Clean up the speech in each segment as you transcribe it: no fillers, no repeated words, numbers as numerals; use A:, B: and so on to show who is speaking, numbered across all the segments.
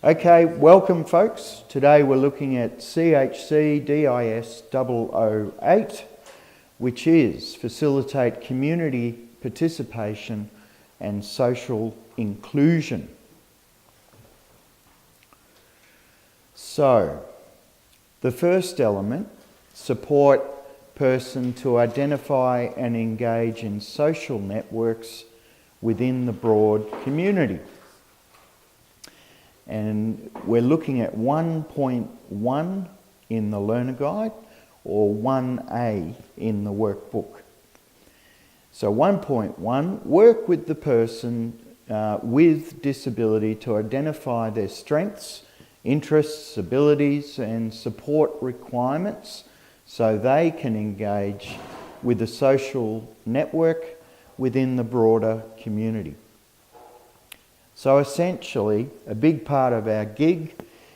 A: Okay, welcome folks. Today we're looking at CHCDIS008, which is facilitate community participation and social inclusion. So, the first element, support person to identify and engage in social networks within the broad community. And we're looking at 1.1 in the learner guide or 1A in the workbook. So 1.1, work with the person with disability to identify their strengths, interests, abilities and support requirements so they can engage with the social network within the broader community. So essentially, a big part of our gig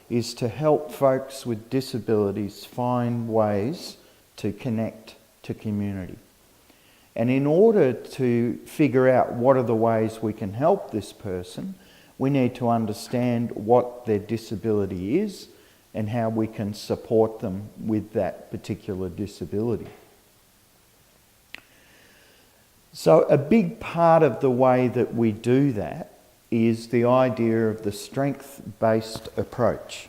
A: is to help folks with disabilities find ways to connect to community. And in order to figure out what are the ways we can help this person, we need to understand what their disability is and how we can support them with that particular disability. So a big part of the way that we do that is the idea of the strength-based approach.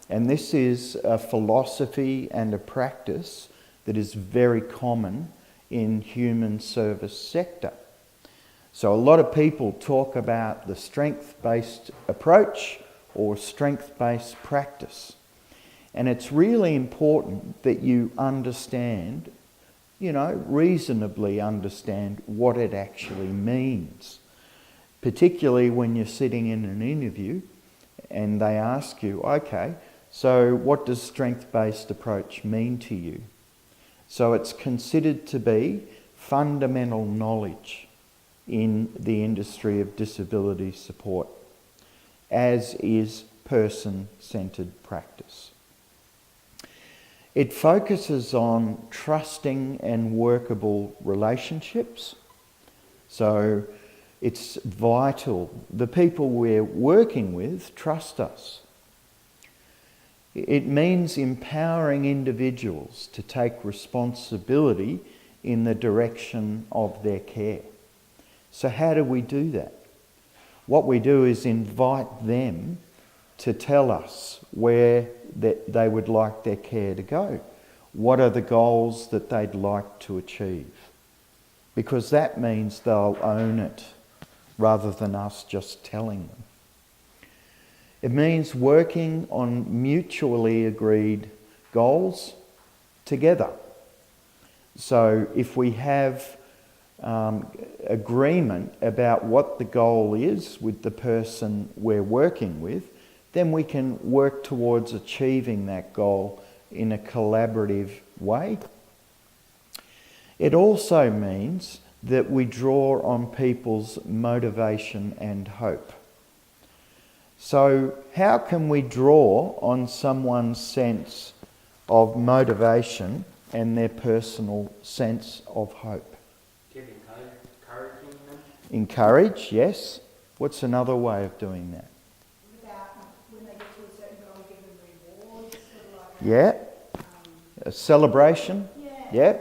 A: And this is a philosophy and a practice that is very common in human service sector. So a lot of people talk about the strength-based approach or strength-based practice. And it's really important that you understand, reasonably understand what it actually means. Particularly when you're sitting in an interview and they ask you, okay, so what does strength-based approach mean to you? So it's considered to be fundamental knowledge in the industry of disability support, as is person-centred practice. It focuses on trusting and workable relationships. So it's vital. The people we're working with trust us. It means empowering individuals to take responsibility in the direction of their care. So how do we do that? What we do is invite them to tell us where they would like their care to go. What are the goals that they'd like to achieve? Because that means they'll own it, rather than us just telling them. It means working on mutually agreed goals together. So if we have agreement about what the goal is with the person we're working with, then we can work towards achieving that goal in a collaborative way. It also means that we draw on people's motivation and hope. So how can we draw on someone's sense of motivation and their personal sense of hope?
B: Encouraging them.
A: Encourage, yes. What's another way of doing that?
C: When they get to a certain goal, give them rewards.
A: A celebration.
C: Yeah.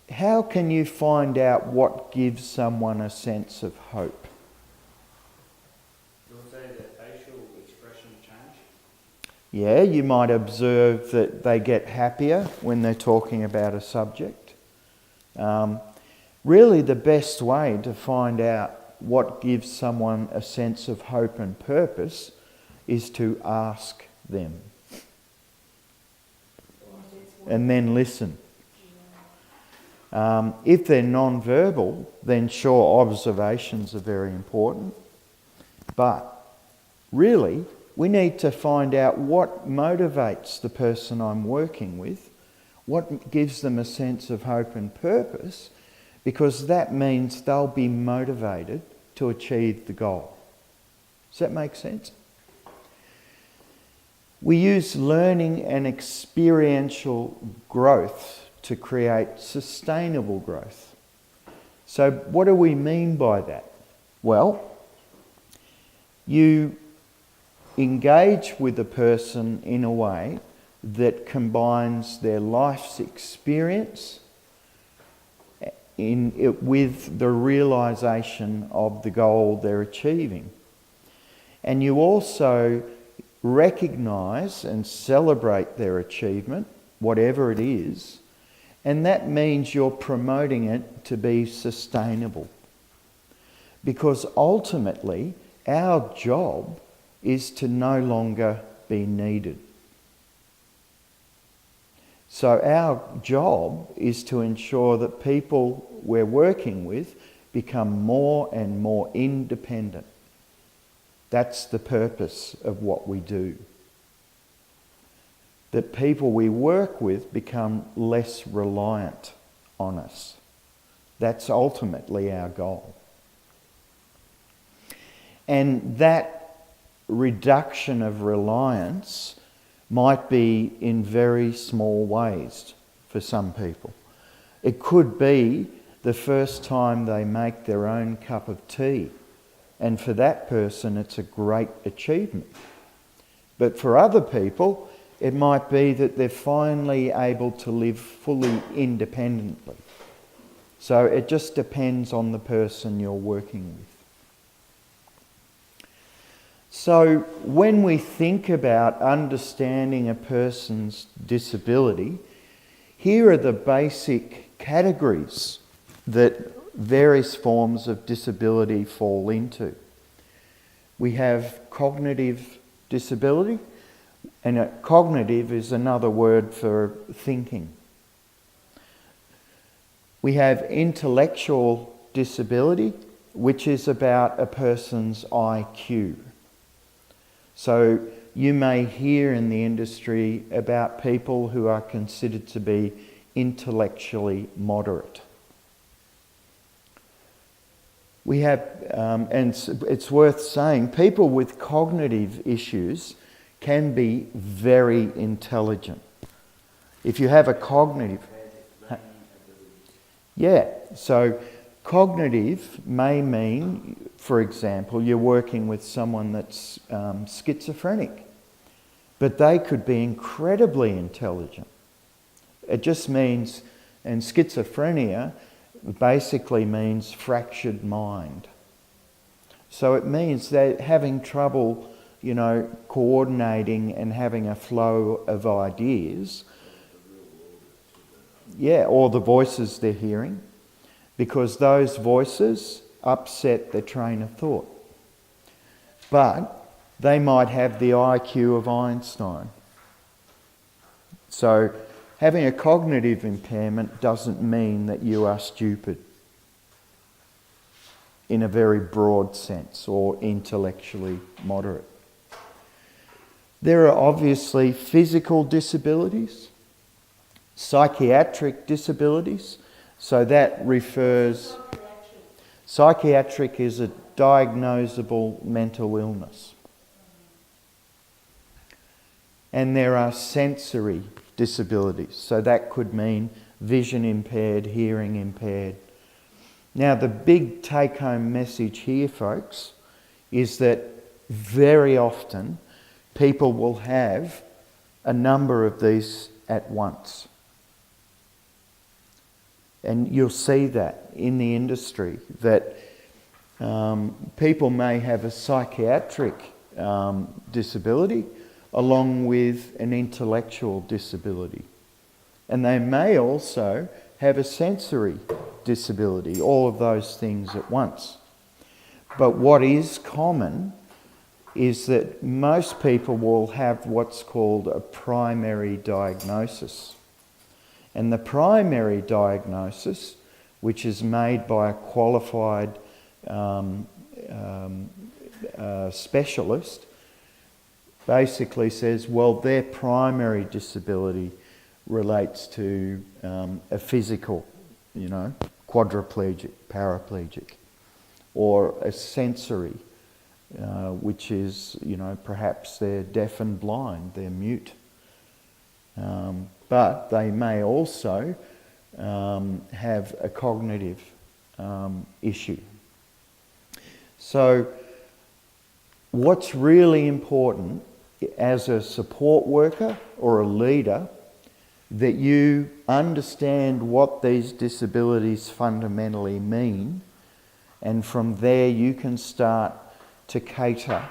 A: How can you find out what gives someone a sense of hope?
B: You'll say their facial expression change.
A: Yeah, you might observe that they get happier when they're talking about a subject. Really the best way to find out what gives someone a sense of hope and purpose is to ask them. And then listen. If they're non-verbal, then sure, observations are very important. But really, we need to find out what motivates the person I'm working with, what gives them a sense of hope and purpose, because that means they'll be motivated to achieve the goal. Does that make sense? We use learning and experiential growth to create sustainable growth. So what do we mean by that? Well, you engage with a person in a way that combines their life's experience with the realisation of the goal they're achieving. And you also recognise and celebrate their achievement, whatever it is, and that means you're promoting it to be sustainable. Because ultimately, our job is to no longer be needed. So our job is to ensure that people we're working with become more and more independent. That's the purpose of what we do. That people we work with become less reliant on us. That's ultimately our goal. And that reduction of reliance might be in very small ways for some people. It could be the first time they make their own cup of tea, and for that person it's a great achievement. But for other people, it might be that they're finally able to live fully independently. So it just depends on the person you're working with. So when we think about understanding a person's disability, here are the basic categories that various forms of disability fall into. We have cognitive disability, and cognitive is another word for thinking. We have intellectual disability, which is about a person's IQ. So you may hear in the industry about people who are considered to be intellectually moderate. We have, and it's worth saying, people with cognitive issues can be very intelligent. If you have a cognitive... Yeah, so cognitive may mean, for example, you're working with someone that's schizophrenic, but they could be incredibly intelligent. It just means, and schizophrenia basically means fractured mind. So it means they're having trouble, coordinating and having a flow of ideas. Yeah, or the voices they're hearing, because those voices upset their train of thought. But they might have the IQ of Einstein. So having a cognitive impairment doesn't mean that you are stupid in a very broad sense, or intellectually moderate. There are obviously physical disabilities, psychiatric disabilities. So that refers... Psychiatric is a diagnosable mental illness. And there are sensory disabilities. So that could mean vision impaired, hearing impaired. Now the big take-home message here, folks, is that very often people will have a number of these at once. And you'll see that in the industry, that people may have a psychiatric disability along with an intellectual disability. And they may also have a sensory disability, all of those things at once. But what is common is that most people will have what's called a primary diagnosis. And the primary diagnosis, which is made by a qualified specialist, basically says, well, their primary disability relates to a physical, quadriplegic, paraplegic, or a sensory, which is, perhaps they're deaf and blind, they're mute. But they may also have a cognitive issue. So what's really important as a support worker or a leader, that you understand what these disabilities fundamentally mean, and from there you can start to cater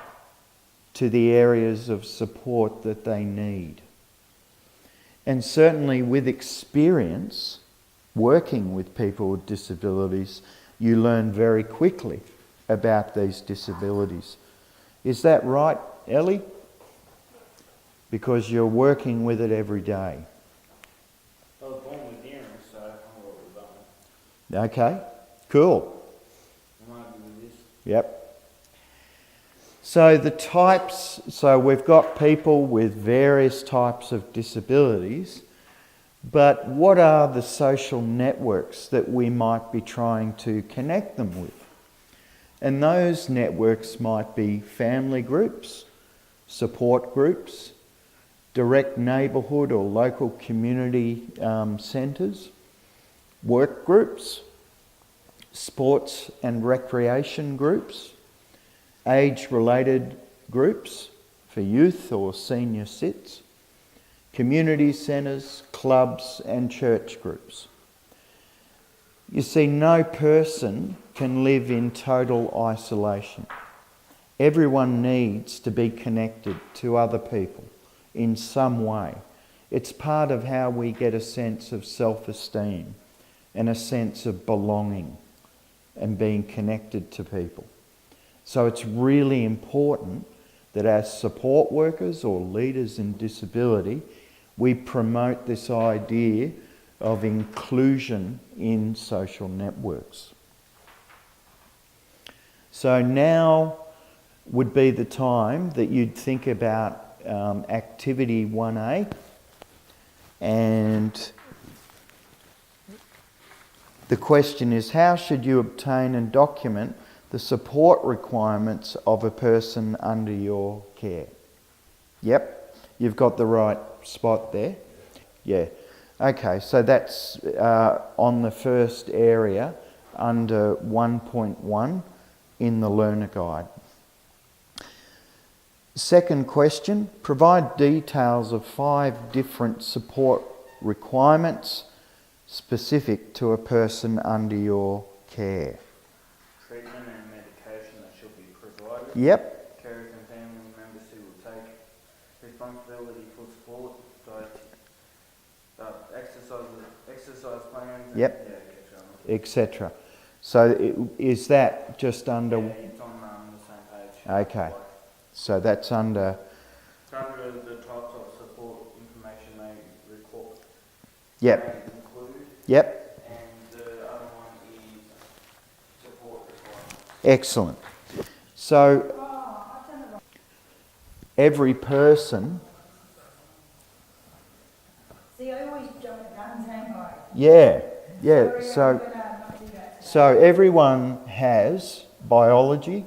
A: to the areas of support that they need. And certainly with experience working with people with disabilities, you learn very quickly about these disabilities. Is that right, Ellie? Because you're working with it every day.
B: I was born with hearing, so I know what we're going.
A: Okay, cool.
B: I might be with this.
A: Yep. So the types, so we've got people with various types of disabilities, but what are the social networks that we might be trying to connect them with? And those networks might be family groups, support groups, direct neighbourhood or local community centres, work groups, sports and recreation groups, age-related groups for youth or senior sits, community centres, clubs and church groups. You see, no person can live in total isolation. Everyone needs to be connected to other people in some way. It's part of how we get a sense of self-esteem and a sense of belonging and being connected to people. So it's really important that as support workers or leaders in disability, we promote this idea of inclusion in social networks. So now would be the time that you'd think about activity 1A, and the question is, how should you obtain and document the support requirements of a person under your care? Yep, you've got the right spot there. Yeah. Okay, so that's on the first area under 1.1 in the learner guide. Second question, provide details of 5 different support requirements specific to a person under your care.
B: Treatment and medication that should be provided.
A: Yep.
B: Carers and family members who will take responsibility for support, exercise plans.
A: Yep.
B: Yeah,
A: Etc. So is that just under...
B: yeah, it's on the same page.
A: Okay. So that's under...
B: It's under the types of support information they require.
A: Yep.
B: Include.
A: Yep.
B: And the other one is support requirements.
A: Excellent. So every person...
C: See, I always jump at guns, hang on.
A: Yeah.
C: Sorry,
A: So
C: I'm gonna not do that.
A: So everyone has biology,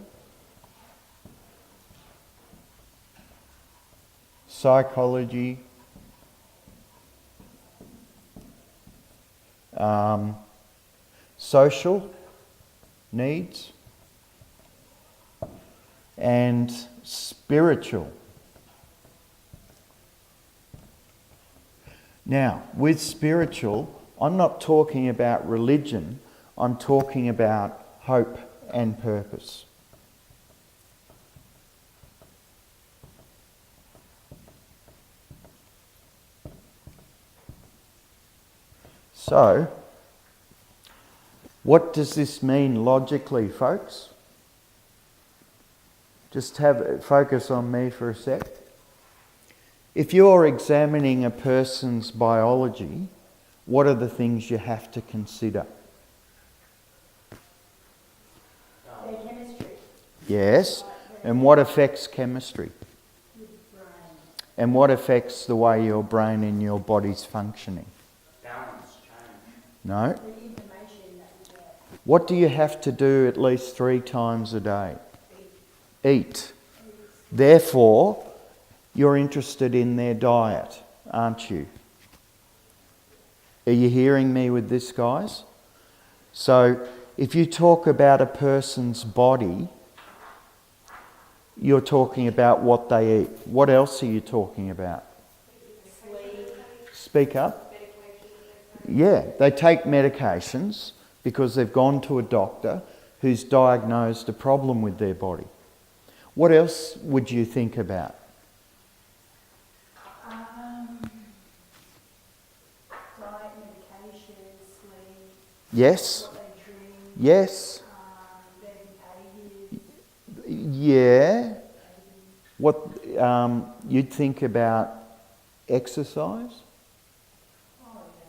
A: psychology, social needs, and spiritual. Now, with spiritual, I'm not talking about religion, I'm talking about hope and purpose. So, what does this mean logically, folks? Just focus on me for a sec. If you're examining a person's biology, what are the things you have to consider?
C: Their chemistry.
A: Yes. And what affects chemistry?
C: With brain.
A: And what affects the way your brain and your body's functioning?
B: Balance, change.
A: No.
C: The information that you get.
A: What do you have to do at least 3 times a day? Eat. Therefore, you're interested in their diet, aren't you? Are you hearing me with this, guys? So, if you talk about a person's body, You're talking about what they eat. What else are you talking about?
C: Sleep.
A: Speak up. Yeah, they take medications because they've gone to a doctor who's diagnosed a problem with their body. What else would you think about?
C: Diet, medication, sleep.
A: Yes.
C: What they drink.
A: Yes.
C: Their behaviours.
A: Yeah. What you'd think about exercise?
C: Oh, yeah.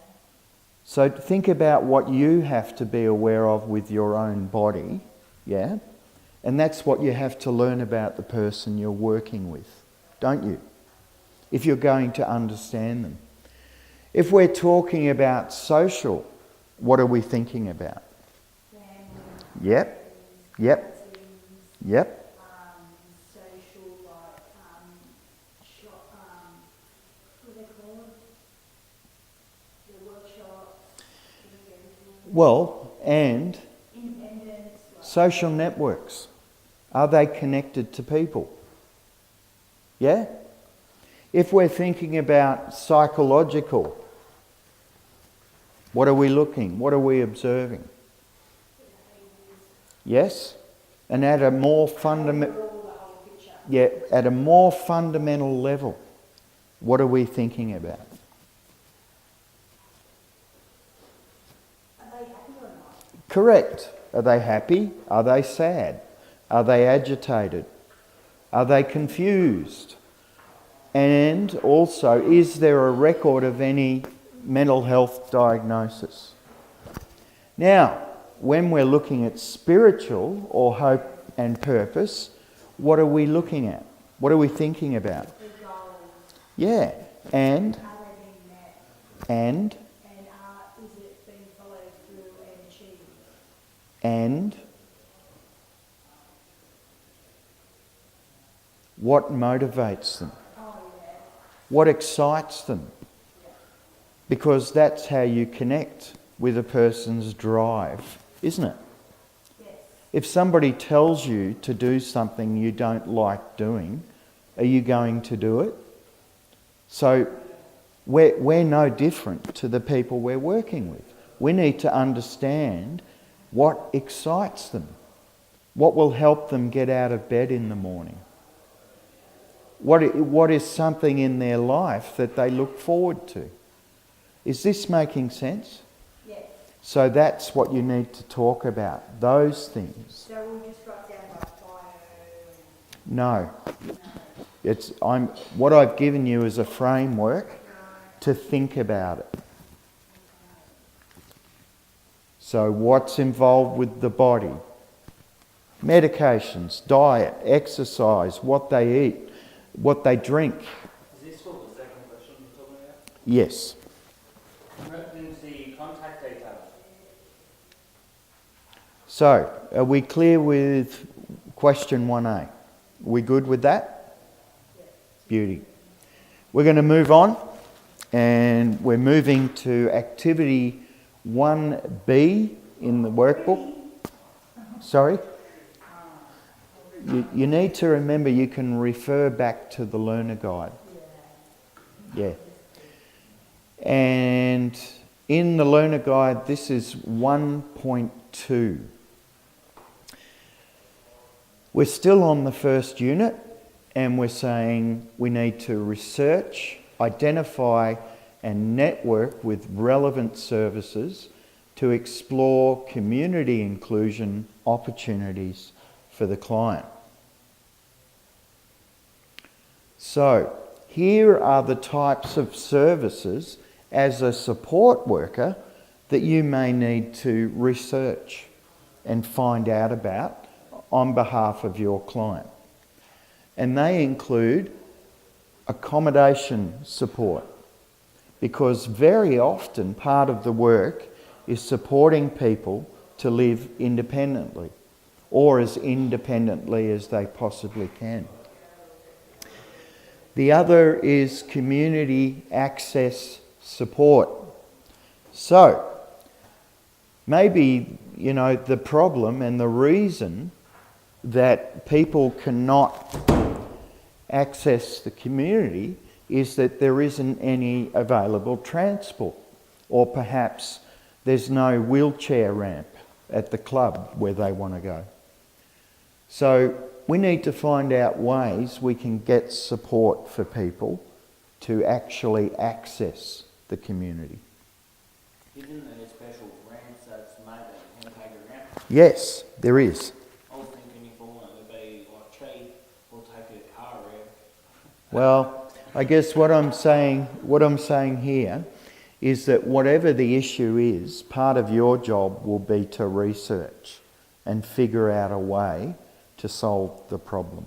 A: So think about what you have to be aware of with your own body, yeah? And that's what you have to learn about the person you're working with, don't you? If you're going to understand them. If we're talking about social, what are we thinking about?
C: Family.
A: Yep. Yep.
C: Relatives,
A: Yep.
C: social, like, shop, what do they call it? The workshops.
A: Well, and
C: Independence. Like,
A: social networks. Are they connected to people? Yeah? If we're thinking about psychological, what are we looking? What are we observing? Yes? And at a more at a more fundamental level, what are we thinking about?
C: are they happy or not?
A: Correct. Are they happy? Are they sad? Are they agitated? Are they confused? And also, is there a record of any mental health diagnosis? Now, when we're looking at spiritual or hope and purpose, what are we looking at? What are we thinking about?
C: Their goals.
A: Yeah. And,
C: Are they being met?
A: and,
C: And is it being followed through and achieved?
A: and what motivates them?
C: Oh, yeah.
A: What excites them? Because that's how you connect with a person's drive, isn't it?
C: Yes.
A: If somebody tells you to do something you don't like doing, are you going to do it? So we're no different to the people we're working with. We need to understand what excites them, what will help them get out of bed in the morning. What is something in their life that they look forward to? Is this making sense?
C: Yes.
A: So that's what you need to talk about, those things.
C: So we'll just write down like bio.
A: No. What I've given you is a framework to think about it. So what's involved with the body? Medications, diet, exercise, what they eat, what they drink.
B: Is this what the second question you're talking about?
A: Yes.
B: Reference the contact details.
A: So, are we clear with question 1A? Are we good with that? Beauty. We're going to move on, and we're moving to activity 1B in the workbook. Sorry? You need to remember you can refer back to the learner guide. Yeah. And in the learner guide, this is 1.2. We're still on the first unit, and we're saying we need to research, identify and network with relevant services to explore community inclusion opportunities for the client. So, here are the types of services as a support worker that you may need to research and find out about on behalf of your client. And they include accommodation support, because very often part of the work is supporting people to live independently, or as independently as they possibly can. The other is community access support. So, maybe, the problem and the reason that people cannot access the community is that there isn't any available transport, or perhaps there's no wheelchair ramp at the club where they want to go. So we need to find out ways we can get support for people to actually access the community.
B: Isn't there a special ramp that's made that can take a ramp?
A: Yes, there is.
B: I was thinking if all it would be like cheap, we'll take a car ramp.
A: Well, I guess what I'm saying here is that whatever the issue is, part of your job will be to research and figure out a way to solve the problem.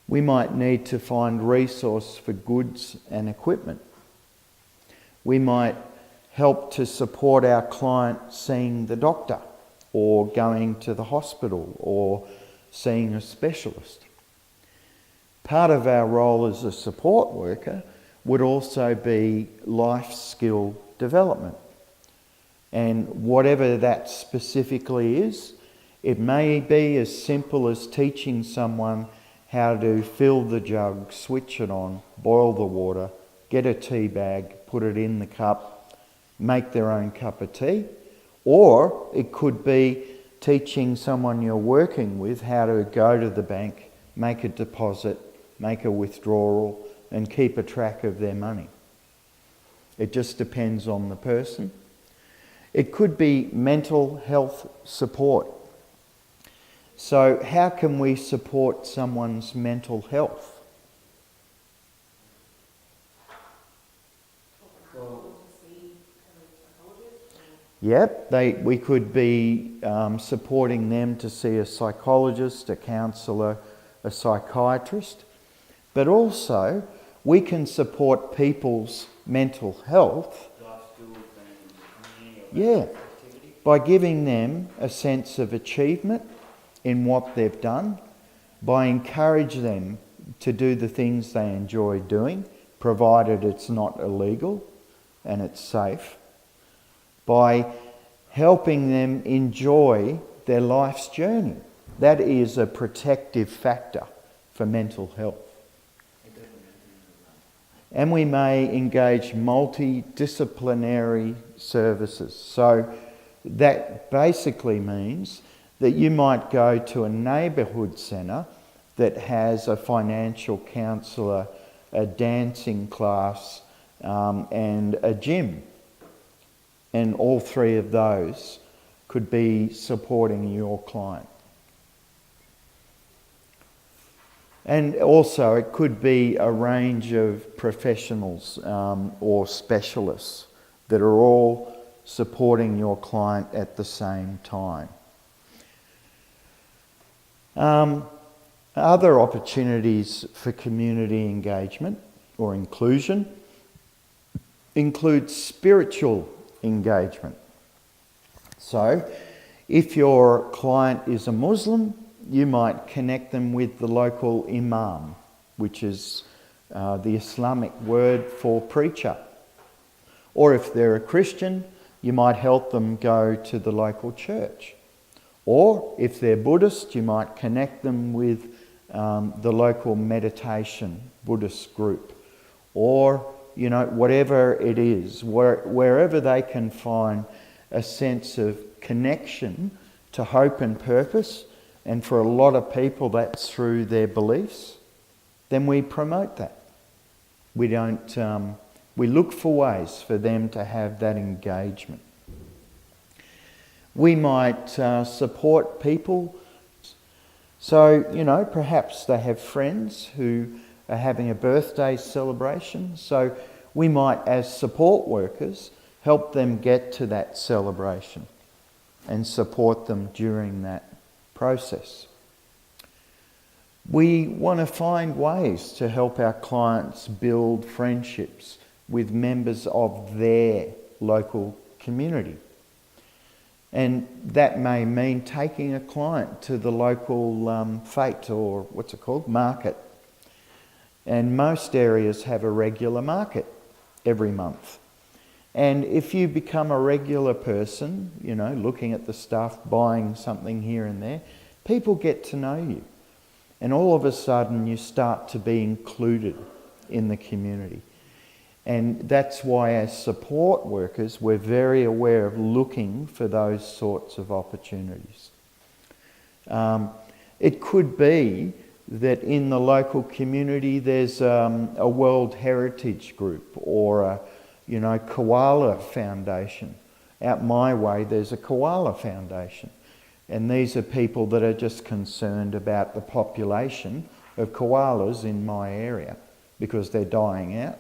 A: We might need to find resource for goods and equipment. We might help to support our client seeing the doctor or going to the hospital or seeing a specialist. Part of our role as a support worker would also be life skill development. And whatever that specifically is, it may be as simple as teaching someone how to fill the jug, switch it on, boil the water, get a tea bag, put it in the cup, make their own cup of tea. Or it could be teaching someone you're working with how to go to the bank, make a deposit, make a withdrawal, and keep a track of their money. It just depends on the person. It could be mental health support. So how can we support someone's mental health? Yep, we could be supporting them to see a psychologist, a counsellor, a psychiatrist. But also, we can support people's mental health, by giving them a sense of achievement in what they've done, by encouraging them to do the things they enjoy doing, provided it's not illegal and it's safe, by helping them enjoy their life's journey. That is a protective factor for mental health. And we may engage multidisciplinary services. So that basically means that you might go to a neighbourhood centre that has a financial counsellor, a dancing class, and a gym. And all three of those could be supporting your client. And also it could be a range of professionals or specialists that are all supporting your client at the same time. Other opportunities for community engagement or inclusion include spiritual engagement. So, if your client is a Muslim, you might connect them with the local imam, which is the Islamic word for preacher. Or if they're a Christian, you might help them go to the local church. Or if they're Buddhist, you might connect them with the local meditation Buddhist group. Or, whatever it is, wherever they can find a sense of connection to hope and purpose, and for a lot of people that's through their beliefs, then we promote that. We look for ways for them to have that engagement. We might support people. So, perhaps they have friends who are having a birthday celebration. So we might, as support workers, help them get to that celebration and support them during that process. We want to find ways to help our clients build friendships with members of their local community. And that may mean taking a client to the local fete, or market. And most areas have a regular market every month. And if you become a regular person, looking at the stuff, buying something here and there, People get to know you. And all of a sudden you start to be included in the community. And that's why as support workers, we're very aware of looking for those sorts of opportunities. It could be that in the local community there's a World Heritage Group or a koala foundation. Out my way there's a koala foundation. And these are people that are just concerned about the population of koalas in my area because they're dying out.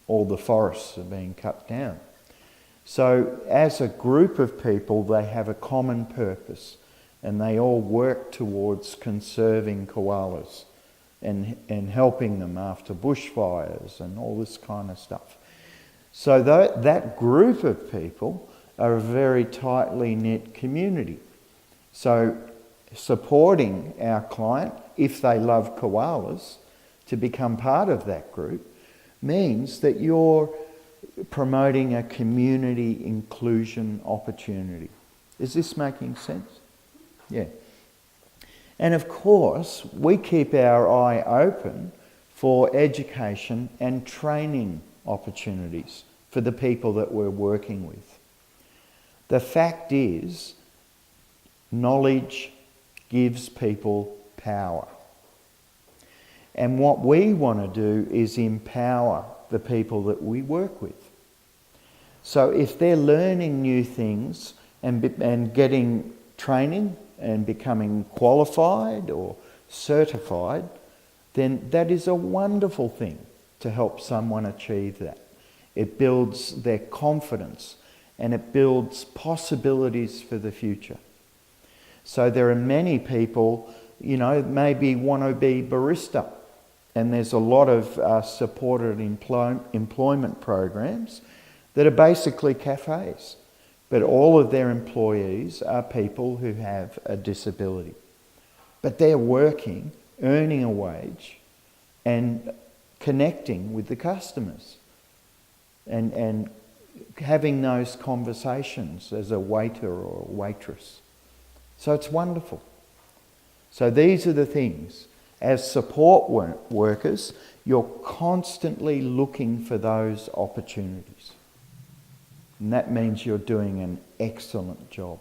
A: All the forests are being cut down. So as a group of people, they have a common purpose and they all work towards conserving koalas and helping them after bushfires and all this kind of stuff. So that group of people are a very tightly knit community. So supporting our client, if they love koalas, to become part of that group means that you're promoting a community inclusion opportunity. Is this making sense? Yeah. And of course, we keep our eye open for education and training opportunities for the people that we're working with. The fact is, knowledge gives people power. And what we want to do is empower the people that we work with. So if they're learning new things and getting training and becoming qualified or certified, then that is a wonderful thing to help someone achieve that. It builds their confidence and it builds possibilities for the future. So there are many people, maybe want to be barista. And there's a lot of supported employment programs that are basically cafes. But all of their employees are people who have a disability. But they're working, earning a wage, and connecting with the customers. And having those conversations as a waiter or a waitress. So it's wonderful. So these are the things. As support workers, you're constantly looking for those opportunities. And that means you're doing an excellent job.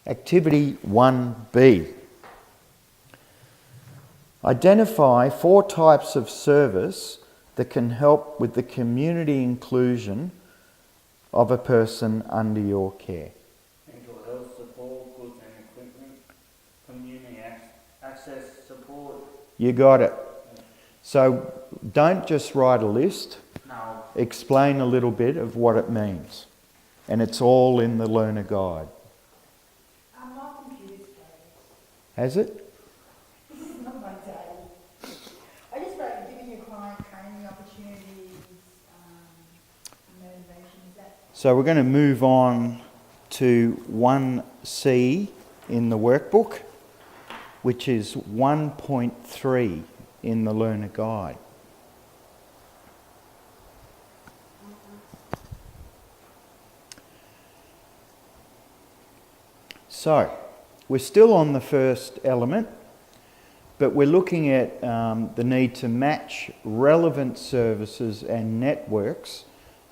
A: Activity 1B. Identify 4 types of service that can help with the community inclusion of a person under your care.
B: Mental health support, goods and equipment, community access support.
A: You got it. So don't just write a list.
B: No.
A: Explain a little bit of what it means. And it's all in the learner guide.
C: My computer's froze.
A: Has it?
C: This is not my day. I just wrote giving your client training opportunities, motivation, is that?
A: So we're going to move on to 1C in the workbook, which is 1.3 in the learner guide. So, we're still on the first element, but we're looking at the need to match relevant services and networks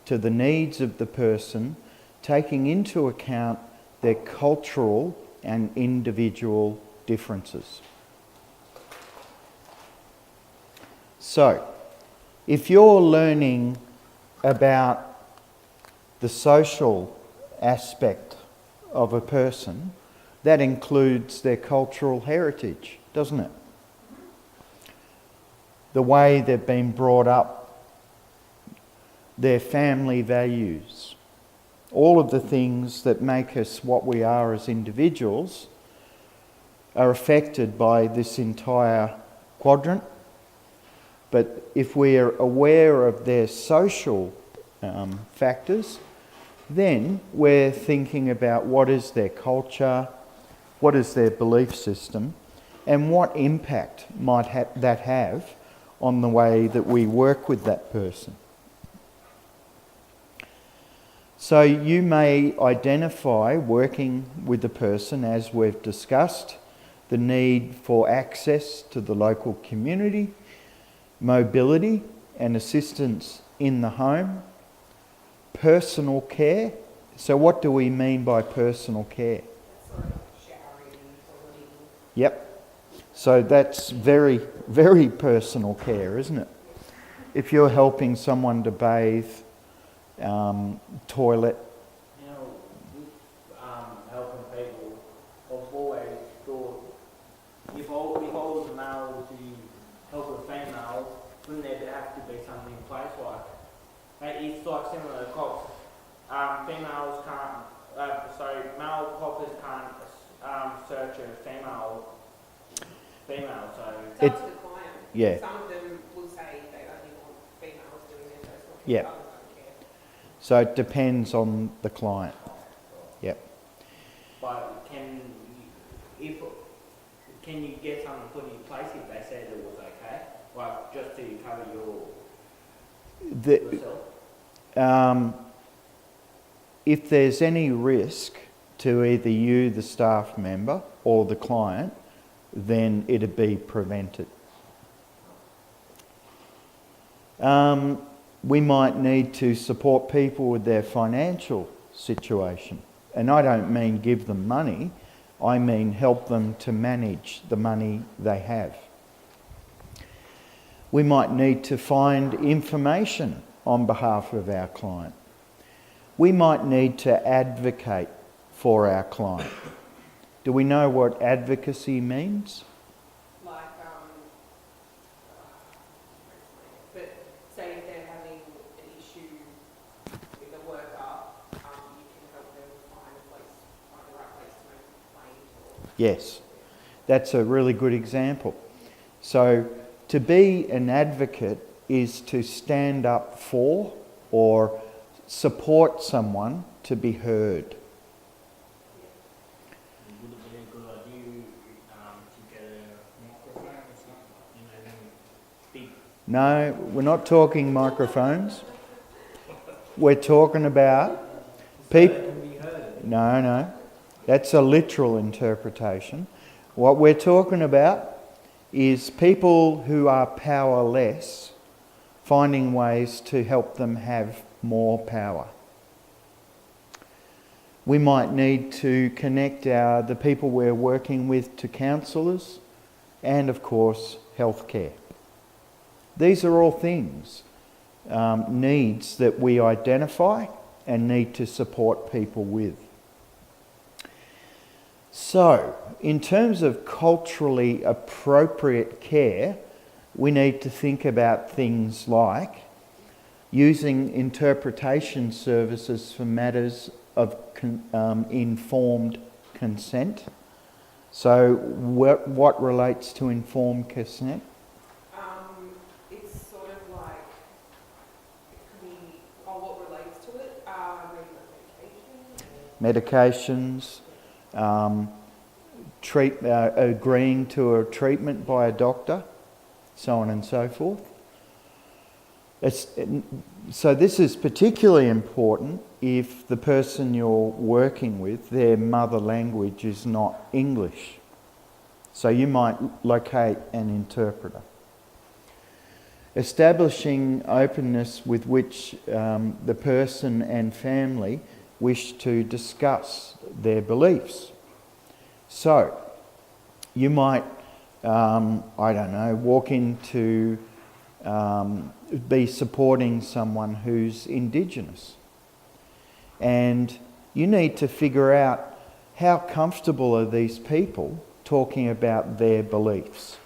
A: to the needs of the person, taking into account their cultural and individual differences. So, if you're learning about the social aspect of a person, that includes their cultural heritage, doesn't it? The way they've been brought up, their family values, all of the things that make us what we are as individuals are affected by this entire quadrant. But if we are aware of their social factors, then we're thinking about what is their culture, what is their belief system, and what impact might that have on the way that we work with that person. So you may identify, working with the person, as we've discussed, the need for access to the local community, mobility and assistance in the home, personal care. So what do we mean by personal care?
D: Sort of showering, toileting.
A: Yep. So that's very, very personal care, isn't it? If you're helping someone to bathe, toilet.
B: You know, with helping people, I've always thought if I was a male to help a female, wouldn't there have to be something in place like it's like similar to cops. Females can't, male coppers can't search a female, so...
D: It's up to the client.
A: Yeah.
D: Some of them will say they only want females doing their personal care.
A: Yeah.
D: Others don't care.
A: So it depends on the client. Yep.
B: But can you get something put in place if they said it was okay? Like just to cover yourself?
A: If there's any risk to either you, the staff member, or the client, then it'd be prevented. We might need to support people with their financial situation. And I don't mean give them money, I mean help them to manage the money they have. We might need to find information on behalf of our client. We might need to advocate for our client. Do we know what advocacy means?
D: Like, but say if they're having an issue with a worker, you can help them find the right place to make a complaint.
A: Yes, that's a really good example. So to be an advocate is to stand up for or support someone to be heard.
B: Would it be a good idea to get a microphone or something? Big.
A: No, we're not talking microphones. We're talking about people.
B: Can be heard.
A: No, that's a literal interpretation. What we're talking about is people who are powerless finding ways to help them have more power. We might need to connect the people we're working with to counsellors and, of course, healthcare. These are all things, needs that we identify and need to support people with. So, in terms of culturally appropriate care, we need to think about things like using interpretation services for matters of informed consent. So what relates to informed consent?
D: It's sort of like, it could be, what relates to it, maybe like
A: Medications, agreeing to a treatment by a doctor, so on and so forth. So this is particularly important if the person you're working with, their mother language is not English. So you might locate an interpreter. Establishing openness with which the person and family wish to discuss their beliefs. So you might, walk into be supporting someone who's Indigenous. And you need to figure out how comfortable are these people talking about their beliefs.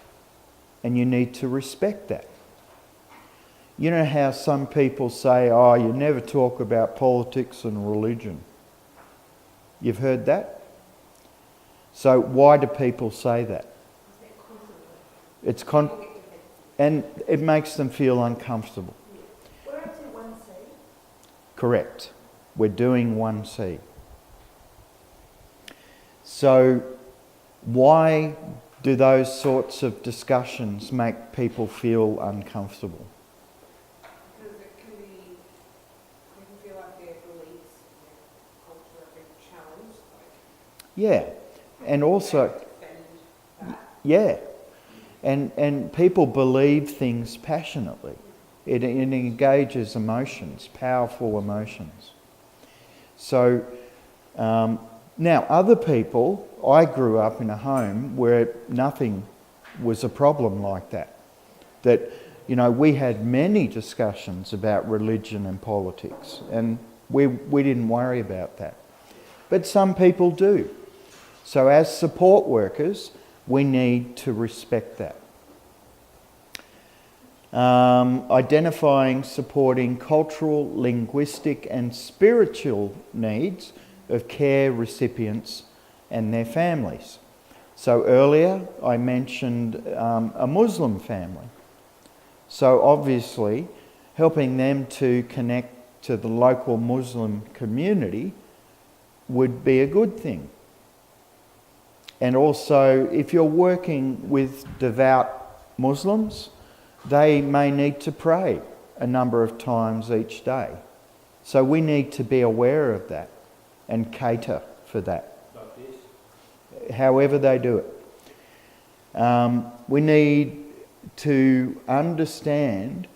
A: And you need to respect that. You know how some people say, oh, you never talk about politics and religion. You've heard that? So why do people say that? And it makes them feel uncomfortable.
C: We're up to 1C.
A: Correct. We're doing 1C. So why do those sorts of discussions make people feel uncomfortable?
D: Because it can be, they can feel like their beliefs
A: Yeah. And also,
D: defend that.
A: yeah. And people believe things passionately. It engages emotions, powerful emotions. So, now other people, I grew up in a home where nothing was a problem like that. That, you know, we had many discussions about religion and politics, and we didn't worry about that. But some people do. So as support workers, we need to respect that. Identifying, supporting cultural, linguistic and spiritual needs of care recipients and their families. So earlier I mentioned a Muslim family. So obviously helping them to connect to the local Muslim community would be a good thing. And also if you're working with devout Muslims, they may need to pray a number of times each day. So we need to be aware of that and cater for that.
B: Like this.
A: However they do it. We need to understand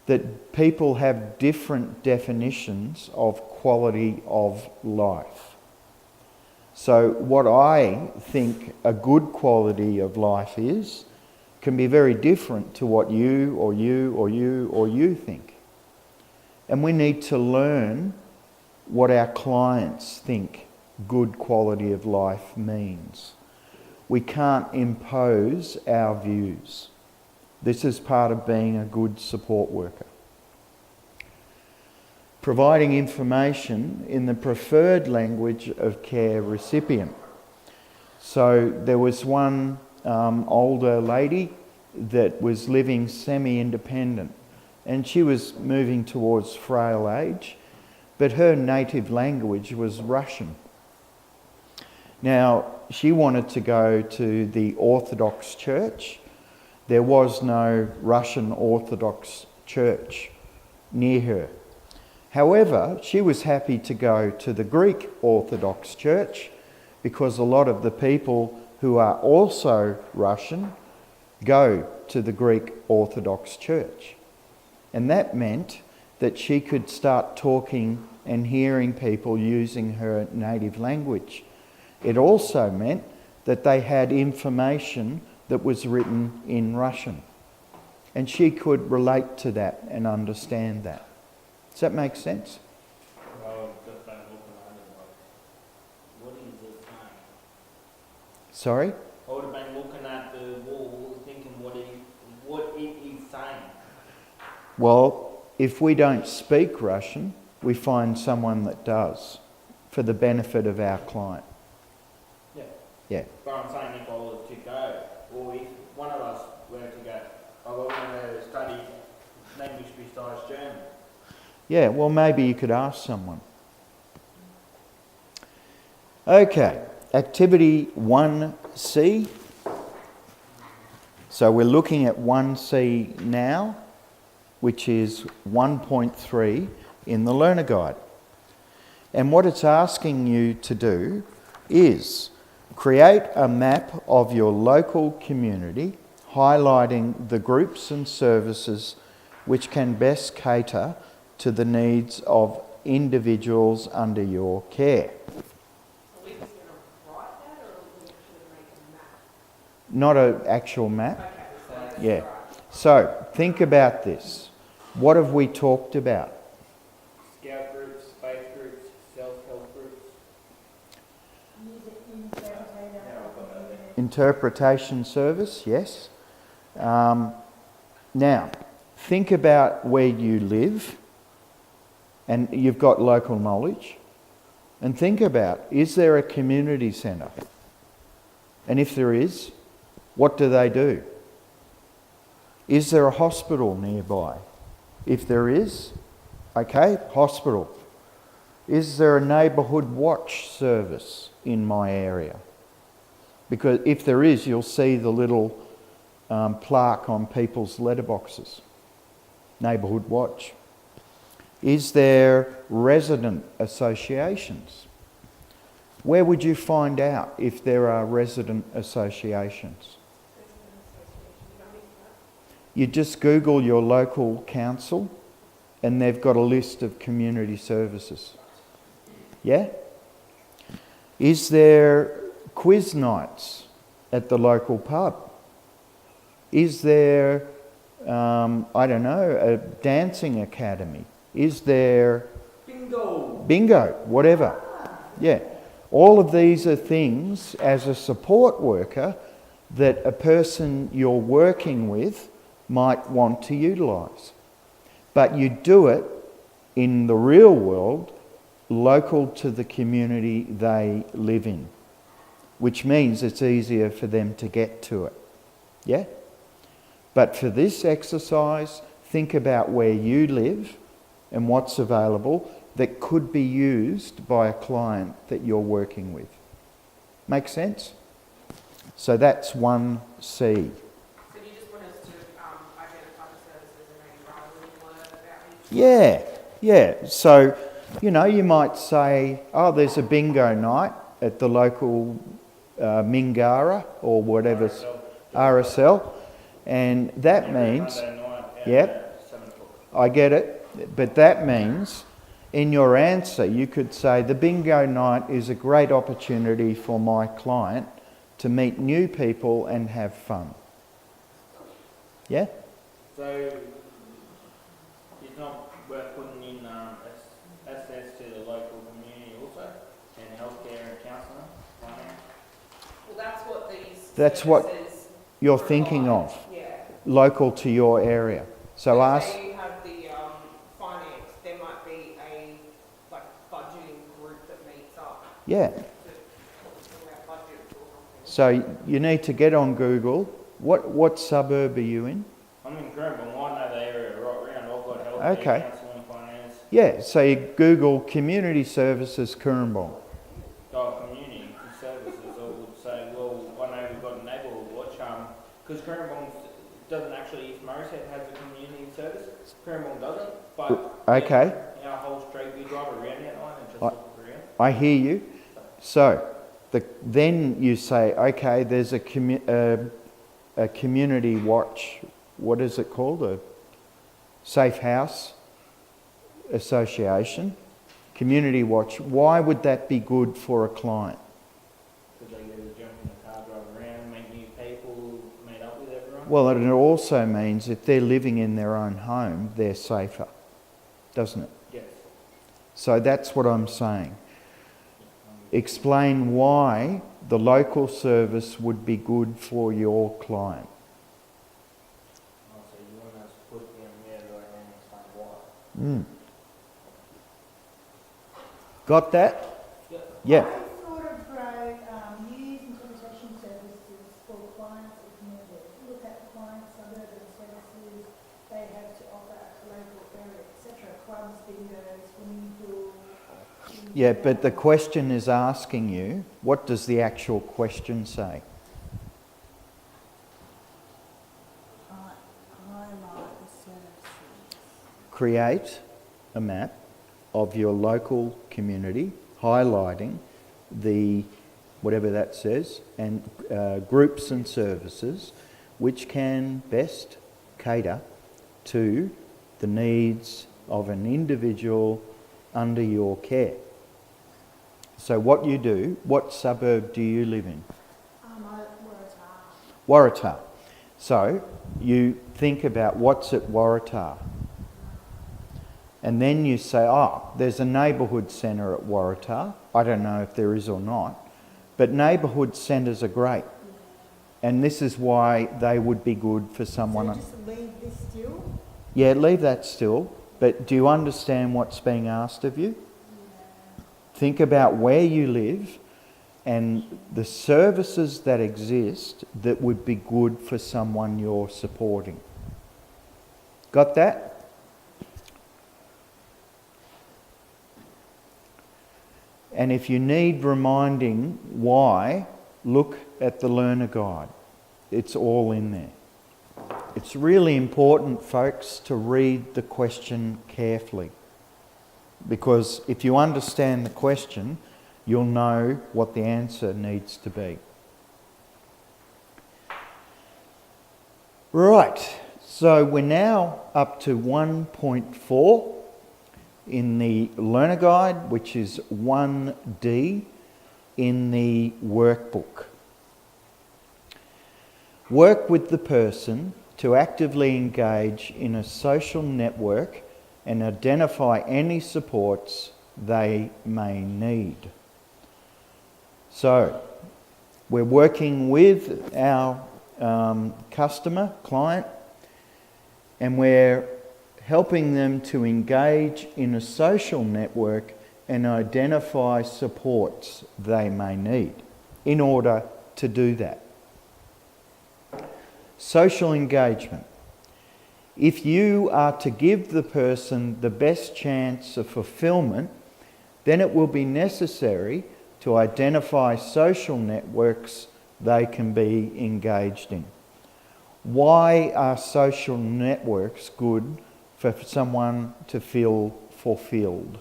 A: that people have different definitions of quality of life. So what I think a good quality of life is can be very different to what you or you or you or you think. And we need to learn what our clients think good quality of life means. We can't impose our views. This is part of being a good support worker. Providing information in the preferred language of care recipient. So there was one older lady that was living semi-independent, and she was moving towards frail age, but her native language was Russian. Now, she wanted to go to the Orthodox Church. There was no Russian Orthodox Church near her. However, she was happy to go to the Greek Orthodox Church because a lot of the people who are also Russian go to the Greek Orthodox Church. And that meant that she could start talking and hearing people using her native language. It also meant that they had information that was written in Russian. And she could relate to that and understand that. Does that make sense?
B: Well, just by looking at it, like, what is this sign?
A: Sorry?
B: I would have been looking at the wall, thinking what it is saying.
A: Well, if we don't speak Russian, we find someone that does for the benefit of our client.
B: Yeah.
A: Yeah.
B: But I'm saying if I was to go, or if one of us were to go, I want to study language besides German.
A: Yeah, well, maybe you could ask someone. Okay, activity 1C. So we're looking at 1C now, which is 1.3 in the Learner Guide. And what it's asking you to do is create a map of your local community, highlighting the groups and services which can best cater to the needs of individuals under your care.
D: Are we just going to write that, or are we going to make a map?
A: Not an actual map.
D: Okay, so
A: Yeah. So think about this. What have we talked about?
B: Scout groups, faith groups, self-help groups.
C: Music, interpreter.
A: Interpretation service, yes. Now, think about where you live and you've got local knowledge. And think about, is there a community centre? And if there is, what do they do? Is there a hospital nearby? If there is, okay, hospital. Is there a neighbourhood watch service in my area? Because if there is, you'll see the little plaque on people's letterboxes. Neighbourhood watch. Is there resident associations? Where would you find out if there are resident associations? You just Google your local council and they've got a list of community services. Yeah? Is there quiz nights at the local pub? Is there, I don't know, a dancing academy? Is there... Bingo, whatever. Yeah. All of these are things as a support worker that a person you're working with might want to utilise. But you do it in the real world, local to the community they live in, which means it's easier for them to get to it. Yeah? But for this exercise, think about where you live and what's available that could be used by a client that you're working with. Make sense? So that's 1C.
D: So you just want us to identify the services and maybe write a little word about each?
A: Yeah. So, you know, you might say, oh, there's a bingo night at the local Mingara or whatever, RSL. And that means, yep, I get it, but that means in your answer you could say the bingo night is a great opportunity for my client to meet new people and have fun. Yeah?
B: So it's not worth putting in access to the local community also, and healthcare and counselling, finance?
D: Well, that's what these
A: That's what
D: services
A: you're
D: provide.
A: thinking of,
D: Yeah.
A: local to your area. So ask...
D: Say you have the finance, there might be a budgeting group that meets up
A: Yeah.
D: to talk about budgets or something.
A: So you need to get on Google. What suburb are you in?
B: I'm in Grimble, I know the area right around. I've got healthcare,
A: Okay.
B: counselling, finance.
A: Yeah, so you Google Community Services Coorambong.
B: Community services, I would say, well, I know we've got a neighbourhood watch, because Coorambong doesn't actually, if Morishead has a community service, Coorambong doesn't, but
A: Okay.
B: yeah, our whole street, we drive around that line and just look around.
A: I hear you. So then you say, okay, there's a community watch, what is it called? A safe house association. Community watch. Why would that be good for a client?
B: Because they get to jump in the car, drive around, meet new people, meet up with everyone.
A: Well, it also means if they're living in their own home, they're safer, doesn't it?
B: Yes.
A: So that's what I'm saying. Explain why the local service would be good for your client.
B: So you want us to put them there and explain why.
A: Got that? Yeah.
C: I sort of wrote, use interpretation services for clients if needed. Look at clients, suburban services they have to offer at the local area, etc. Clubs, bingos, swimming pool.
A: Yeah, but the question is asking you, what does the actual question say?
C: Highlight the services.
A: Create a map of your local community, highlighting the, whatever that says, and groups and services which can best cater to the needs of an individual under your care. So what you do, what suburb do you live in? Waratah. So you think about what's at Waratah. And then you say, oh, there's a neighbourhood centre at Waratah. I don't know if there is or not. But neighbourhood centres are great. And this is why they would be good for someone.
C: So just leave this still?
A: Yeah, leave that still. But do you understand what's being asked of you?
C: Yeah.
A: Think about where you live and the services that exist that would be good for someone you're supporting. Got that? And if you need reminding why, look at the learner guide. It's all in there. It's really important, folks, to read the question carefully. Because if you understand the question, you'll know what the answer needs to be. Right, so we're now up to 1.4 in the learner guide, which is 1D in the workbook. Work with the person to actively engage in a social network and identify any supports they may need. So, we're working with our customer, client, and we're helping them to engage in a social network and identify supports they may need in order to do that. Social engagement. If you are to give the person the best chance of fulfillment, then it will be necessary to identify social networks they can be engaged in. Why are social networks good for someone to feel fulfilled?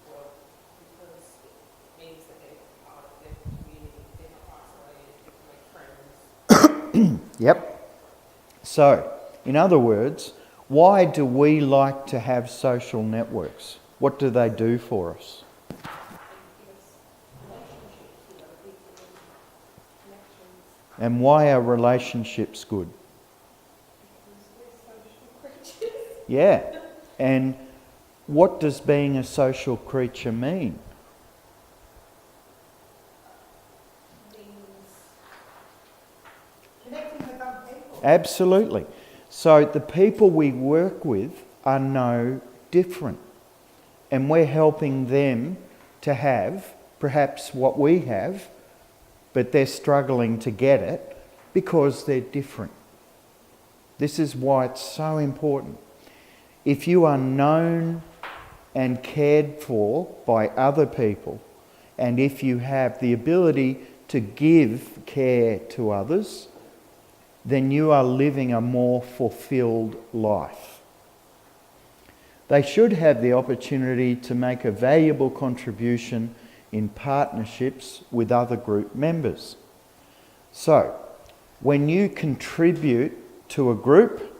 D: Well, because it means that they're part of their community, they're not isolated, they can make friends.
A: Yep. So, in other words, why do we like to have social networks? What do they do for us? And why are relationships good? Yeah. And what does being a social creature mean?
C: Connecting with other people.
A: Absolutely. So the people we work with are no different. And we're helping them to have perhaps what we have, but they're struggling to get it because they're different. This is why it's so important. If you are known and cared for by other people, and if you have the ability to give care to others, then you are living a more fulfilled life. They should have the opportunity to make a valuable contribution in partnerships with other group members. So, when you contribute to a group,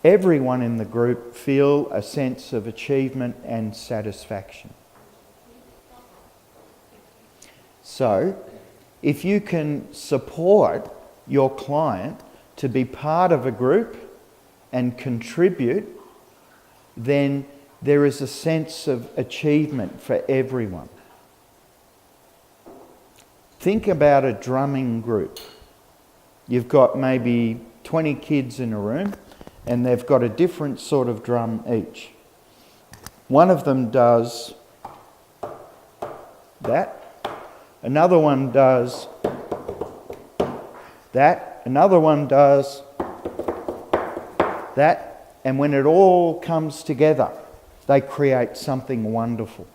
A: everyone in the group feel a sense of achievement and satisfaction. So, if you can support your client to be part of a group and contribute, then there is a sense of achievement for everyone. Think about a drumming group. You've got maybe 20 kids in a room and they've got a different sort of drum each. One of them does that. Another one does that. Another one does that. And when it all comes together, they create something wonderful.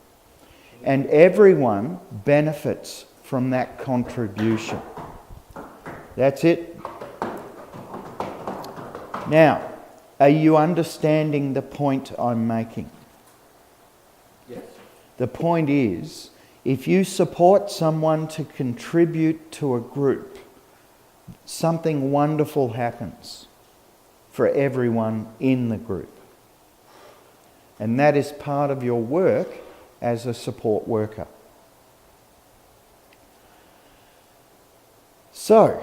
A: And everyone benefits from that contribution. That's it. Now, are you understanding the point I'm making?
B: Yes.
A: The point is, if you support someone to contribute to a group, something wonderful happens for everyone in the group. And that is part of your work as a support worker. So,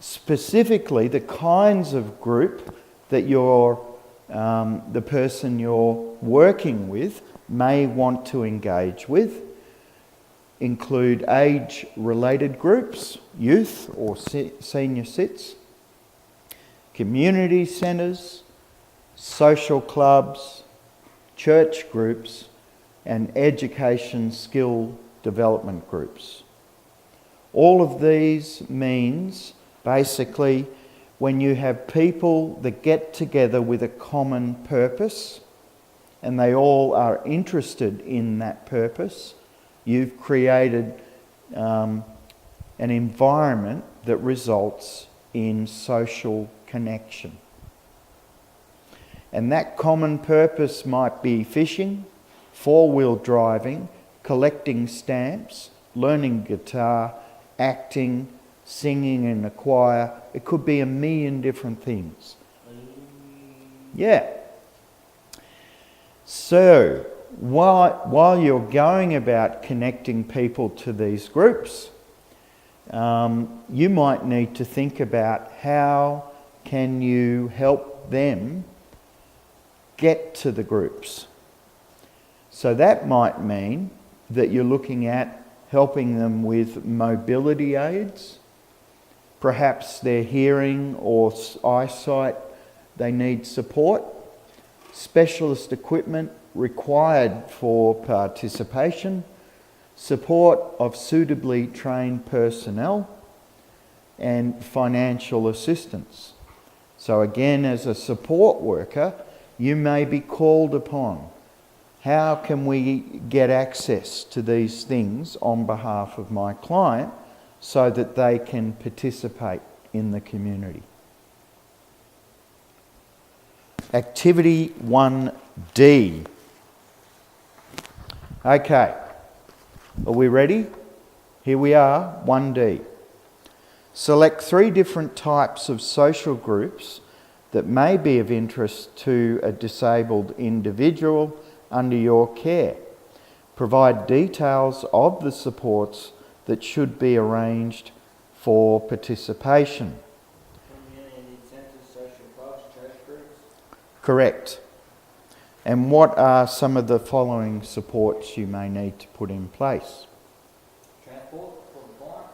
A: specifically, the kinds of group that the person you're working with may want to engage with include age-related groups, youth or senior cits, community centres, social clubs, church groups, and education skill development groups. All of these means basically when you have people that get together with a common purpose and they all are interested in that purpose, you've created an environment that results in social connection. And that common purpose might be fishing, four-wheel driving, collecting stamps, learning guitar, acting, singing in a choir. It could be a million different things. Yeah. So, while you're going about connecting people to these groups, you might need to think about how can you help them get to the groups. So that might mean that you're looking at helping them with mobility aids. Perhaps their hearing or eyesight, they need support. Specialist equipment required for participation. Support of suitably trained personnel. And financial assistance. So again, as a support worker, you may be called upon. How can we get access to these things on behalf of my client so that they can participate in the community? Activity 1D. Okay, are we ready? Here we are, 1D. Select 3 different types of social groups that may be of interest to a disabled individual under your care. Provide details of the supports that should be arranged for participation.
B: Community centres, social clubs, church groups.
A: Correct. And what are some of the following supports you may need to put in place?
B: Transport for the client.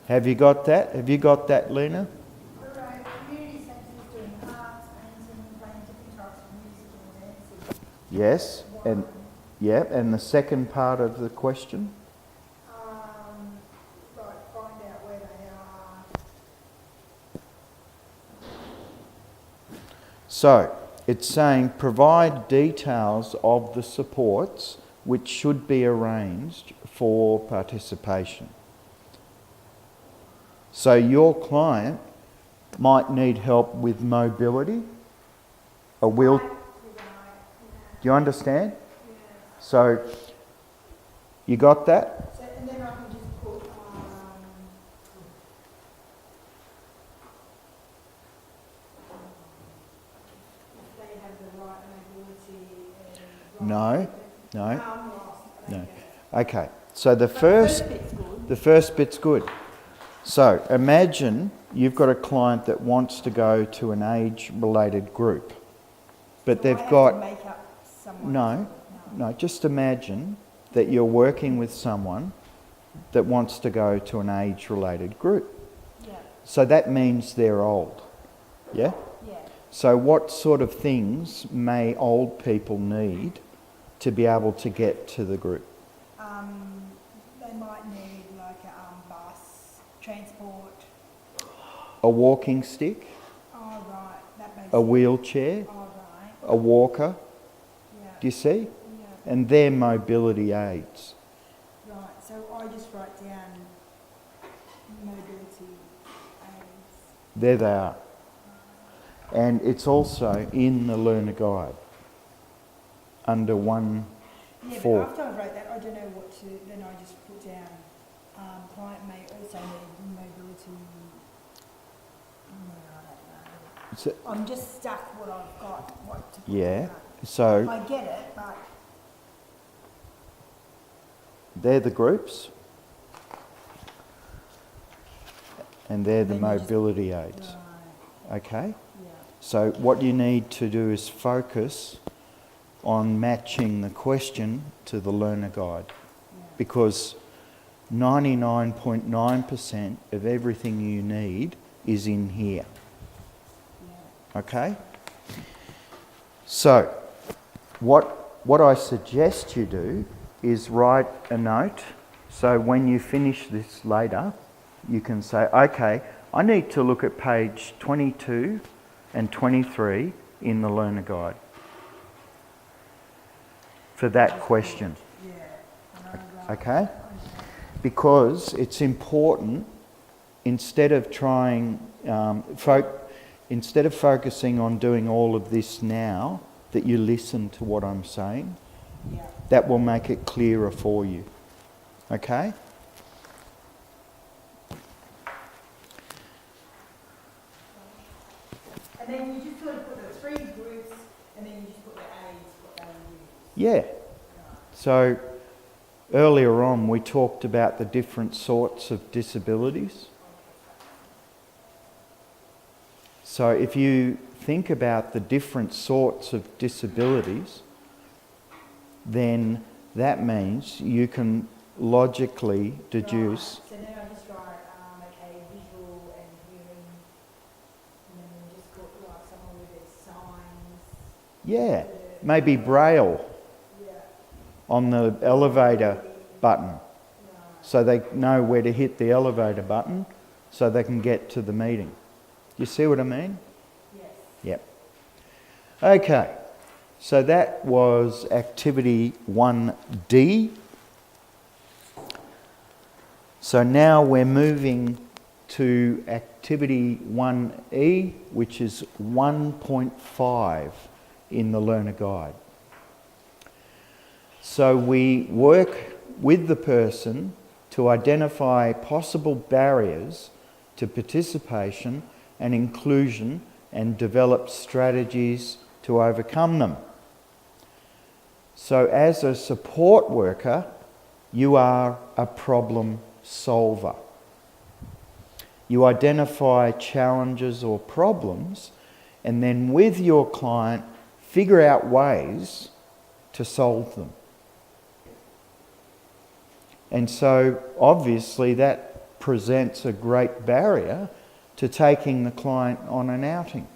A: Have you got that? Have you got that, Lena?
C: Alright, community centres doing arts, painting, playing different types of music and dancing.
A: Yes. And yeah, and the second part of the question?
C: Right, find out where they are.
A: So, it's saying provide details of the supports which should be arranged for participation. So your client might need help with mobility, a wheel. Do you understand? So, you got that?
C: So, and then I can just put, if they have the right mobility and right
A: No.
C: arm loss.
A: No. Okay. So the first bit's good. So imagine you've got a client that wants to go to an age-related group, but they've got
C: Make up someone.
A: no. Just imagine that you're working with someone that wants to go to an age-related group.
C: Yeah.
A: So that means they're old. Yeah?
C: Yeah.
A: So what sort of things may old people need to be able to get to the group?
C: They might need like a bus, transport.
A: A walking stick,
C: Oh, right, that makes
A: a
C: sense.
A: wheelchair,
C: Oh, right,
A: a walker,
C: yeah.
A: do you see?
C: Yeah,
A: And they're mobility aids.
C: right, so I just write down mobility aids.
A: There they are. And it's also in the learner guide under 1.4.
C: Yeah, but after I wrote that, I don't know what to, then I just put down, client may also need mobility. No, I don't know.
A: So,
C: I'm just stuck what I've got, what to put
A: yeah,
C: down.
A: so
C: I get it, but
A: they're the groups and they're the
C: Then you just-
A: mobility aids.
C: right,
A: Okay?
C: yeah.
A: So what you need to do is focus on matching the question to the learner guide,
C: Yeah.
A: because 99.9% of everything you need is in here.
C: Yeah.
A: Okay? So, what I suggest you do is write a note, so when you finish this later, you can say, okay, I need to look at page 22 and 23 in the learner guide for that question.
C: Yeah. I know, right.
A: Okay? Because it's important, instead of trying, instead of focusing on doing all of this now, that you listen to what I'm saying.
C: Yeah.
A: That will make it clearer for you. Okay?
C: And then you just sort of put the three groups, and then you just put the aids, what they use.
A: Yeah. So earlier on we talked about the different sorts of disabilities. So if you think about the different sorts of disabilities, then that means you can logically deduce.
C: Right. So then I just write, okay, visual and hearing, and then just put like someone with their signs.
A: Yeah, maybe Braille
C: Yeah.
A: on the elevator button,
C: Right.
A: so they know where to hit the elevator button so they can get to the meeting. You see what I mean?
C: Yes.
A: Yep. Okay, so that was activity 1D. So now we're moving to activity 1E, which is 1.5 in the learner guide. So we work with the person to identify possible barriers to participation and inclusion and develop strategies to overcome them. So as a support worker, you are a problem solver. You identify challenges or problems, and then with your client, figure out ways to solve them. And so obviously that presents a great barrier to taking the client on an outing.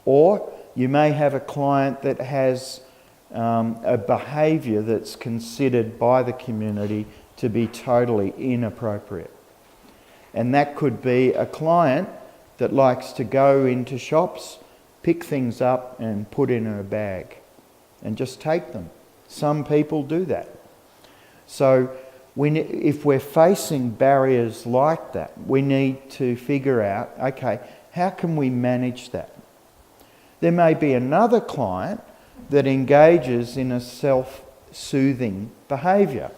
A: Or you may have a client that has a behaviour that's considered by the community to be totally inappropriate. And that could be a client that likes to go into shops, pick things up and put in her bag and just take them. Some people do that. So if we're facing barriers like that, we need to figure out, okay, how can we manage that? There may be another client that engages in a self-soothing behaviour,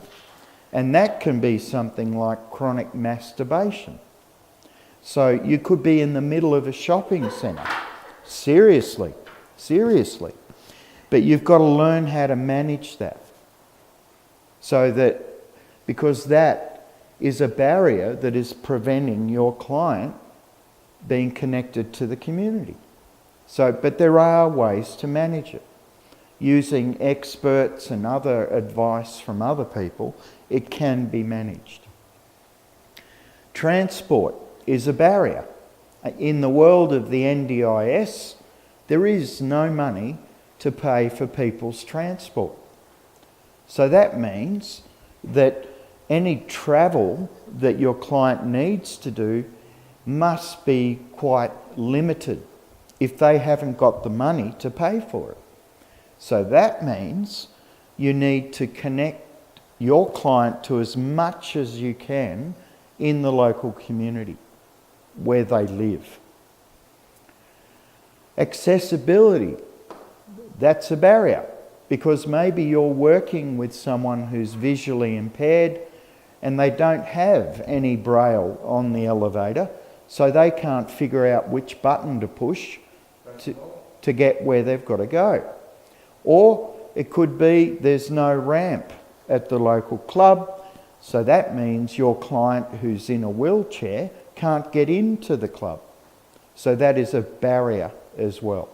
A: and that can be something like chronic masturbation. So you could be in the middle of a shopping centre, seriously, but you've got to learn how to manage that. So that, because that is a barrier that is preventing your client being connected to the community. So, but there are ways to manage it. Using experts and other advice from other people, it can be managed. Transport is a barrier. In the world of the NDIS, there is no money to pay for people's transport. So that means that any travel that your client needs to do must be quite limited if they haven't got the money to pay for it. So that means you need to connect your client to as much as you can in the local community where they live. Accessibility, that's a barrier, because maybe you're working with someone who's visually impaired and they don't have any braille on the elevator, so they can't figure out which button to push to get where they've got to go. Or it could be there's no ramp at the local club, so that means your client who's in a wheelchair can't get into the club. So that is a barrier as well,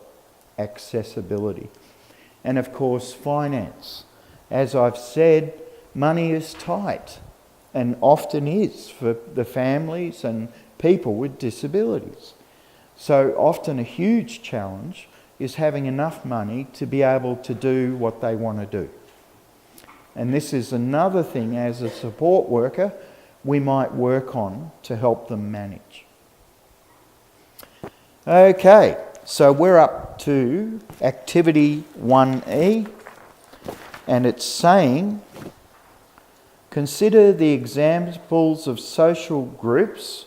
A: accessibility. And of course, finance. As I've said, money is tight and often is for the families and people with disabilities. So often a huge challenge is having enough money to be able to do what they want to do. And this is another thing as a support worker we might work on to help them manage. Okay, so we're up to activity 1E, and it's saying, consider the examples of social groups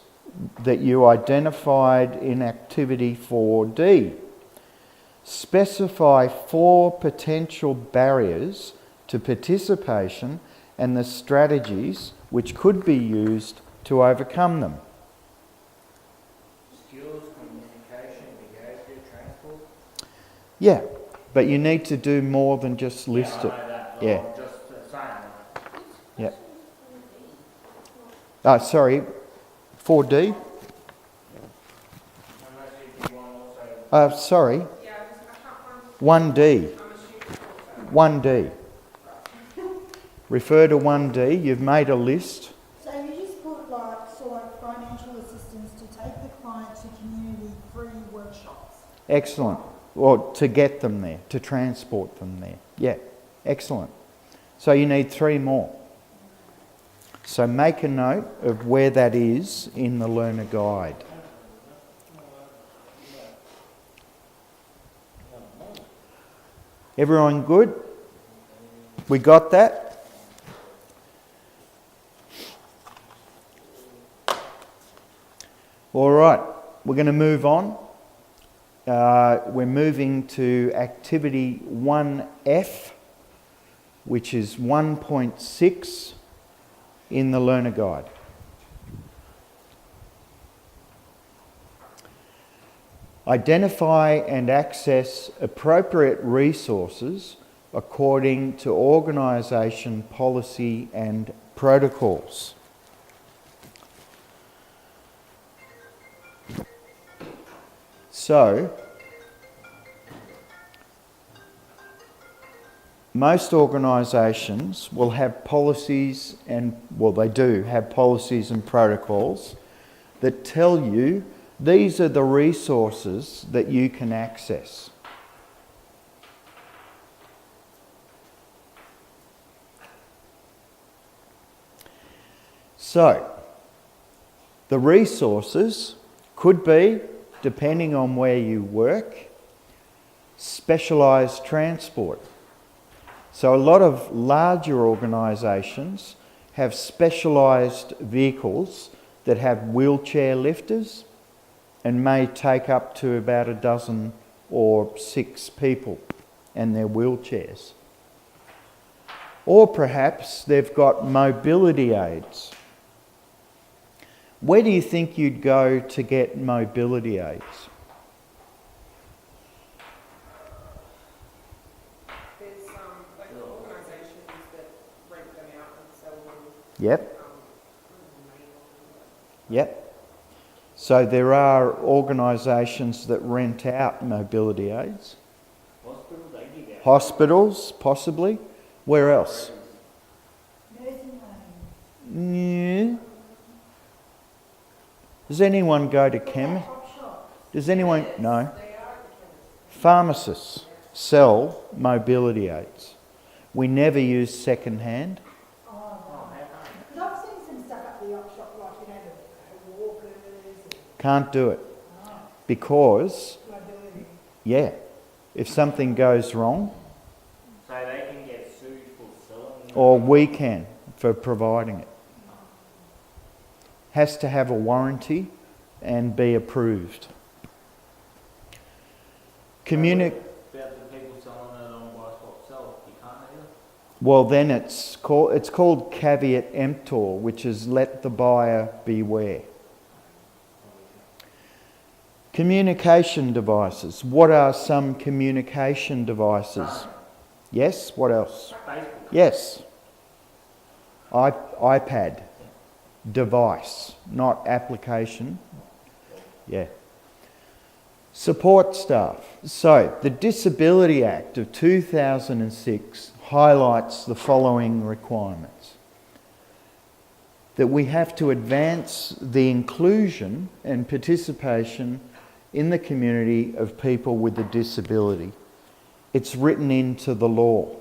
A: that you identified in activity 4D. Specify 4 potential barriers to participation and the strategies which could be used to overcome them.
B: Skills, communication, behaviour, transport.
A: Yeah, but you need to do more than just list it.
B: I know that.
A: Yeah.
B: I'm just saying.
A: Yeah. Oh, sorry, 4D?
B: Unless you want also.
A: Sorry,
D: Yeah, I can't find,
A: 1D.
D: I'm assuming also.
A: 1D. Refer to 1D. You've made a list.
C: So you just put like financial assistance to take the client to community-free workshops.
A: Excellent. Or to get them there, to transport them there. Yeah, excellent. So you need 3 more. So make a note of where that is in the learner guide. Everyone good? We got that? All right, we're going to move on. We're moving to activity 1F, which is 1.6 in the learner guide. Identify and access appropriate resources according to organisation policy and protocols. So, most organisations will have policies they do have policies and protocols that tell you these are the resources that you can access. So, the resources could be, depending on where you work, specialised transport. So a lot of larger organisations have specialised vehicles that have wheelchair lifters and may take up to about a dozen or 6 people and their wheelchairs. Or perhaps they've got mobility aids. Where do you think you'd go to get mobility aids?
D: There's like organisations that rent them out and sell them.
A: Yep. Yep. So there are organisations that rent out mobility aids.
B: Hospitals, they do that.
A: Hospitals, possibly. Where else?
C: Nursing homes.
A: Yeah. Does anyone go to chemist?
C: Top shops.
A: Does anyone? No.
D: They are the chemists.
A: Pharmacists sell mobility aids. We never use second hand.
C: Oh, because I've seen some stuff at the op shop, like, the walkers and
A: Can't do it because,
C: mobility.
A: yeah, if something goes wrong,
B: So they can get sued for selling.
A: or we can for providing it. Has to have a warranty and be approved.
B: About the people selling it on Buy Swap Sell, you can't either.
A: Well, then it's called caveat emptor, which is let the buyer beware. Communication devices. What are some communication devices? Yes, what else?
B: Facebook.
A: Yes. iPad. Device, not application. Yeah. Support staff. So, the Disability Act of 2006 highlights the following requirements. That we have to advance the inclusion and participation in the community of people with a disability. It's written into the law.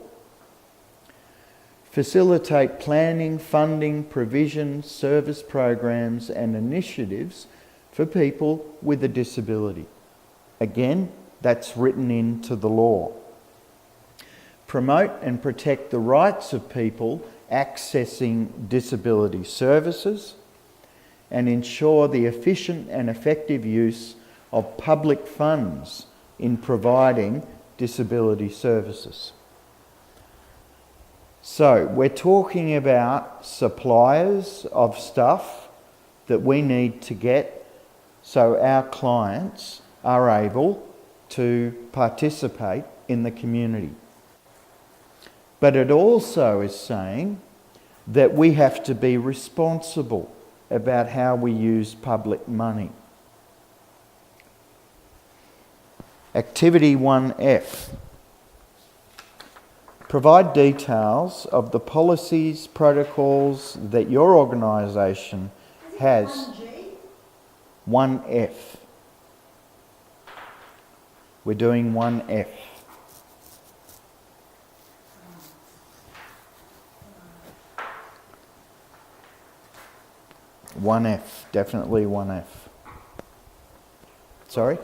A: Facilitate planning, funding, provision, service programs and initiatives for people with a disability. Again, that's written into the law. Promote and protect the rights of people accessing disability services and ensure the efficient and effective use of public funds in providing disability services. So we're talking about suppliers of stuff that we need to get so our clients are able to participate in the community. But it also is saying that we have to be responsible about how we use public money. Activity 1F. Provide details of the policies, protocols that your organisation has. 1F. We're doing 1F. One F, definitely 1F. Sorry?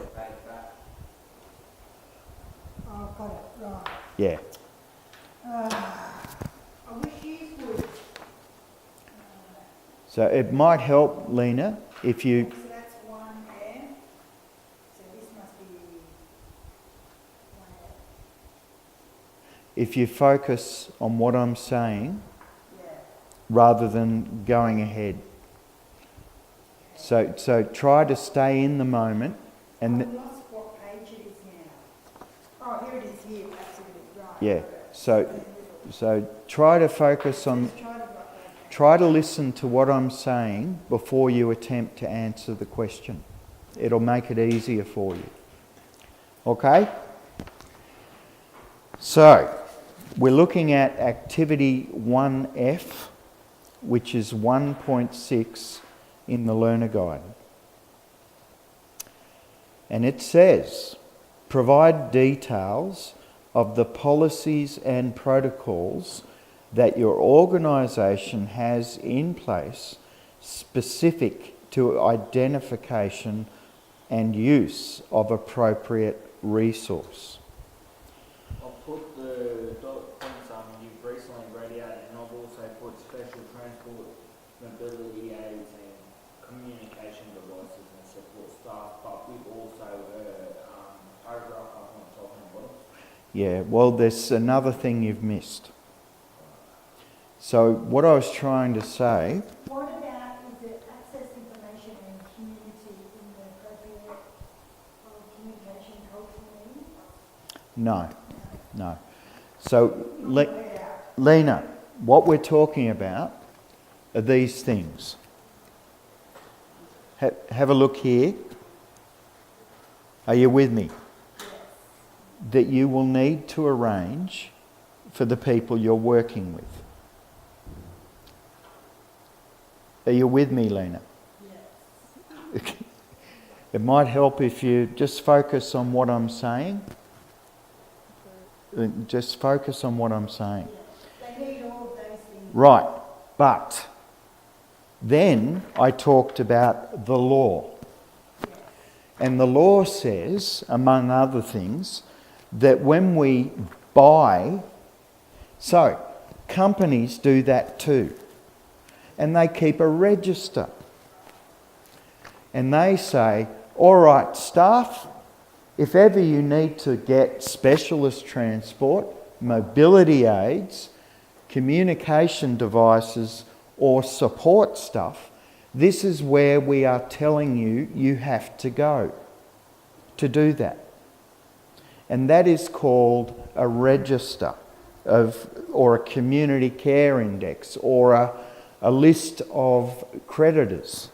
C: Oh, got it, right.
A: Yeah.
C: I wish you would.
A: So it might help, Lena, if you...
C: So that's 1F. So this must be 1F.
A: if you focus on what I'm saying
C: Yeah.
A: rather than going ahead. So try to stay in the moment and...
C: I've lost what page it is now. Oh, here it is, here, absolutely, right.
A: Yeah,
C: Okay.
A: so try to focus on...
C: Let's try to write that.
A: Try to listen to what I'm saying before you attempt to answer the question. It'll make it easier for you. Okay? So, we're looking at activity 1F, which is 1.6 in the Learner Guide. And it says, provide details of the policies and protocols that your organisation has in place specific to identification and use of appropriate resource.
B: I'll put the dot points you've recently read out, and I've also put special transport, mobility aids and communication devices and support staff, but we've also paragraph I want to talk about.
A: Yeah, well, there's another thing you've missed. So what I was trying to say...
C: What about, is it access information and community in the appropriate communication culturally?
A: No. So, Lena, what we're talking about are these things. Have a look here. Are you with me?
C: Yes.
A: That you will need to arrange for the people you're working with. Are you with me, Lena?
C: Yes.
A: It might help if you just focus on what I'm saying. Just focus on what I'm saying.
C: They need all of those things.
A: Right, but then I talked about the law.
C: Yes.
A: And the law says, among other things, that when we buy... So, companies do that too. And they keep a register. And they say, all right, staff, if ever you need to get specialist transport, mobility aids, communication devices, or support stuff, this is where we are telling you you have to go to do that. And that is called a register or a community care index or a list of creditors.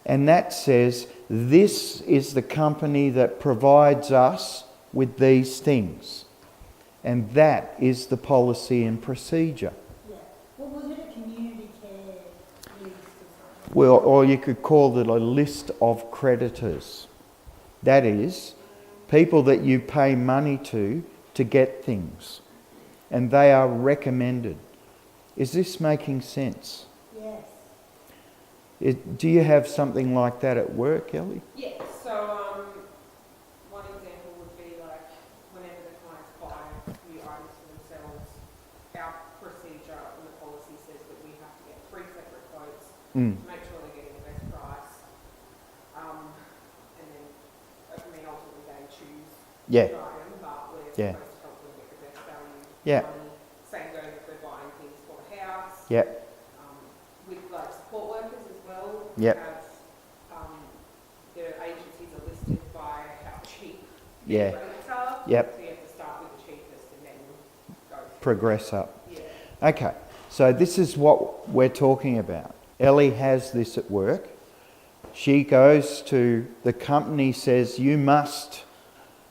A: And that says this is the company that provides us with these things. And that is the policy and procedure.
C: Yeah. Well, was it a community care list or something?
A: Well, or you could call it a list of creditors. That is, people that you pay money to get things. And they are recommended. Is this making sense?
C: Yes.
A: Do you have something like that at work, Ellie?
D: Yeah, so one example would be like whenever the clients buy new items for themselves, our procedure and the policy says that we have to get 3 separate quotes to make sure they're getting the best price. And then, ultimately they choose
A: Yeah.
D: item, but we're
A: Yeah.
D: supposed to help them get the best value for
A: Yeah.
D: money. Same goes if we're buying things for the house.
A: Yep.
D: With like support workers as well.
A: Yep.
D: We have, the agencies are listed by how cheap
A: Yeah.
D: their rates are.
A: Yep.
D: So you have to start with the cheapest and then go through.
A: Progress up.
D: Yeah.
A: Okay, so this is what we're talking about. Ellie has this at work. She goes to the company, says you must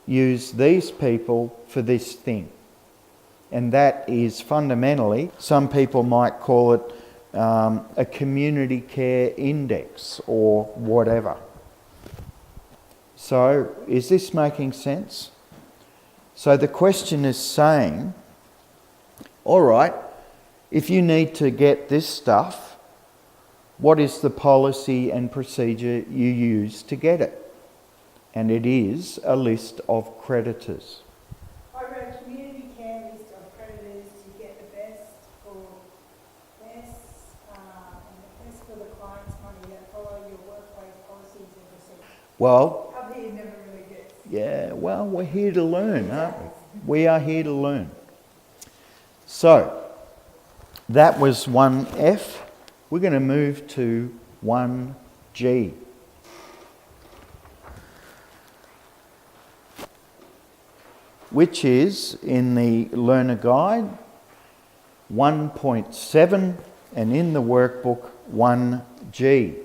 A: use these people for this thing. And that is fundamentally, some people might call it a community care index or whatever. So is this making sense? So the question is saying, all right, if you need to get this stuff, what is the policy and procedure you use to get it? And it is a list of creditors.
C: I wrote community care list of creditors to get the best and the best for the client's money that follow your workplace policies and procedures.
A: Well,
C: Up here never really gets.
A: yeah, well, we're here to learn, aren't we? We are here to learn. So, that was 1F. We're going to move to 1G. Which is in the learner guide 1.7 and in the workbook 1G.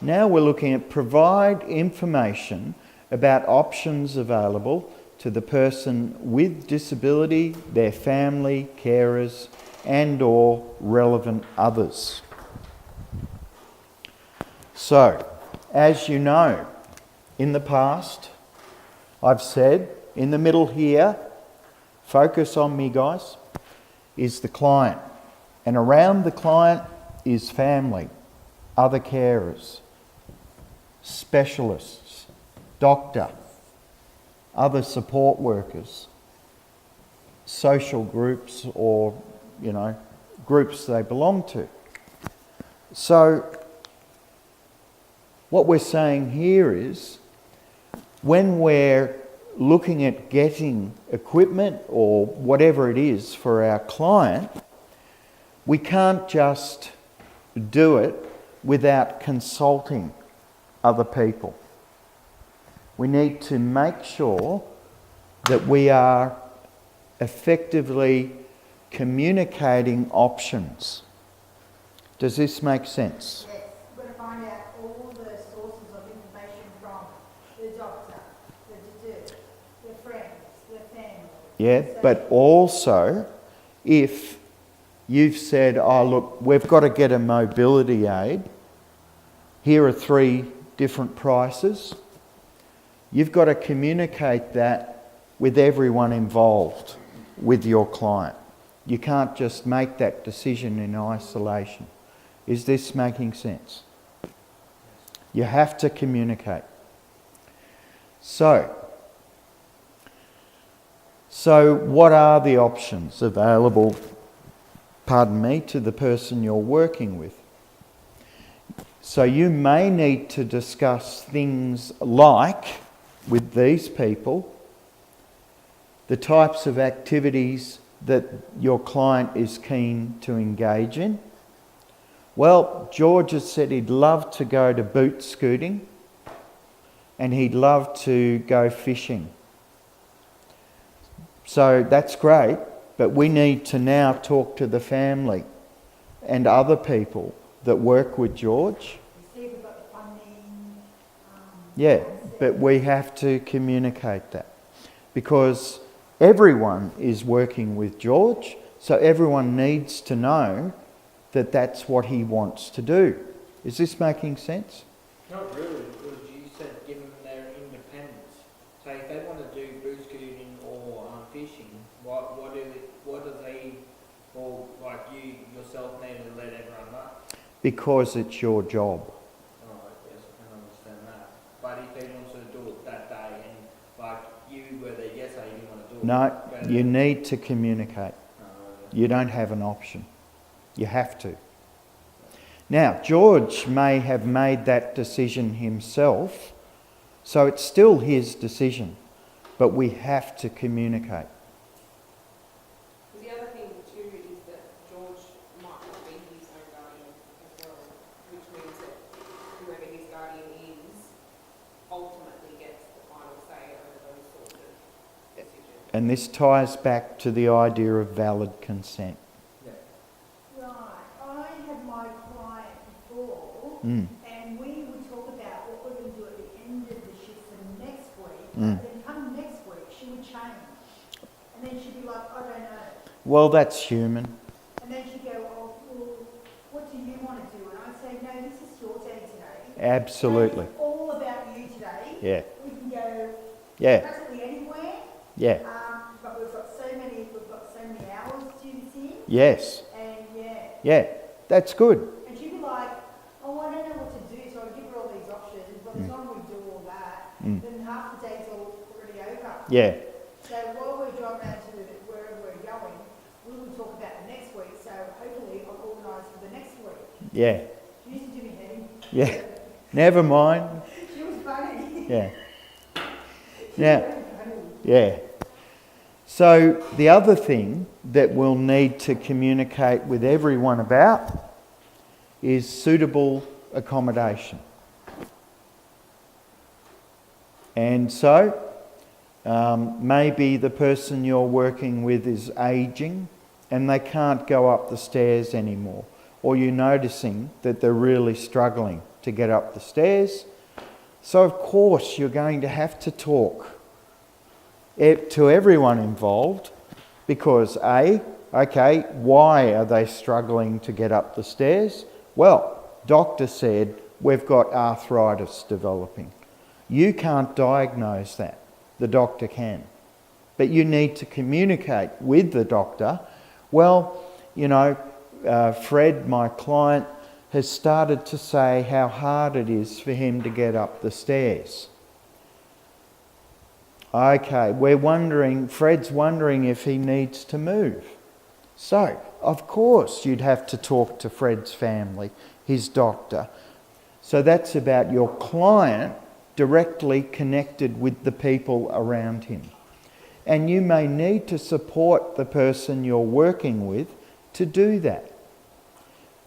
A: Now we're looking at provide information about options available to the person with disability, their family, carers, and or relevant others. So, as you know, in the past, I've said, in the middle here, focus on me guys, is the client. And around the client is family, other carers, specialists, doctor, other support workers, social groups or, groups they belong to. So, what we're saying here is, when we're looking at getting equipment or whatever it is for our client, we can't just do it without consulting other people. We need to make sure that we are effectively communicating options. Does this make sense?
C: Yes, we've got to find out all the sources of information from the doctor, the friends, the family.
A: Yeah, but also if you've said, oh look, we've got to get a mobility aid, here are 3 different prices, you've got to communicate that with everyone involved with your client. You can't just make that decision in isolation. Is this making sense? You have to communicate. So what are the options available, to the person you're working with? So you may need to discuss things like, with these people, the types of activities that your client is keen to engage in. Well, George has said he'd love to go to boot scooting and he'd love to go fishing. So that's great, but we need to now talk to the family and other people that work with George.
C: See, we've got the funding.
A: Yeah, but we have to communicate that because everyone is working with George, so everyone needs to know that that's what he wants to do. Is this making sense?
B: Not really, because you said give them their independence. So if they want to do boot scooting or fishing, what do they, or like you yourself, need to let everyone know?
A: Because it's your job.
B: Alright, yes, I can understand that. But if they want to do it that day and like you were there yesterday, you didn't want to do it.
A: No, you need to communicate. You don't have an option. You have to. Now, George may have made that decision himself, so it's still his decision. but we have to communicate.
D: The other thing too is that George might not be his own guardian as well, which means that whoever his guardian is ultimately gets the final say over those sorts of decisions.
A: And this ties back to the idea of valid consent.
C: Right, I had my client before,
A: Mm.
C: and we would talk about what we're going to do at the end of the shift for the next week.
A: Mm.
C: But then come next week, she would change. And then she'd be like, I don't know.
A: Well, that's human.
C: And then she'd go, oh, well, what do you want to do? And I'd say, no, this is your day today.
A: Absolutely.
C: It's all about you today.
A: Yeah.
C: We can go
A: Yeah.
C: practically anywhere.
A: Yeah.
C: But we've got so many hours to do this in.
A: Yes.
C: And yeah.
A: Yeah. That's good.
C: And she'd be like, oh, I don't know what to do. So I give her all these options. By the time we do all that, then half the day's already over.
A: Yeah.
C: So while we're driving out to wherever we're going, we will talk about the next week. So hopefully I'll organise for the next week.
A: Yeah.
C: She used to do me heavy.
A: Yeah. Never mind.
C: She was funny.
A: Yeah.
C: She
A: Now,
C: was very funny.
A: yeah. So the other thing that we'll need to communicate with everyone about is suitable accommodation. And so maybe the person you're working with is ageing and they can't go up the stairs anymore, or you're noticing that they're really struggling to get up the stairs. So of course you're going to have to talk to everyone involved, because okay, why are they struggling to get up the stairs? Well, doctor said we've got arthritis developing. You can't diagnose that. The doctor can. But you need to communicate with the doctor. Well, you know, Fred, my client, has started to say how hard it is for him to get up the stairs. Okay, Fred's wondering if he needs to move. So, of course, you'd have to talk to Fred's family, his doctor. So that's about your client directly connected with the people around him. And you may need to support the person you're working with to do that.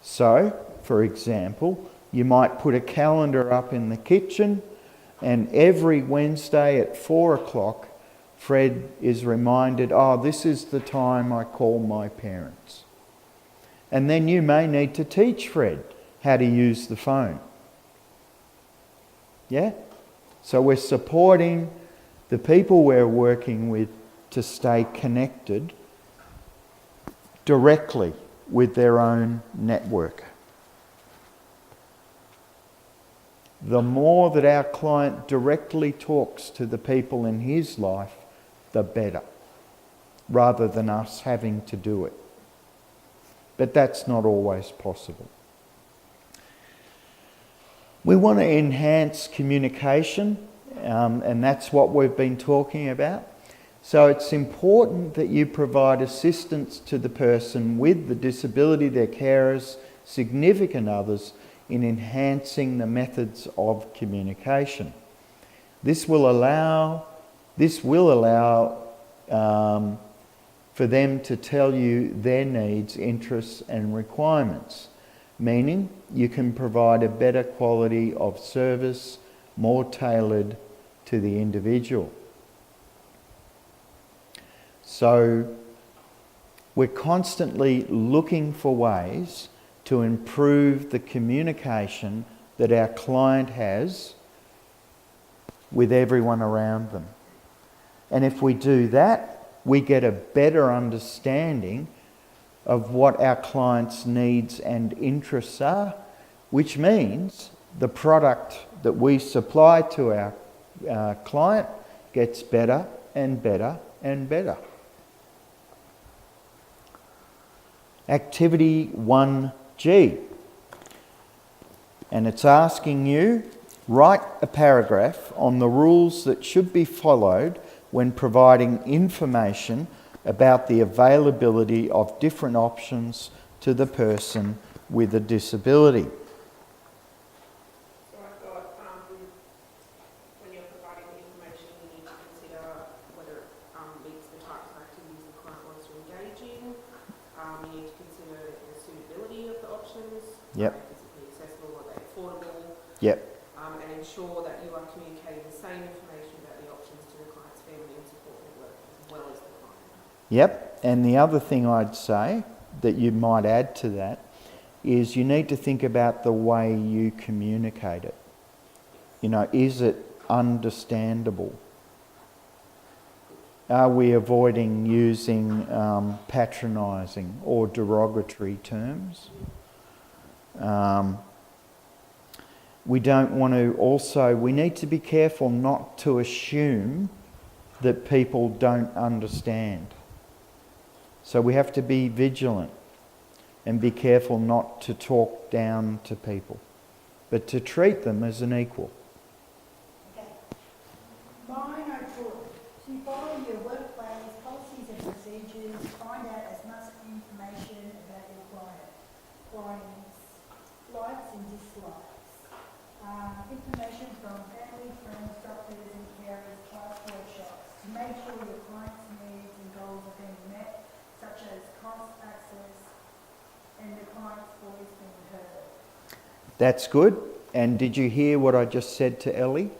A: So, for example, you might put a calendar up in the kitchen, and every Wednesday at 4 o'clock, Fred is reminded, this is the time I call my parents. And then you may need to teach Fred how to use the phone. Yeah? So we're supporting the people we're working with to stay connected directly with their own network. The more that our client directly talks to the people in his life, the better, rather than us having to do it. But that's not always possible. We want to enhance communication, and that's what we've been talking about. So it's important that you provide assistance to the person with the disability, their carers, significant others, in enhancing the methods of communication. This will allow for them to tell you their needs, interests and requirements, meaning you can provide a better quality of service, more tailored to the individual. So we're constantly looking for ways to improve the communication that our client has with everyone around them. And if we do that, we get a better understanding of what our client's needs and interests are, which means the product that we supply to our client gets better and better and better. Activity 1G. And it's asking you, write a paragraph on the rules that should be followed when providing information about the availability of different options to the person with a disability.
D: So I've got, when you're providing the information, you need to consider
A: Yep.
D: Are they physically accessible? Are they affordable?
A: Yep.
D: And ensure that you are communicating the same information about the options to the client's family and support network as well as the client.
A: Yep. And the other thing I'd say that you might add to that is you need to think about the way you communicate it. You know, is it understandable? Are we avoiding using patronising or derogatory terms? We don't want to also, we need to be careful not to assume that people don't understand. So we have to be vigilant and be careful not to talk down to people, but to treat them as an equal.
C: Okay. Mine I put to follow your workplace policies and procedures, find out as much information about your clients' likes and dislikes. Information from family, friends, doctors and carers, class workshops to make sure your clients' needs and goals are being met, such as cost, access, and the client's voice being heard.
A: That's good. And did you hear what I just said to Ellie?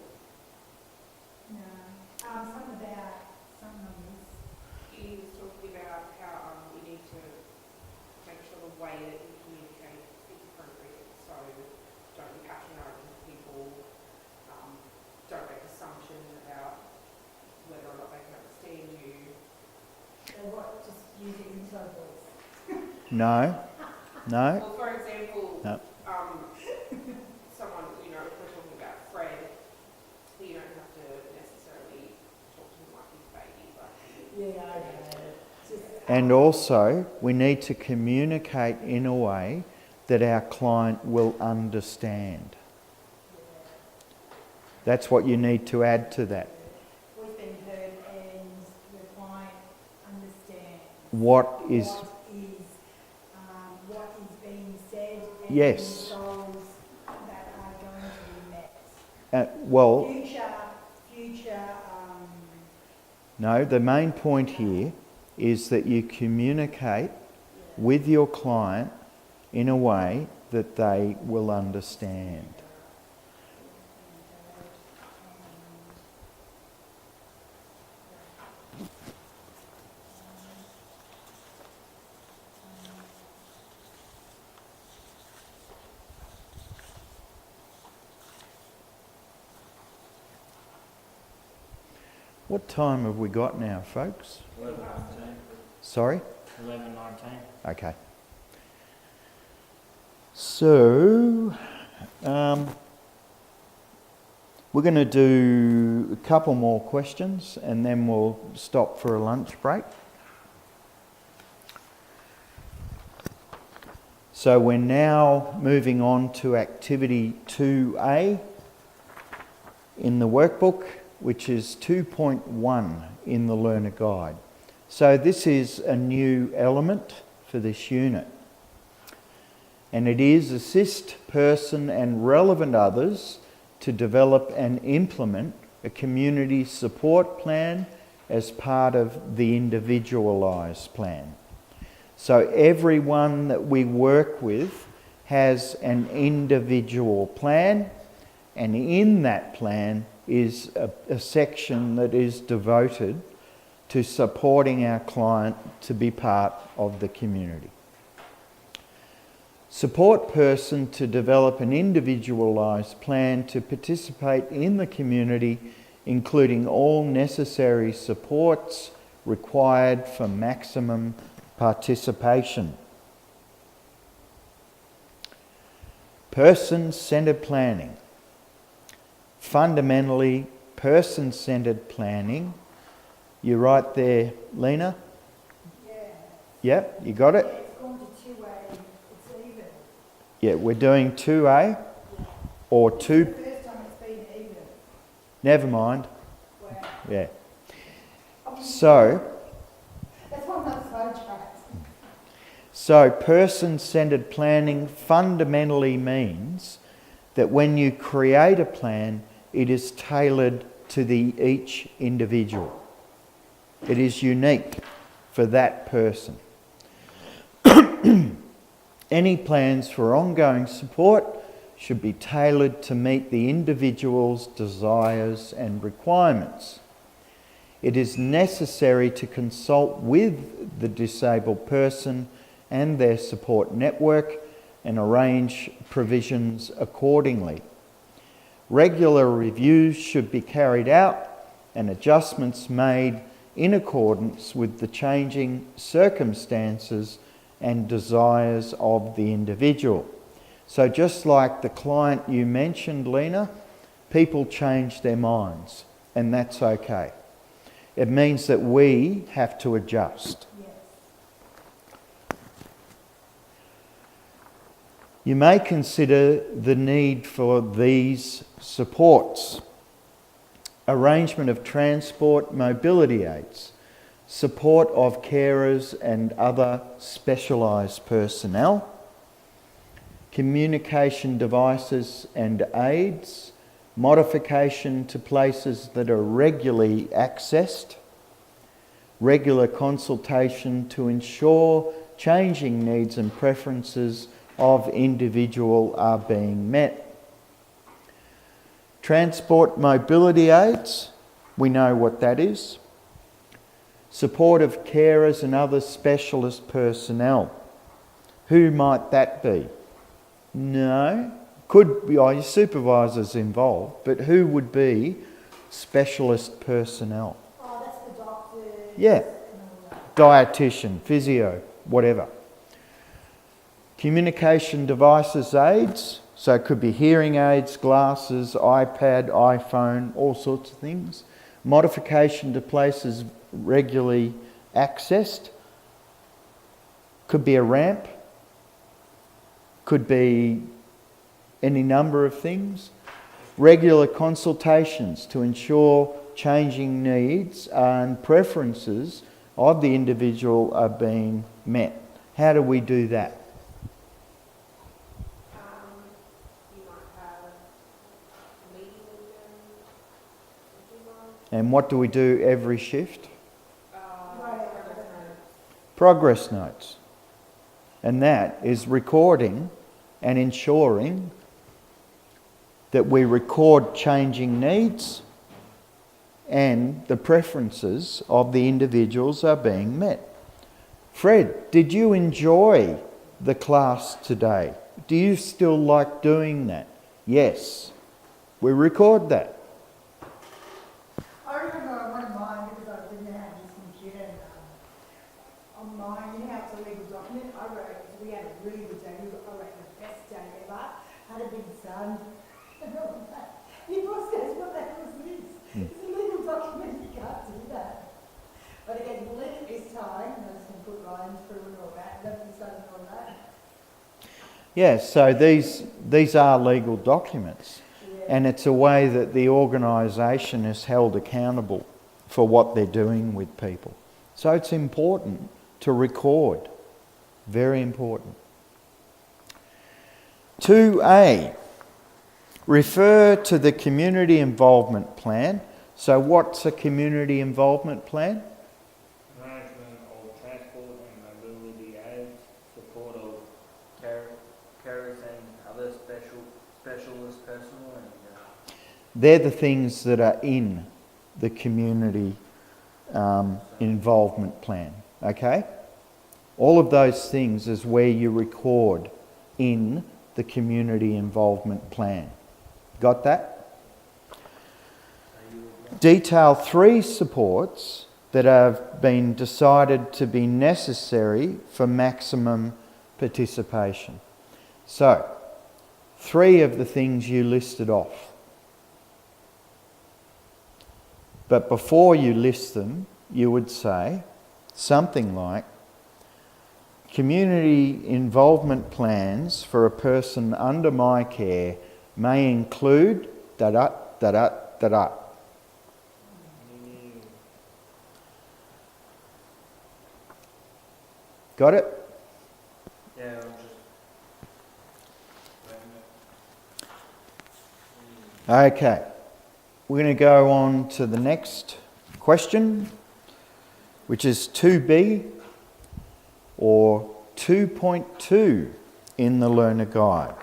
C: No. Something about something on this.
D: He was talking about how you need to make sure the way that you communicate is appropriate. So don't be patronising people, don't make assumptions about whether or not they can understand you.
C: So what, just use it inside voice?
A: No. No.
D: Well, for example,
A: No.
D: someone, you know, if we're talking about Fred, you don't have to necessarily talk to him like his baby, but
C: Yeah, I know.
A: And also, we need to communicate in a way that our client will understand. That's what you need to add to that.
C: Voice being heard and the client understands
A: What is...
C: what is being said and
A: Yes.
C: the goals that are going to be met.
A: well,
C: Future,
A: no, the main point here is that you communicate with your client in a way that they will understand. What time have we got now, folks?
B: 11:19.
A: Sorry?
B: 11:19.
A: Okay. So, we're going to do a couple more questions and then we'll stop for a lunch break. So we're now moving on to activity 2A in the workbook, which is 2.1 in the learner guide. So this is a new element for this unit. And it is assist person and relevant others to develop and implement a community support plan as part of the individualized plan. So everyone that we work with has an individual plan, and in that plan is a section that is devoted to supporting our client to be part of the community. Support person to develop an individualised plan to participate in the community, including all necessary supports required for maximum participation. Person-centred planning. Fundamentally, person-centred planning. You're right there, Lena?
C: yeah.
A: Yep, you got it?
C: Yeah, it's gone to 2A, it's even.
A: Yeah, we're doing 2A or
C: It's
A: 2...
C: the first time it's been even.
A: Never mind.
C: Wow.
A: Yeah. So,
C: That's one of those sidetracks.
A: So person-centred planning fundamentally means that when you create a plan, it is tailored to each individual. It is unique for that person. Any plans for ongoing support should be tailored to meet the individual's desires and requirements. It is necessary to consult with the disabled person and their support network and arrange provisions accordingly. Regular reviews should be carried out and adjustments made in accordance with the changing circumstances and desires of the individual. So just like the client you mentioned, Lena, people change their minds, and that's okay. It means that we have to adjust.
C: Yes.
A: You may consider the need for these supports: arrangement of transport mobility aids, support of carers and other specialised personnel, communication devices and aids, modification to places that are regularly accessed, regular consultation to ensure changing needs and preferences of individual are being met. Transport mobility aids, we know what that is. Support of carers and other specialist personnel. Who might that be? No, could be your supervisors involved, but who would be specialist personnel?
C: Oh, that's the doctor.
A: Yeah, dietitian, physio, whatever. Communication devices aids, so it could be hearing aids, glasses, iPad, iPhone, all sorts of things. Modification to places regularly accessed, could be a ramp, could be any number of things. Regular consultations to ensure changing needs and preferences of the individual are being met. How do we do that?
D: You might have a meeting with them, if you want.
A: And what do we do every shift?
D: Progress notes.
A: Progress notes. And that is recording and ensuring that we record changing needs and the preferences of the individuals are being met. Fred, did you enjoy the class today? Do you still like doing that? Yes. We record that.
C: I remember I wanted mine because I didn't have this computer and on mine, you know how it's a legal document? I wrote, we had a really good day, I wrote the best day ever, had a big son, and all of that. Your boss goes, what the hell is this? It's a legal document, you can't do that. But again, we'll leave it this time, and I just going to put lines through and all that, left and son and all that.
A: Yeah, so these are legal documents. And it's a way that the organisation is held accountable for what they're doing with people. So it's important to record. Very important. 2A, refer to the community involvement plan. So what's a community involvement plan?
B: Management of transport and mobility aids, support of carers and other specialist personnel, and
A: They're the things that are in the community involvement plan, okay? All of those things is where you record in the community involvement plan. Got that? Detail 3 supports that have been decided to be necessary for maximum participation. So, 3 of the things you listed off. But before you list them, you would say something like, community involvement plans for a person under my care may include da-da, da-da, da-da. Got it?
B: yeah, I'm just
A: Okay. We're going to go on to the next question, which is 2B or 2.2. in the learner guide.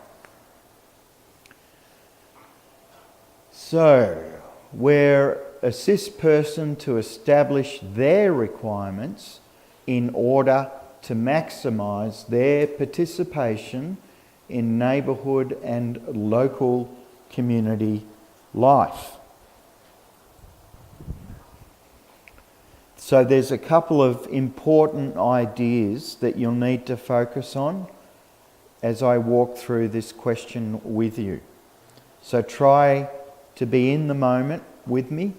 A: So, where assist person to establish their requirements in order to maximise their participation in neighbourhood and local community life. So there's a couple of important ideas that you'll need to focus on as I walk through this question with you. So try to be in the moment with me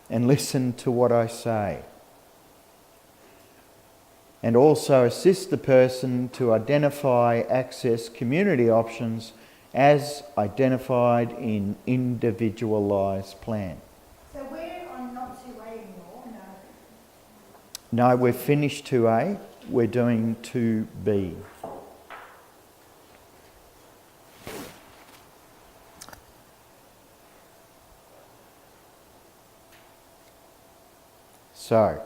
A: and listen to what I say. And also assist the person to identify access community options as identified in Individualized plan.
C: So we're on not 2A anymore, no.
A: No, we've finished 2A, we're doing 2B. So,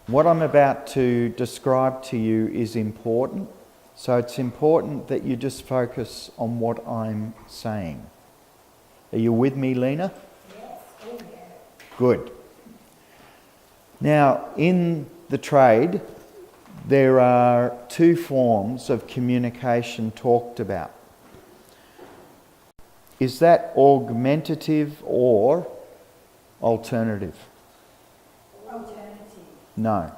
A: what I'm about to describe to you is important. So it's important that you just focus on what I'm saying. Are you with me, Lena?
C: Yes, oh yeah.
A: Good. Now, in the trade, there are two forms of communication talked about. Is that augmentative or alternative?
C: Alternative.
A: No.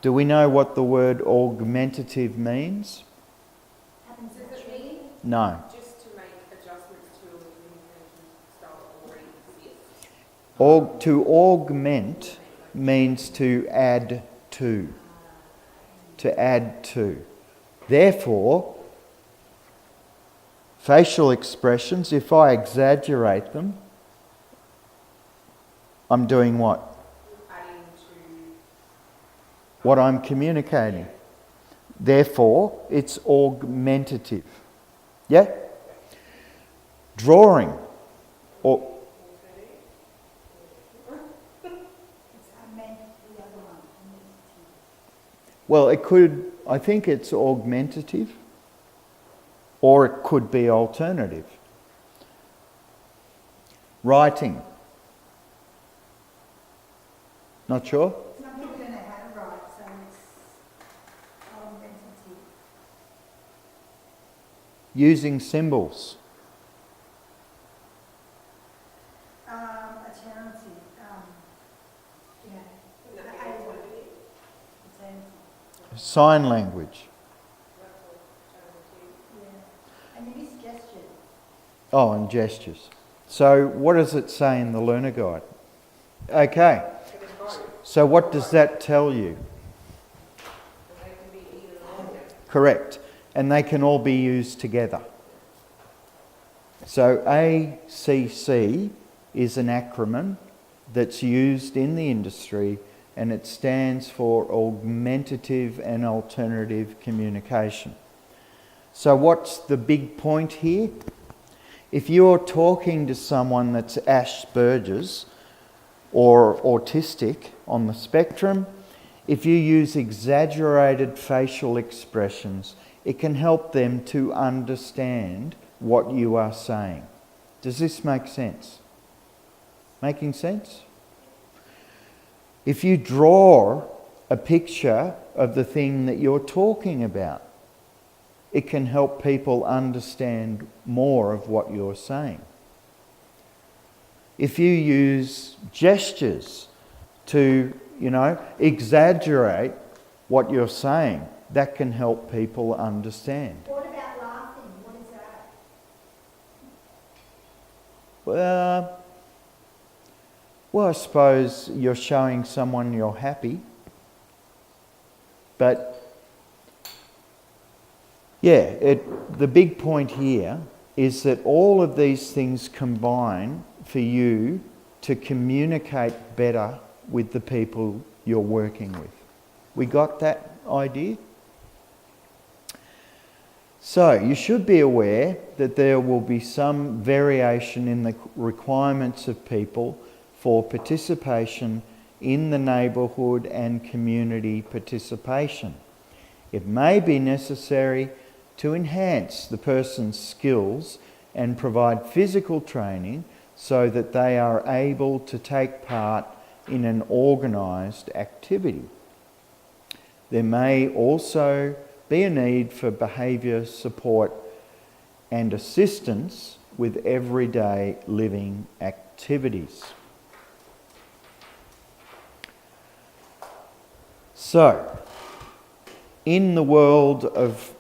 A: Do we know what the word augmentative means?
C: Happens
D: Does it
C: naturally.
D: mean
A: No.
D: just to make adjustments to a communication style that already exists?
A: To augment means to add to. To add to. Therefore, facial expressions, if I exaggerate them, I'm doing what?
D: Adding to
A: What I'm communicating. Therefore, it's augmentative. Yeah? Drawing. Or
C: It's I meant the other one. Augmentative.
A: well, it could, I think it's augmentative, or it could be alternative. Writing. Not sure?
C: Some people don't know how to write, so it's augmentative.
A: Using symbols.
C: Alternative. Yeah. Alternative.
A: Sign language.
C: Yeah. And you use gestures.
A: Oh, and gestures. So what does it say in the learner guide? Okay. So what does that tell you?
D: they can be either or.
A: Correct. And they can all be used together. So ACC is an acronym that's used in the industry, and it stands for Augmentative and Alternative Communication. So what's the big point here? If you're talking to someone that's Asperger's or autistic on the spectrum, if you use exaggerated facial expressions, it can help them to understand what you are saying. Does this make sense? Making sense? If you draw a picture of the thing that you're talking about, it can help people understand more of what you're saying. If you use gestures to, exaggerate what you're saying, that can help people understand.
C: What about laughing? What is that?
A: Well, I suppose you're showing someone you're happy. But, the big point here is that all of these things combine for you to communicate better with the people you're working with. We got that idea? So, you should be aware that there will be some variation in the requirements of people for participation in the neighbourhood and community participation. It may be necessary to enhance the person's skills and provide physical training so that they are able to take part in an organised activity. There may also be a need for behaviour support and assistance with everyday living activities. So, in the world of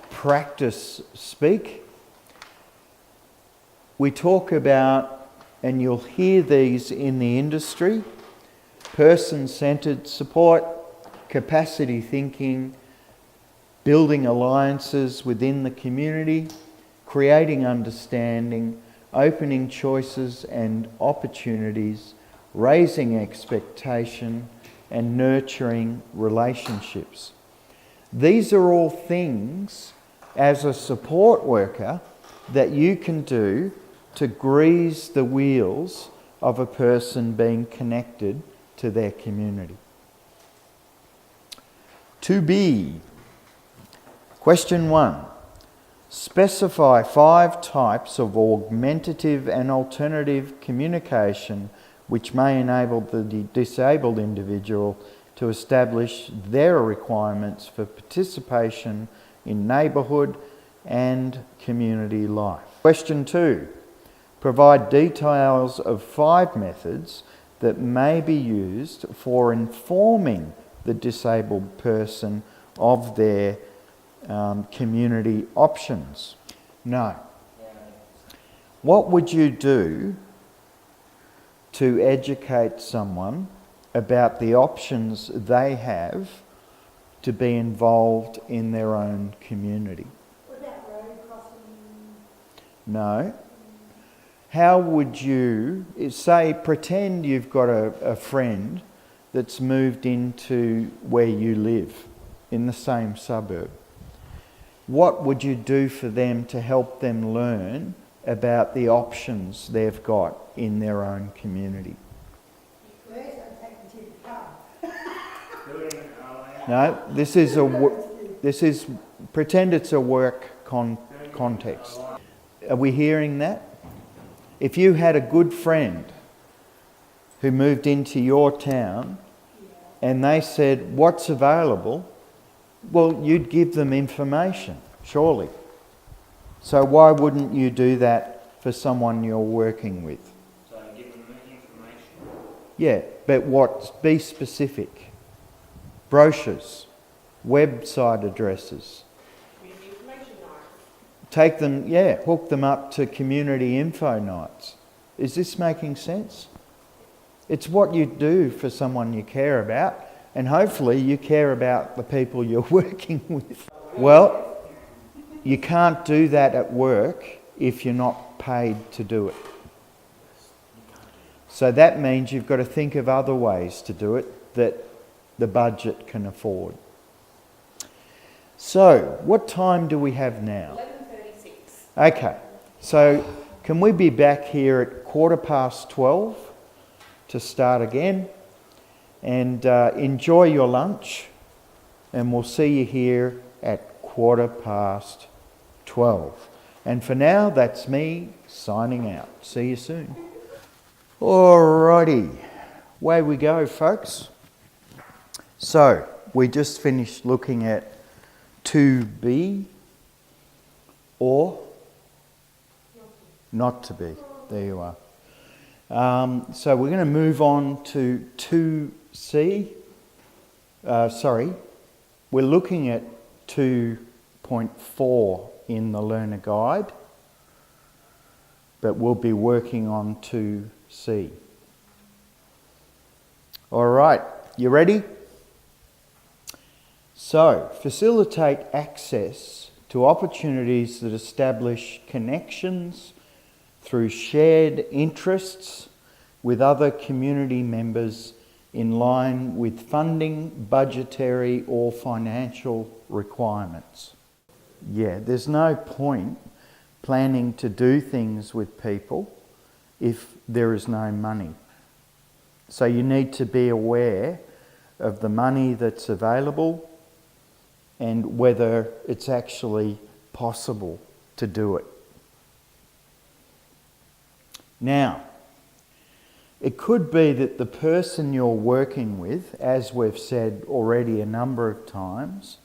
A: practice speak, we talk about, and you'll hear these in the industry, person-centred support, capacity thinking, building alliances within the community, creating understanding, opening choices and opportunities, raising expectation, and nurturing relationships. These are all things as a support worker that you can do to grease the wheels of a person being connected to their community. To be. Question 1. Specify 5 types of augmentative and alternative communication which may enable the disabled individual to establish their requirements for participation in neighbourhood and community life. Question 2. Provide details of 5 methods that may be used for informing the disabled person of their community options. No. What would you do to educate someone about the options they have to be involved in their own community?
C: What about road crossing?
A: No. How would you, say, pretend you've got a friend that's moved into where you live, in the same suburb. What would you do for them to help them learn about the options they've got in their own community?
C: First, I'd take them to the pub.
A: No, this is pretend it's a work context. Are we hearing that? If you had a good friend who moved into your town and they said, what's available? Well, you'd give them information, surely. So why wouldn't you do that for someone you're working with?
B: So give them information.
A: Yeah, but be specific. Brochures, website addresses.
D: Information nights.
A: Take them, hook them up to community info nights. Is this making sense? It's what you do for someone you care about, and hopefully you care about the people you're working with. Well, you can't do that at work if you're not paid to do it. So that means you've got to think of other ways to do it that the budget can afford. So, what time do we have now?
D: 11:36.
A: Okay, so can we be back here at 12:15 to start again? And enjoy your lunch, and we'll see you here at 12:15. And for now, that's me signing out. See you soon. Alrighty, away we go, folks. So, we just finished looking at 2B or not to be. There you are. So we're going to move on to 2C. We're looking at 2.4 in the learner guide, but we'll be working on 2C. All right, you ready? So, facilitate access to opportunities that establish connections through shared interests with other community members in line with funding, budgetary or financial requirements. Yeah, there's no point planning to do things with people if there is no money. So you need to be aware of the money that's available and whether it's actually possible to do it. Now, it could be that the person you're working with, as we've said already a number of times,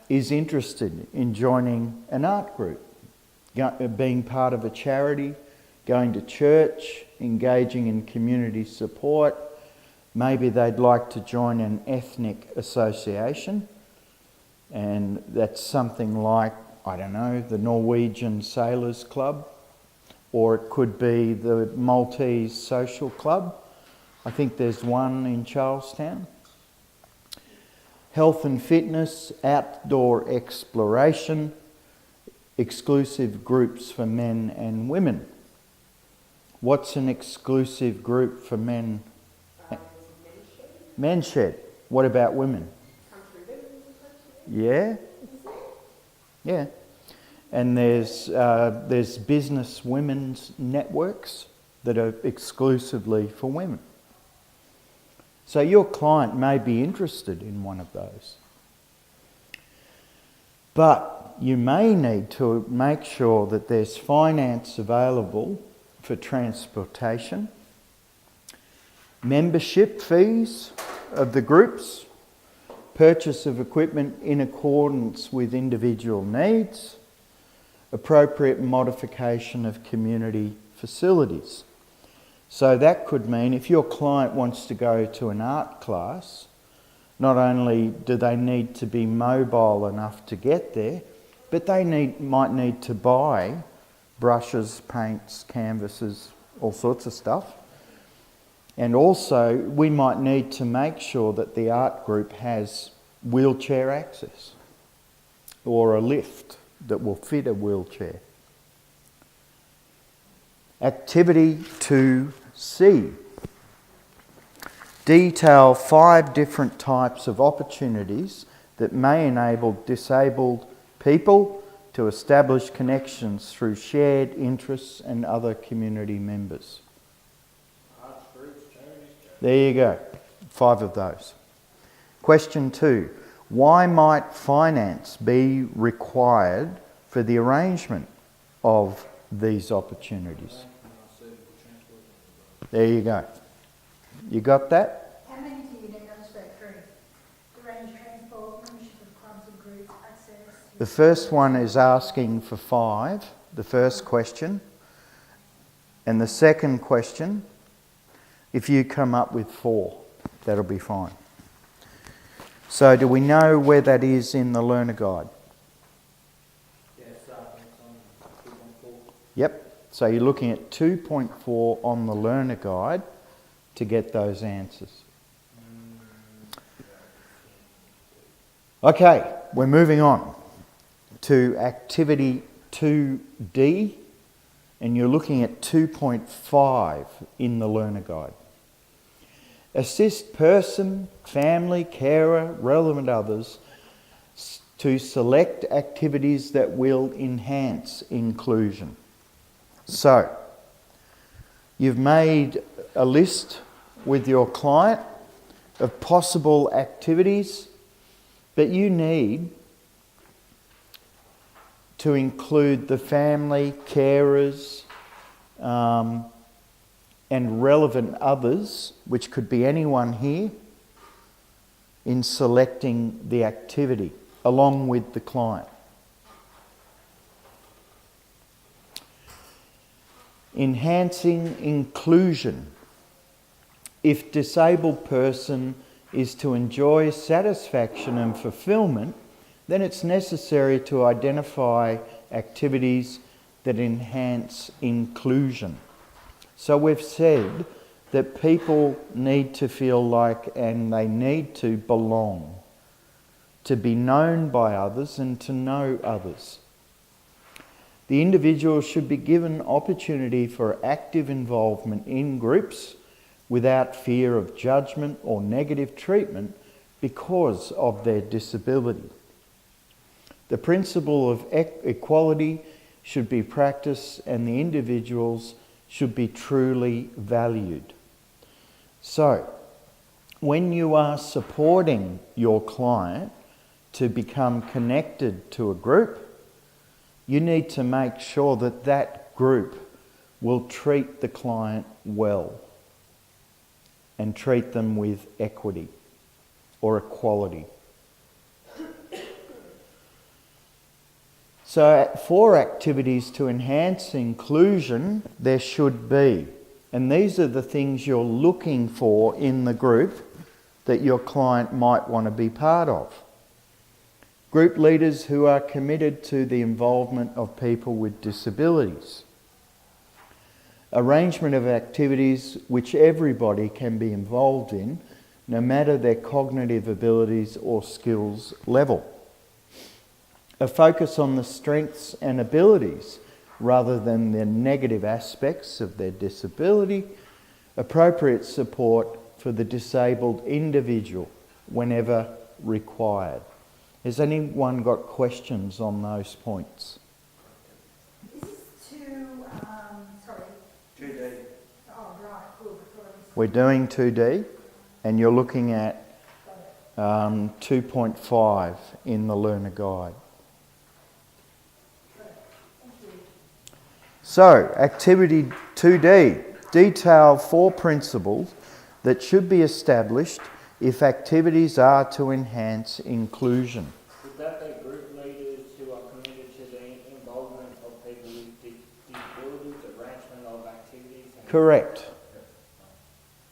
A: is interested in joining an art group, being part of a charity, going to church, engaging in community support. Maybe they'd like to join an ethnic association, and that's something like, I don't know, the Norwegian Sailors Club, or it could be the Maltese Social Club. I think there's one in Charlestown. Health and fitness, outdoor exploration, exclusive groups for men and women. What's an exclusive group for men? Men's shed. What about women? Yeah? Yeah. And there's business women's networks that are exclusively for women. So your client may be interested in one of those. But you may need to make sure that there's finance available for transportation, membership fees of the groups, purchase of equipment in accordance with individual needs, appropriate modification of community facilities. So that could mean if your client wants to go to an art class, not only do they need to be mobile enough to get there, but they might need to buy brushes, paints, canvases, all sorts of stuff. And also we might need to make sure that the art group has wheelchair access or a lift that will fit a wheelchair. Activity 2C. Detail 5 different types of opportunities that may enable disabled people to establish connections through shared interests and other community members. There you go. 5 of those. Question 2. Why might finance be required for the arrangement of these opportunities? There you go. You got that?
C: How many do you demonstrate through? Arrange transport, membership of clubs and groups, access.
A: The first one is asking for 5, the first question. And the second question, if you come up with 4, that'll be fine. So do we know where that is in the learner guide?
B: Yes, it's on 2.4.
A: Yep. So you're looking at 2.4 on the learner guide to get those answers. Okay, we're moving on to activity 2D, and you're looking at 2.5 in the learner guide. Assist person, family, carer, relevant others to select activities that will enhance inclusion. So, you've made a list with your client of possible activities, but you need to include the family, carers, and relevant others, which could be anyone here, in selecting the activity along with the client. Enhancing inclusion. If disabled person is to enjoy satisfaction and fulfillment, then it's necessary to identify activities that enhance inclusion. So we've said that people need to feel like, and they need to belong, to be known by others and to know others. The individual should be given opportunity for active involvement in groups without fear of judgment or negative treatment because of their disability. The principle of equality should be practiced and the individuals should be truly valued. So, when you are supporting your client to become connected to a group, you need to make sure that that group will treat the client well and treat them with equity or equality. So for activities to enhance inclusion, there should be, and these are the things you're looking for in the group that your client might want to be part of. Group leaders who are committed to the involvement of people with disabilities. Arrangement of activities which everybody can be involved in, no matter their cognitive abilities or skills level. A focus on the strengths and abilities rather than the negative aspects of their disability. Appropriate support for the disabled individual whenever required. Has anyone got questions on those points?
C: This is sorry.
B: 2D.
C: Oh, right, good.
A: We're doing 2D and you're looking at 2.5 in the learner guide. So, activity 2D, detail 4 principles that should be established if activities are to enhance inclusion.
B: Would that be group leaders who are committed to the involvement of people with disabilities, arrangement of activities?
A: Correct.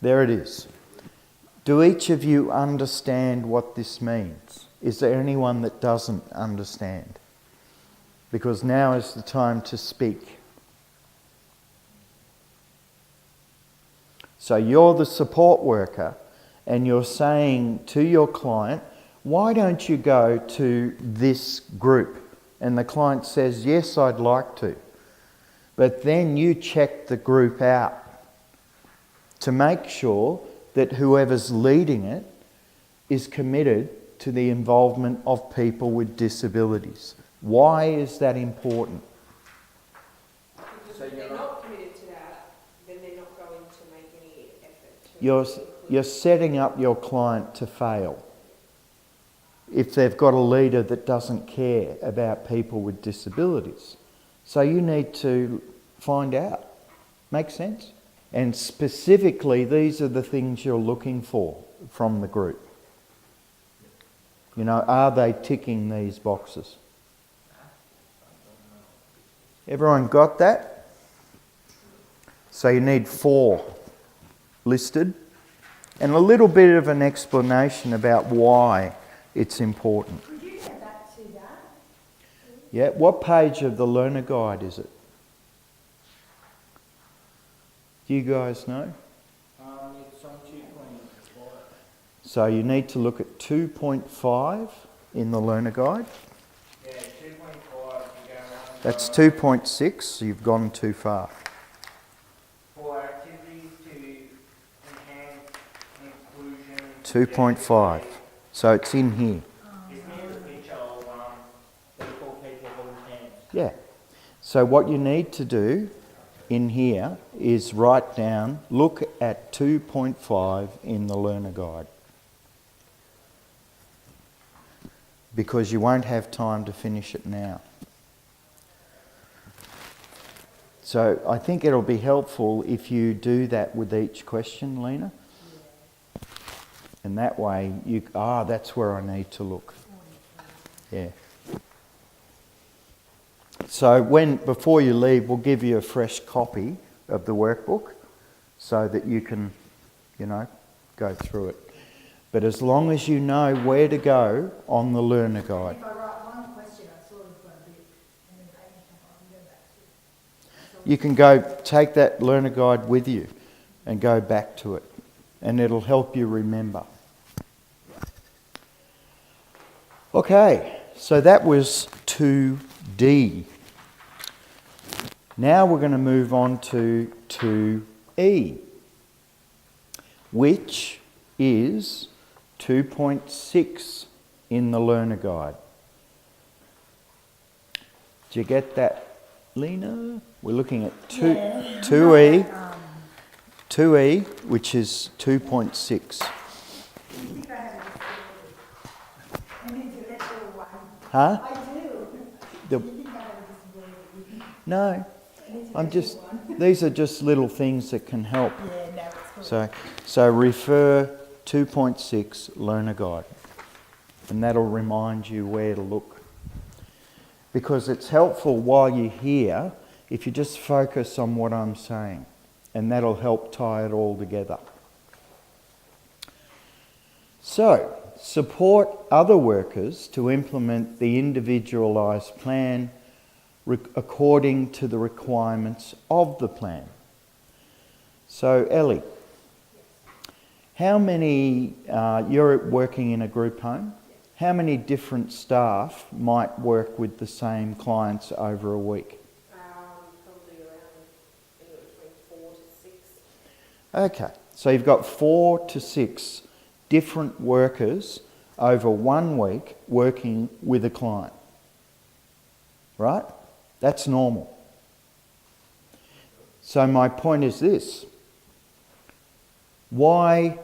A: There it is. Do each of you understand what this means? Is there anyone that doesn't understand? Because now is the time to speak. So you're the support worker and you're saying to your client, why don't you go to this group? And the client says, yes, I'd like to. But then you check the group out to make sure that whoever's leading it is committed to the involvement of people with disabilities. Why is that important?
D: Because if they're not committed to that, then they're not going to make any effort to
A: You're setting up your client to fail if they've got a leader that doesn't care about people with disabilities. So you need to find out. Make sense? And specifically, these are the things you're looking for from the group. You know, are they ticking these boxes? Everyone got that? So you need 4 listed and a little bit of an explanation about why it's important.
C: Could you get back to that?
A: Yeah, what page of the learner guide is it? Do you guys know?
B: It's on 2.5.
A: So you need to look at 2.5 in the learner guide.
B: Yeah, 2.5. You go
A: That's 2.6, so you've gone too far.
B: For activities to enhance inclusion.
A: 2.5. So it's in here.
B: It's near the picture of people holding hands.
A: Yeah. So what you need to do in here is write down, look at 2.5 in the learner guide. Because you won't have time to finish it now. So I think it'll be helpful if you do that with each question, Lena. And that way you, that's where I need to look. Yeah. So before you leave, we'll give you a fresh copy of the workbook so that you can, go through it. But as long as you know where to go on the learner guide.
C: If I write one question, I sort of got a bit, and then page number I can go back to.
A: You can go take that learner guide with you and go back to it, and it'll help you remember. Okay, so that was 2D. Now we're going to move on to 2E, which is 2.6 in the learner guide. Did you get that, Lena? We're looking at 2E, 2E, which is 2.6.
C: You think I have a disability? An intellectual one.
A: Huh?
C: I do.
A: The-
C: You think I have a disability?
A: No,
C: An
A: I'm just,
C: intellectual one.
A: these are just little things that can help.
C: Yeah, no, it's good.
A: So refer 2.6 Learner Guide, and that'll remind you where to look. Because it's helpful while you're here if you just focus on what I'm saying, and that'll help tie it all together. So, support other workers to implement the individualised plan according to the requirements of the plan. So, Ellie, how many, you're working in a group home, how many different staff might work with the same clients over a week?
D: Probably around between 4 to 6.
A: Okay, so you've got 4 to 6 different workers over 1 week working with a client. Right? That's normal. So my point is this. Why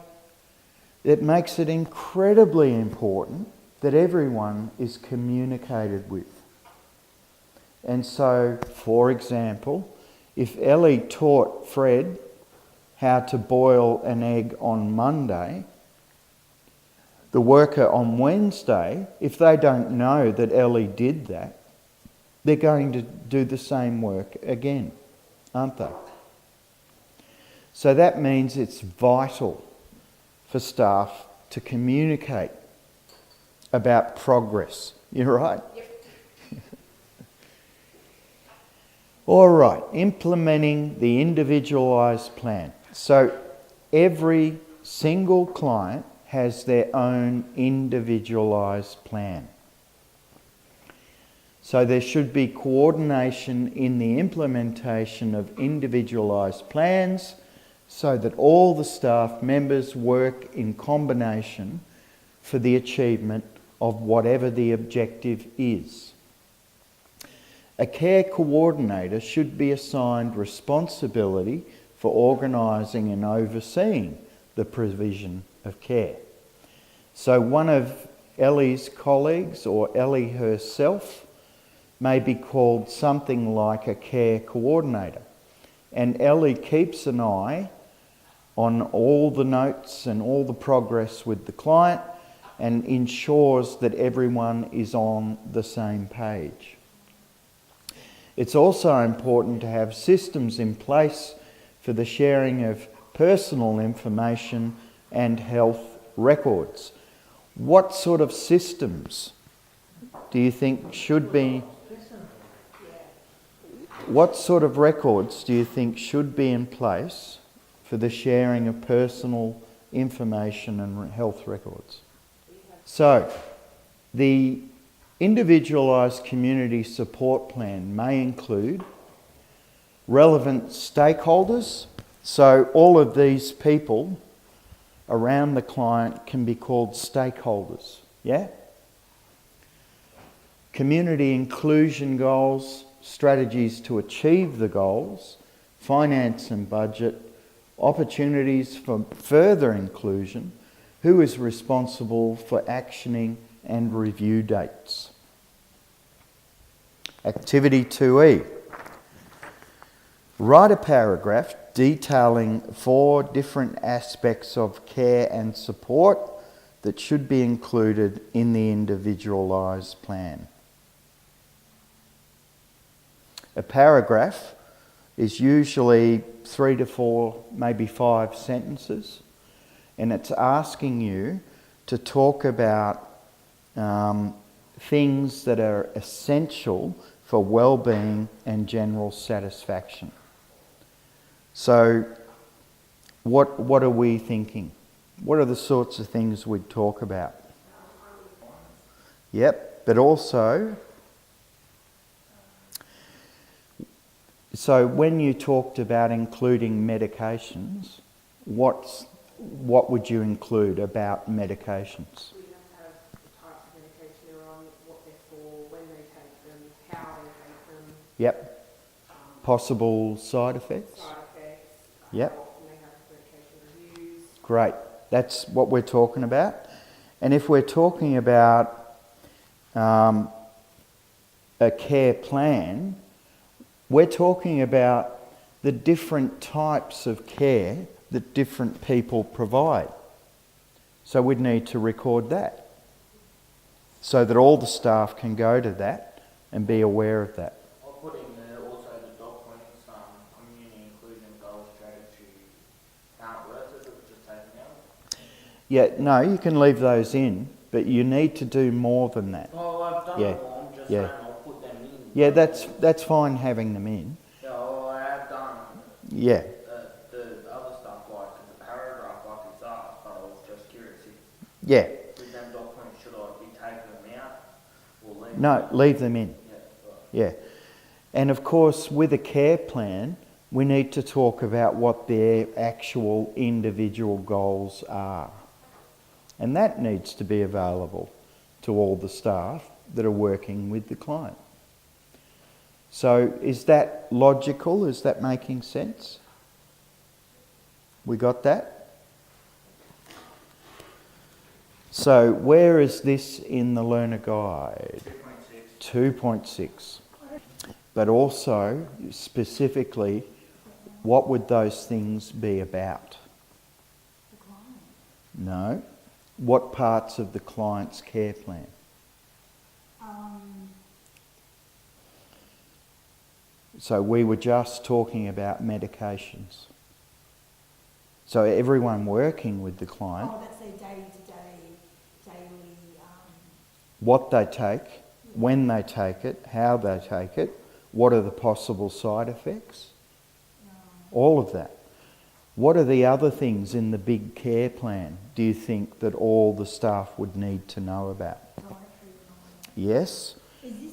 A: it makes it incredibly important that everyone is communicated with. And so, for example, if Ellie taught Fred how to boil an egg on Monday, the worker on Wednesday, if they don't know that Ellie did that, they're going to do the same work again, aren't they? So that means it's vital for staff to communicate about progress. You're right?
D: Yep.
A: All right, implementing the individualised plan. So every single client has their own individualised plan. So there should be coordination in the implementation of individualised plans so that all the staff members work in combination for the achievement of whatever the objective is. A care coordinator should be assigned responsibility for organising and overseeing the provision of care. So one of Ellie's colleagues or Ellie herself may be called something like a care coordinator. And Ellie keeps an eye on all the notes and all the progress with the client and ensures that everyone is on the same page. It's also important to have systems in place for the sharing of personal information and health records. What sort of systems do you think should be... What sort of records do you think should be in place for the sharing of personal information and health records? So, the Individualised Community Support Plan may include relevant stakeholders. So all of these people around the client can be called stakeholders. Yeah? Community inclusion goals, strategies to achieve the goals, finance and budget, opportunities for further inclusion, who is responsible for actioning and review dates. Activity 2E. Write a paragraph detailing 4 different aspects of care and support that should be included in the individualised plan. A paragraph is usually 3 to 4, maybe 5 sentences, and it's asking you to talk about things that are essential for well-being and general satisfaction. So, what are we thinking? What are the sorts of things we'd talk about? Yep, but also... So when you talked about including medications, what would you include about medications?
D: We have to have the types of medication they're on, what they're for, when they take them, how they take them.
A: Yep. Possible side effects?
D: Side effects.
A: Yep.
D: How often they have medication reviews.
A: Great. That's what we're talking about. And if we're talking about a care plan, we're talking about the different types of care that different people provide. So we'd need to record that so that all the staff can go to that and be aware of that.
B: I'll put in there also the documents, community inclusion goal strategy, can't work it, or just taken out.
A: Yeah, no, you can leave those in, but you need to do more than that.
B: Oh, I've done
A: Yeah.
B: them all, I'm just
A: Yeah.
B: saying I'll put them in.
A: Yeah, that's fine having them in.
B: Yeah, well, I have done
A: Yeah,
B: the other stuff, like the paragraph, like it's up, but I was just curious if
A: yeah.
B: with them documents, should I be taking them out or leave
A: No,
B: them?
A: leave them in.
B: Yeah, right.
A: Yeah. And of course, with a care plan, we need to talk about what their actual individual goals are. And that needs to be available to all the staff that are working with the client. So is that logical? Is that making sense? We got that? So where is this in the learner guide? 2.6. But also, specifically, what would those things be about? No. What parts of the client's care plan? So we were just talking about medications. So everyone working with the client,
C: that's their day-to-day, daily,
A: what they take, when they take it, how they take it, what are the possible side effects, all of that. What are the other things in the big care plan do you think that all the staff would need to know about? Yes?
C: Is this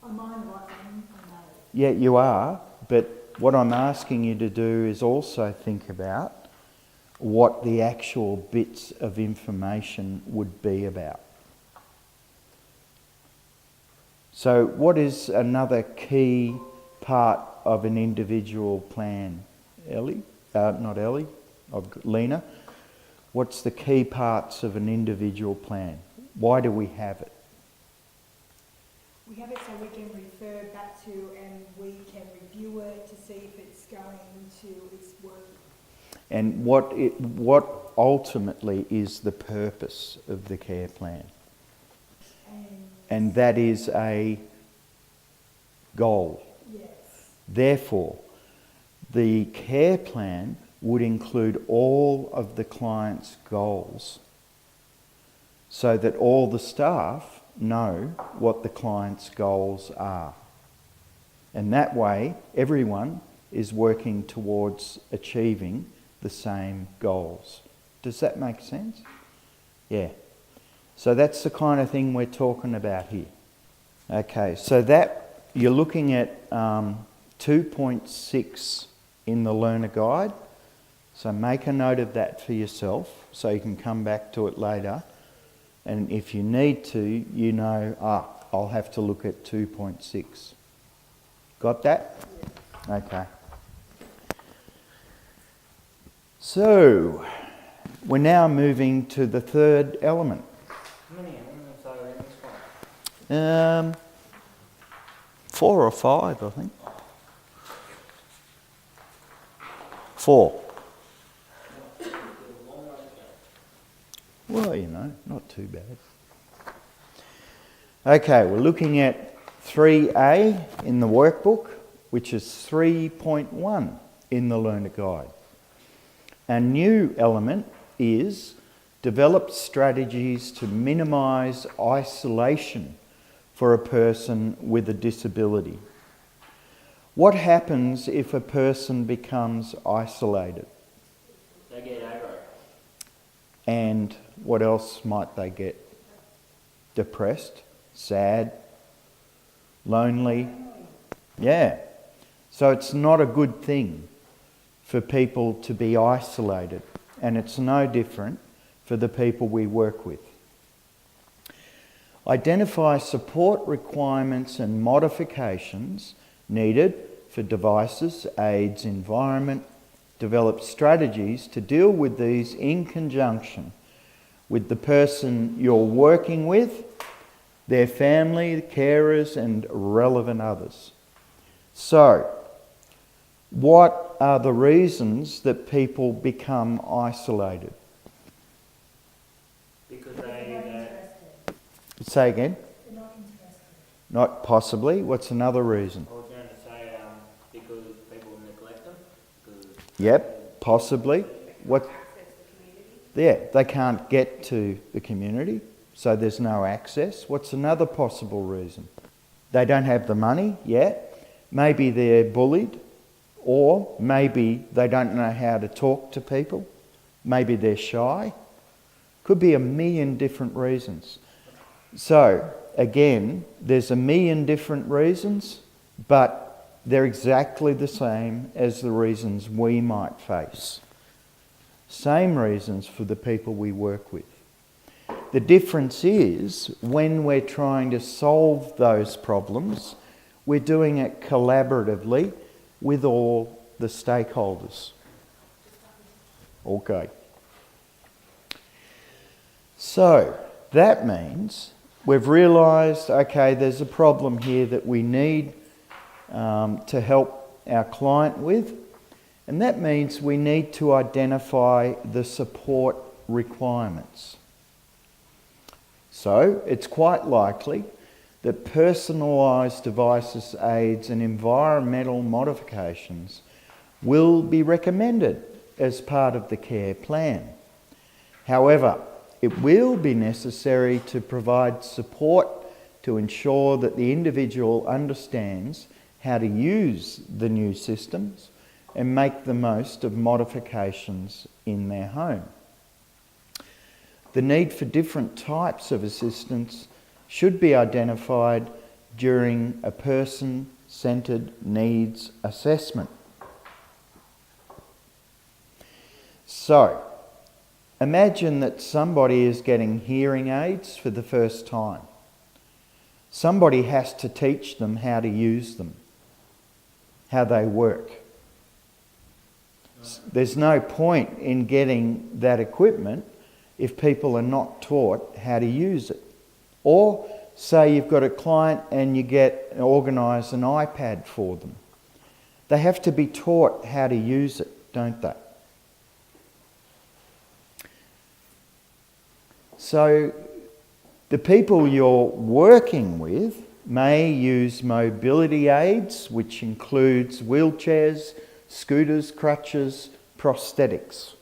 C: on mine right then? Or no?
A: Yeah, you are, but what I'm asking you to do is also think about what the actual bits of information would be about. So what is another key part of an individual plan? Ellie? Not Ellie, Lena. What's the key parts of an individual plan? Why do we have it?
C: We have it so we can refer back to and we can review it to see if it's going to its work.
A: And what ultimately is the purpose of the care plan? And that is a goal.
C: Yes.
A: Therefore, the care plan would include all of the client's goals so that all the staff know what the client's goals are. And that way, everyone is working towards achieving the same goals. Does that make sense? Yeah. So that's the kind of thing we're talking about here. Okay, so that you're looking at 2.6 in the learner guide. So make a note of that for yourself so you can come back to it later. And if you need to, you know, I'll have to look at 2.6. Got that? Okay. So, we're now moving to the third element.
B: How many elements are in this one?
A: 4 or 5, I think. 4. Well, you know, not too bad. Okay, we're looking at 3A in the workbook, which is 3.1 in the learner guide. A new element is develop strategies to minimise isolation for a person with a disability. What happens if a person becomes isolated?
B: They get aggro.
A: And what else might they get? Depressed, sad, lonely. Yeah. So it's not a good thing for people to be isolated, and it's no different for the people we work with. Identify support requirements and modifications needed for devices, aids, environment, develop strategies to deal with these in conjunction with the person you're working with, their family, carers, and relevant others. So, what are the reasons that people become isolated?
B: Because
C: They're not
B: they
C: interested.
A: Say again?
C: They're not interested.
A: Not possibly. What's another reason?
B: I was going to say because people neglect them.
A: Yep, possibly. What?
D: Access to community.
A: Yeah, they can't get to the community, so there's no access. What's another possible reason? They don't have the money yet. Maybe they're bullied, or maybe they don't know how to talk to people. Maybe they're shy. Could be a million different reasons. So, again, there's a million different reasons, but they're exactly the same as the reasons we might face. Same reasons for the people we work with. The difference is when we're trying to solve those problems, we're doing it collaboratively with all the stakeholders. Okay. So, that means we've realised, okay, there's a problem here that we need to help our client with, and that means we need to identify the support requirements. So, it's quite likely that personalised devices, aids and environmental modifications will be recommended as part of the care plan. However, it will be necessary to provide support to ensure that the individual understands how to use the new systems and make the most of modifications in their home. The need for different types of assistance should be identified during a person-centred needs assessment. So, imagine that somebody is getting hearing aids for the first time. Somebody has to teach them how to use them, how they work. There's no point in getting that equipment if people are not taught how to use it. Or say you've got a client and you organise an iPad for them. They have to be taught how to use it, don't they? So the people you're working with may use mobility aids, which includes wheelchairs, scooters, crutches, prosthetics.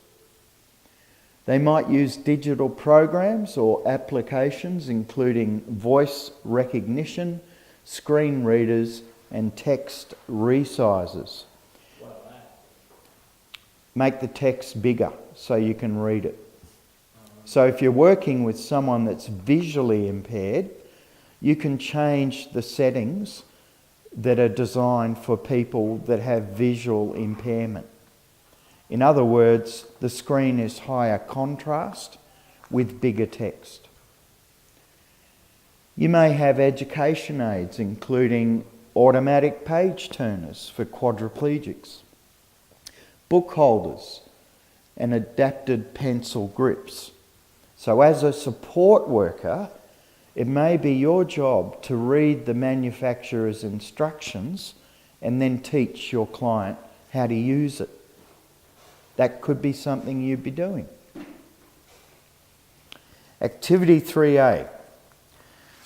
A: They might use digital programs or applications including voice recognition, screen readers and text resizers. Make the text bigger so you can read it. So if you're working with someone that's visually impaired, you can change the settings that are designed for people that have visual impairment. In other words, the screen is higher contrast with bigger text. You may have education aids, including automatic page turners for quadriplegics, book holders, and adapted pencil grips. So as a support worker, it may be your job to read the manufacturer's instructions and then teach your client how to use it. That could be something you'd be doing. Activity 3A.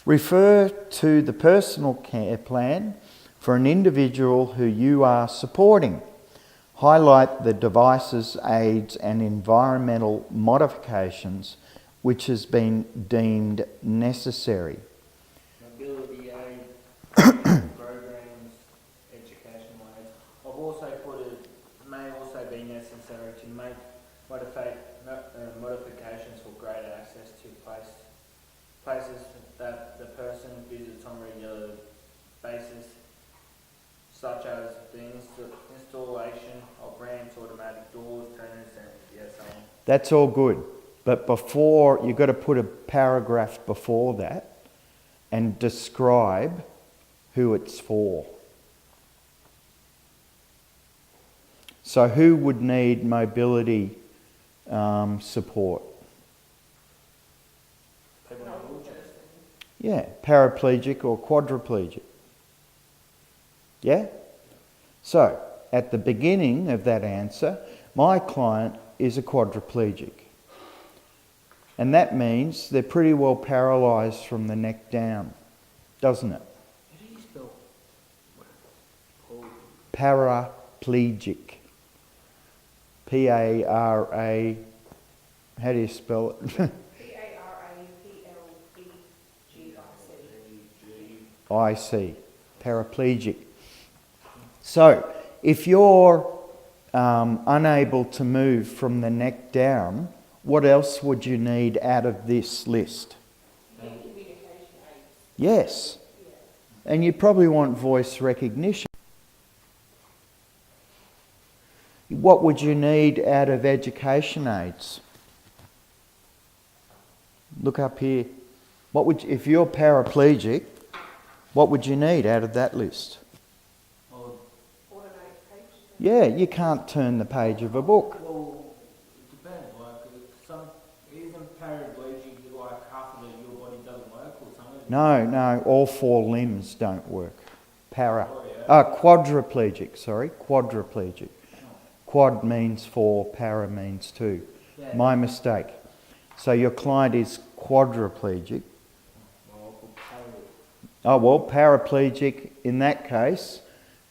A: Refer to the personal care plan for an individual who you are supporting. Highlight the devices, aids and environmental modifications which has been deemed necessary.
B: Mobility aid, programs, educational aids. I've also put it may also be necessary to make modifications for greater access to places that the person visits on a regular basis, such as the installation of ramps, automatic doors, turners, and so on.
A: That's all good. But before, you've got to put a paragraph before that and describe who it's for. So who would need mobility support?
B: People in wheelchairs.
A: Yeah, paraplegic or quadriplegic. Yeah? So, at the beginning of that answer, my client is a quadriplegic. And that means they're pretty well paralysed from the neck down, doesn't it?
B: How do you spell?
A: Paraplegic. P-A-R-A... How do you spell it?
D: P-A-R-A-P-L-E-G-I-C.
A: I-C. Paraplegic. So, if you're unable to move from the neck down, what else would you need out of this list?
D: Communication aids.
A: Yes. And you probably want voice recognition. What would you need out of education aids? Look up here. What would if you're paraplegic, what would you need out of that list?
D: Automatic page.
A: Yeah, you can't turn the page of a book.
B: Well, it depends. Like, some isn't paraplegic, like half of your body doesn't work, or something.
A: No, all four limbs don't work.
B: Oh,
A: Quadriplegic, sorry, quadriplegic. Quad means four, para means two.
B: Yeah.
A: My mistake. So your client is quadriplegic. Oh well, paraplegic in that case,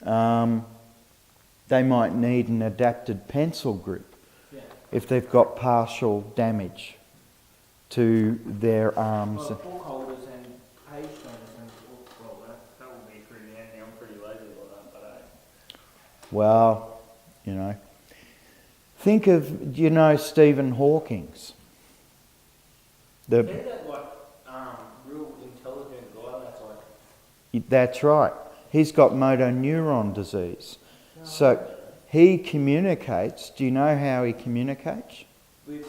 A: they might need an adapted pencil grip
B: Yeah.
A: if they've got partial damage to their arms.
B: Well, book holders and page turners and well, that would be pretty handy. I'm pretty lazy with that, but
A: Well, you know. Think of, do you know Stephen Hawking's?
B: isn't that like real intelligent guy that's like
A: That's right. He's got motor neuron disease. So he communicates. Do you know how he communicates?
B: with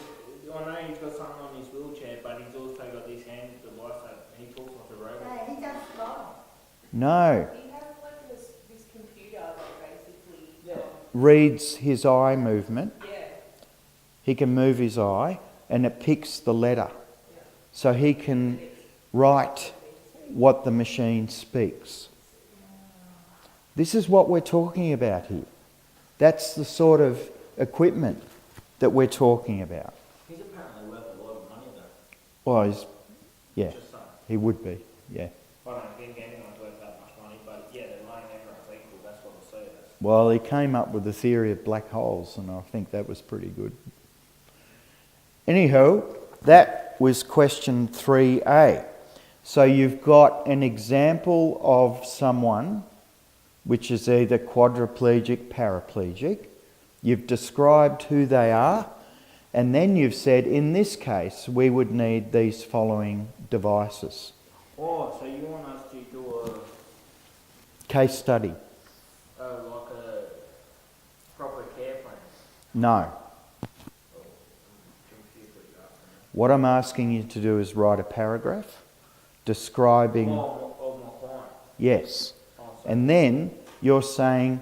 B: I know he's got something on his wheelchair, but he's also got this hand device that he talks like a robot.
C: He does fly.
A: No.
D: He has like this computer that basically
A: Reads his eye movement.
D: yeah.
A: He can move his eye and it picks the letter. So he can write what the machine speaks. This is what we're talking about here. That's the sort of equipment that we're talking about.
B: He's apparently worth a lot of money though.
A: Well, yeah,
B: Just saying.
A: he would be, yeah.
B: I don't think anyone's worth that much money, but yeah, they're laying everyone's equal, that's what I'll say.
A: Well, he came up with the theory of black holes, and I think that was pretty good. Anyhow, that was question 3A. So you've got an example of someone which is either quadriplegic, paraplegic. You've described who they are, and then you've said, in this case, we would need these following devices.
B: Oh, so you want us to do
A: Case study.
B: like a proper care plan?
A: No. What I'm asking you to do is write a paragraph describing...
B: Of my client.
A: Yes.
B: Oh,
A: And then you're saying,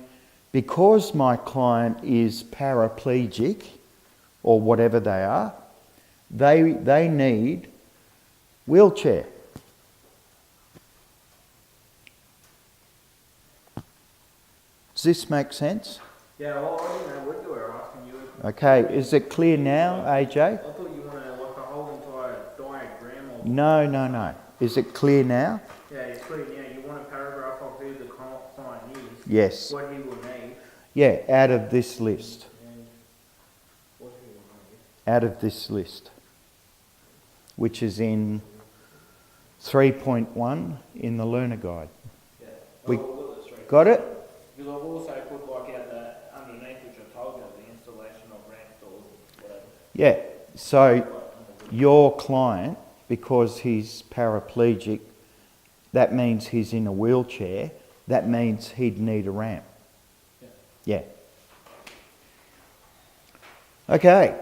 A: because my client is paraplegic, or whatever they are, they need wheelchair. Does this make sense?
B: yeah, well, I didn't know what you were asking. You were,
A: Okay, is it clear now, AJ?
B: I thought you wanted like a whole entire diagram of...
A: No. Is it clear now?
B: Yeah, it's clear now. You want a paragraph of who the client is,
A: Yes.
B: what he will need,
A: Yeah, out of this list.
B: and what he will need.
A: Out of this list, which is in 3.1 in the learner guide.
B: Yeah.
A: We-
B: I'll illustrate.
A: Got it?
B: Because I've also put like out the underneath, which I told you, the installation of ramp doors, whatever.
A: Yeah. So your client, because he's paraplegic, that means he's in a wheelchair. That means he'd need a ramp. Yeah. Okay.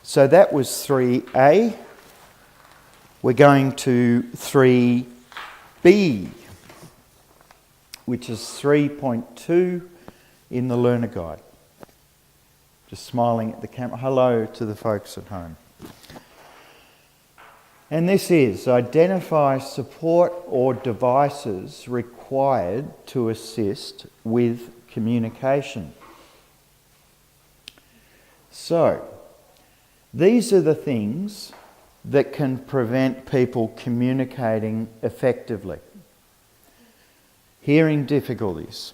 A: So that was 3A. We're going to 3B, which is 3.2 in the learner guide. Just smiling at the camera. Hello to the folks at home. And this is identify support or devices required to assist with communication. So, these are the things that can prevent people communicating effectively. Hearing difficulties,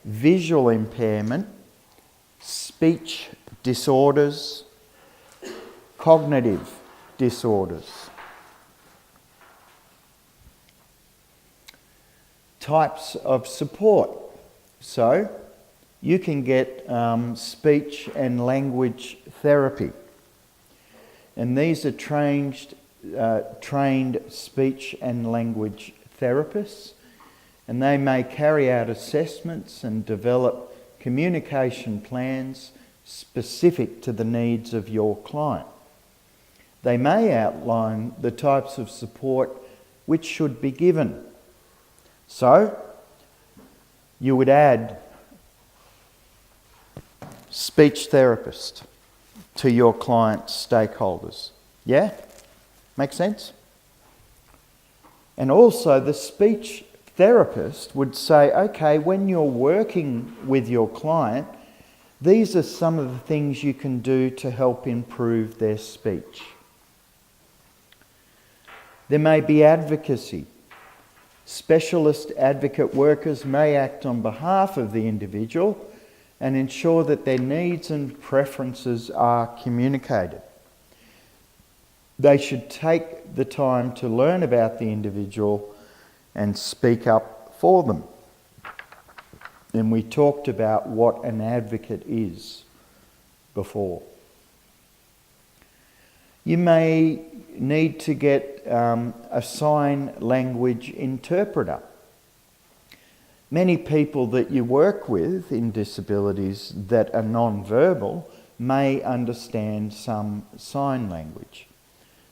A: visual impairment, speech disorders, cognitive disorders. Types of support. So, you can get speech and language therapy. And these are trained speech and language therapists, and they may carry out assessments and develop communication plans specific to the needs of your client. They may outline the types of support which should be given. So, you would add speech therapist to your client's stakeholders. Yeah? Make sense? And also the speech therapist would say, okay, when you're working with your client, these are some of the things you can do to help improve their speech. There may be advocacy. Specialist advocate workers may act on behalf of the individual and ensure that their needs and preferences are communicated. They should take the time to learn about the individual and speak up for them. And we talked about what an advocate is before. You may need to get a sign language interpreter. Many people that you work with in disabilities that are non-verbal may understand some sign language.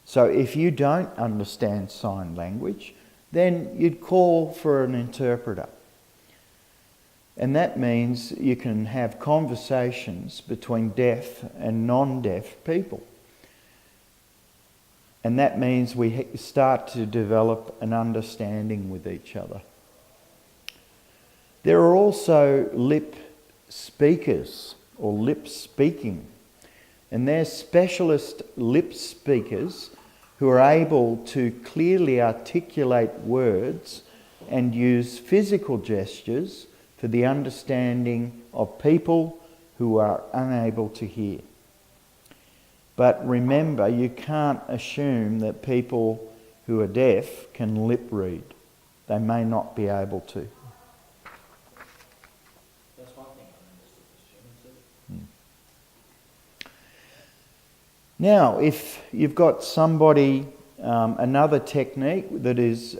A: So if you don't understand sign language, then you'd call for an interpreter. And that means you can have conversations between deaf and non-deaf people. And that means we start to develop an understanding with each other. There are also lip speakers or lip speaking. And they're specialist lip speakers who are able to clearly articulate words and use physical gestures for the understanding of people who are unable to hear. But remember, you can't assume that people who are deaf can lip read. They may not be able to.
B: That's one thing I understood.
A: Now, if you've got somebody, another technique that is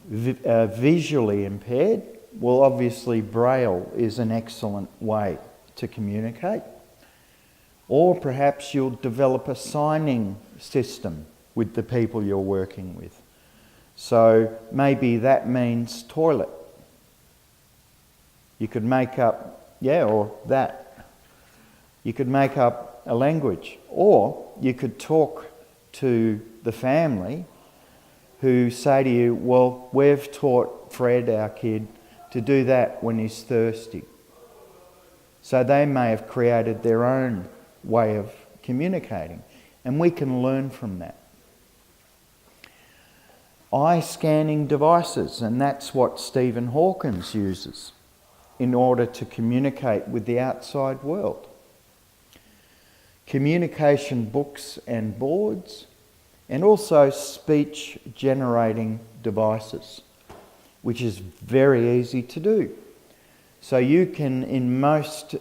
A: visually impaired, well, obviously Braille is an excellent way to communicate. Or perhaps you'll develop a signing system with the people you're working with. So maybe that means toilet. You could make up, or that. You could make up a language. Or you could talk to the family who say to you, well, we've taught Fred, our kid, to do that when he's thirsty. So they may have created their own way of communicating, and we can learn from that. Eye scanning devices, and that's what Stephen Hawkins uses in order to communicate with the outside world. Communication books and boards, and also speech generating devices, which is very easy to do. So you can, in most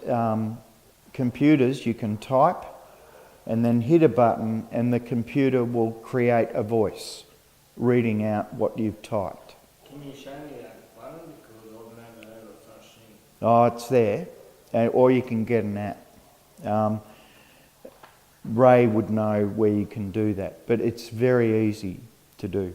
A: computers, you can type and then hit a button and the computer will create a voice reading out what you've typed.
B: Can you show me that button? Because I've never heard of such thing.
A: Oh, it's there. Or you can get an app. Ray would know where you can do that, but it's very easy to do.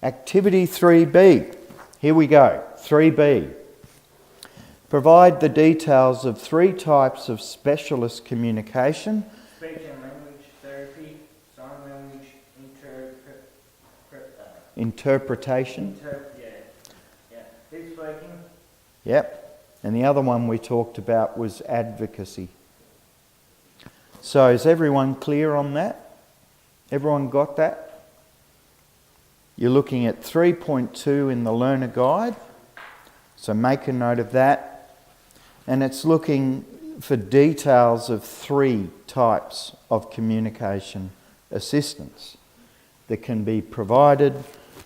A: Activity 3B, Here we go. 3B. Provide the details of 3 types of specialist communication.
B: Speech and language therapy, sign language
A: Interpretation.
B: Yeah. Who's speaking?
A: Yep. And the other one we talked about was advocacy. So is everyone clear on that? Everyone got that? You're looking at 3.2 in the learner guide. So make a note of that. And it's looking for details of 3 types of communication assistance that can be provided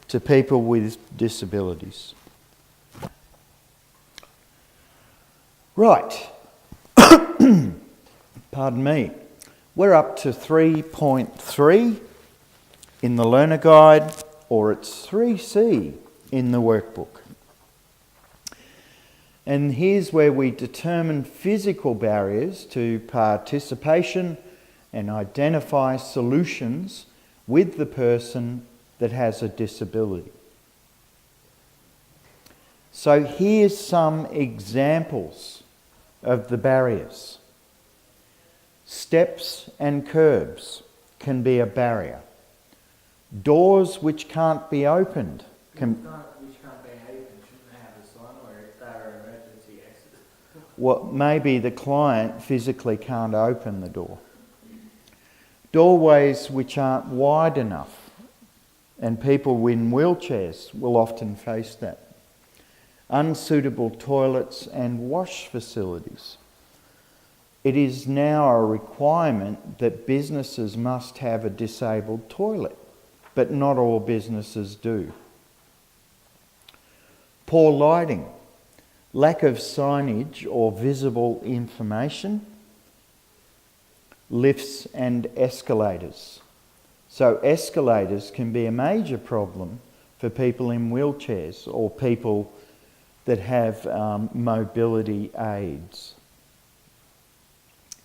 A: to people with disabilities. Right. Pardon me. We're up to 3.3 in the learner guide, or it's 3C in the workbook. And here's where we determine physical barriers to participation and identify solutions with the person that has a disability. So here's some examples of the barriers. Steps and curbs can be a barrier. Doors which can't be opened can... Well, maybe the client physically can't open the door. Doorways which aren't wide enough, and people in wheelchairs will often face that. Unsuitable toilets and wash facilities. It is now a requirement that businesses must have a disabled toilet, but not all businesses do. Poor lighting. Lack of signage or visible information, lifts and escalators. So escalators can be a major problem for people in wheelchairs or people that have mobility aids.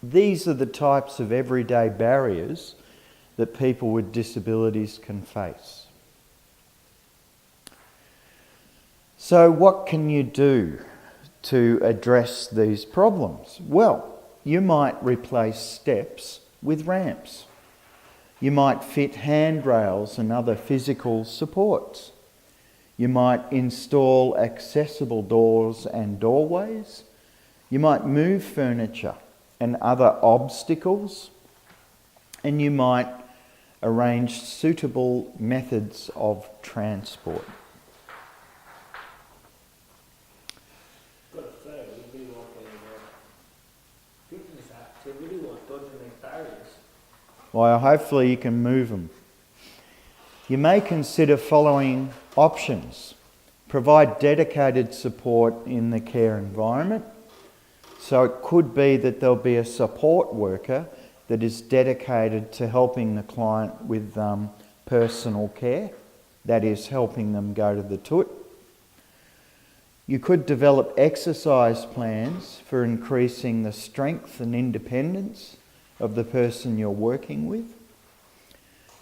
A: These are the types of everyday barriers that people with disabilities can face. So what can you do to address these problems? Well, you might replace steps with ramps. You might fit handrails and other physical supports. You might install accessible doors and doorways. You might move furniture and other obstacles. And you might arrange suitable methods of transport. Well, hopefully you can move them. You may consider following options. Provide dedicated support in the care environment. So it could be that there'll be a support worker that is dedicated to helping the client with personal care. That is, helping them go to the toilet. You could develop exercise plans for increasing the strength and independence of the person you're working with.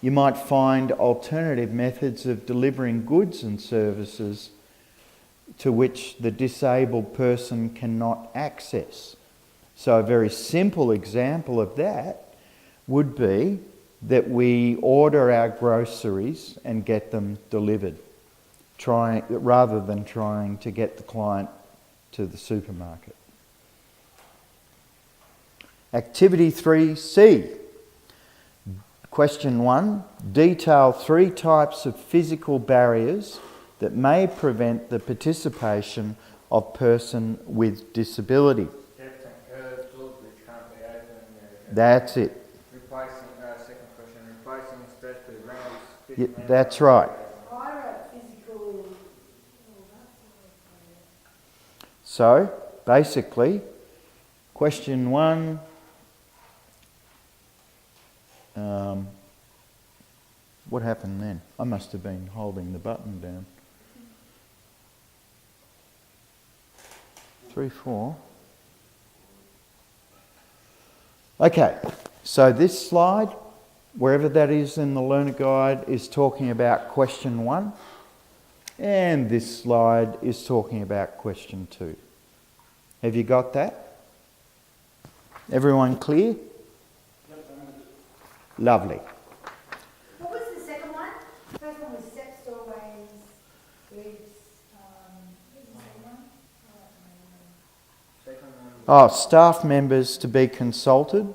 A: You might find alternative methods of delivering goods and services to which the disabled person cannot access. So a very simple example of that would be that we order our groceries and get them delivered, rather than trying to get the client to the supermarket. Activity 3C. Question 1. Detail 3 types of physical barriers that may prevent the participation of person with disability.
B: Steps and curbs, doors which can't be opened.
A: That's it.
B: Second question, replacing steps with ramps.
A: That's right.
C: Physical.
A: So, basically, question 1, what happened then? I must have been holding the button down. 3, 4. Okay, so this slide, wherever that is in the learner guide, is talking about question 1. And this slide is talking about question 2. Have you got that? Everyone clear? Lovely.
C: What was the second one? The first one was steps, doorways, grids, what was the second one?
B: Second one.
A: Oh, staff members to be consulted.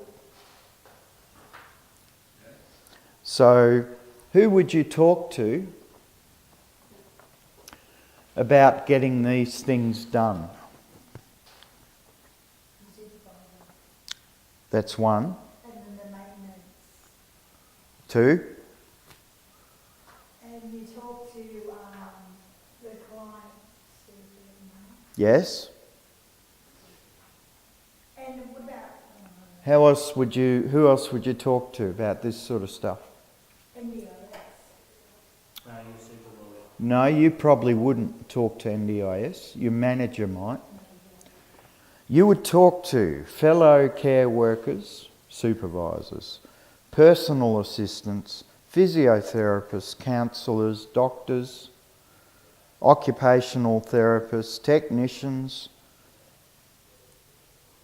A: So, who would you talk to about getting these things done? That's one.
C: And then the maintenance.
A: 2.
C: And you talk to the client.
A: Yes.
C: And what about
A: Who else would you talk to about this sort of stuff?
C: NDOS?
B: No, you're supervisor.
A: No, you probably wouldn't talk to NDIS. Your manager might. You would talk to fellow care workers, supervisors, personal assistants, physiotherapists, counsellors, doctors, occupational therapists, technicians.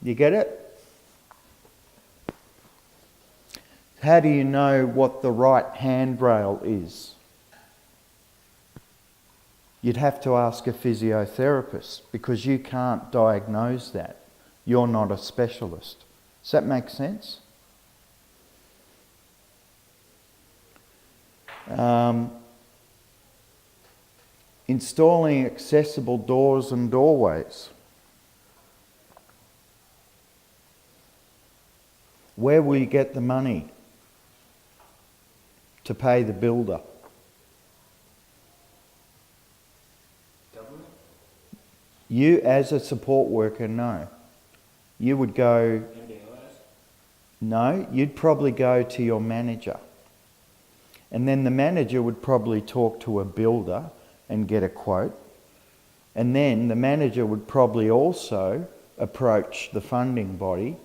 A: You get it? How do you know what the right handrail is? You'd have to ask a physiotherapist because you can't diagnose that. You're not a specialist. Does that make sense? Installing accessible doors and doorways. Where will you get the money to pay the builder?
B: Government?
A: You as a support worker, no. You would go,
B: NDOS?
A: no, you'd probably go to your manager. And then the manager would probably talk to a builder and get a quote. And then the manager would probably also approach the funding body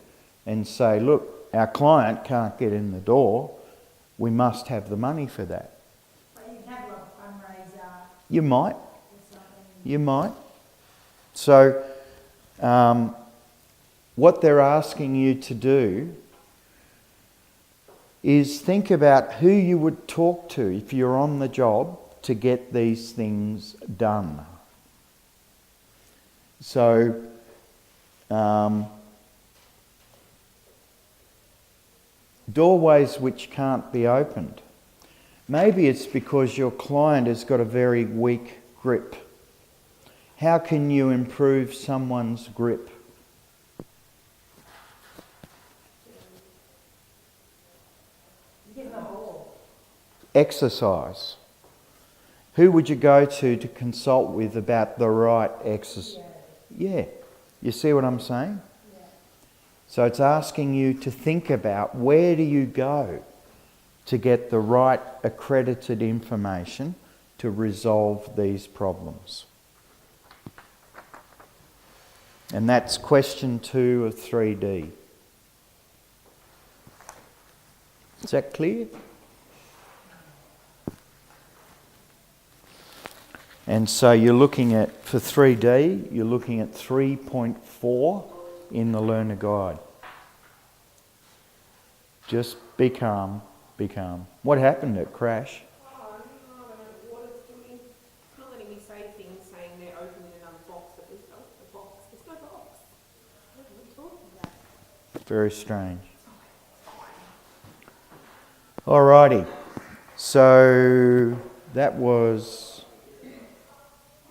A: and say, look, our client can't get in the door. We must have the money for that.
C: But you can have like a fundraiser
A: You might.
C: or something.
A: You might. So, what they're asking you to do is think about who you would talk to if you're on the job to get these things done. So, doorways which can't be opened. Maybe it's because your client has got a very weak grip. How can you improve someone's grip?
C: Give them a ball.
A: Exercise. Who would you go to consult with about the right exercise? Yeah. You see what I'm saying?
C: Yeah.
A: So it's asking you to think about where do you go to get the right accredited information to resolve these problems. And that's question 2 of 3D. Is that clear? And so you're looking at, for 3D, you're looking at 3.4 in the learner guide. Just be calm, be calm. What happened at Crash?
D: Oh, no, I don't know what it's doing. It's not letting me say things saying they're opening another box, but there's no box. There's no box. What are we talking about?
A: Very strange. Alrighty. So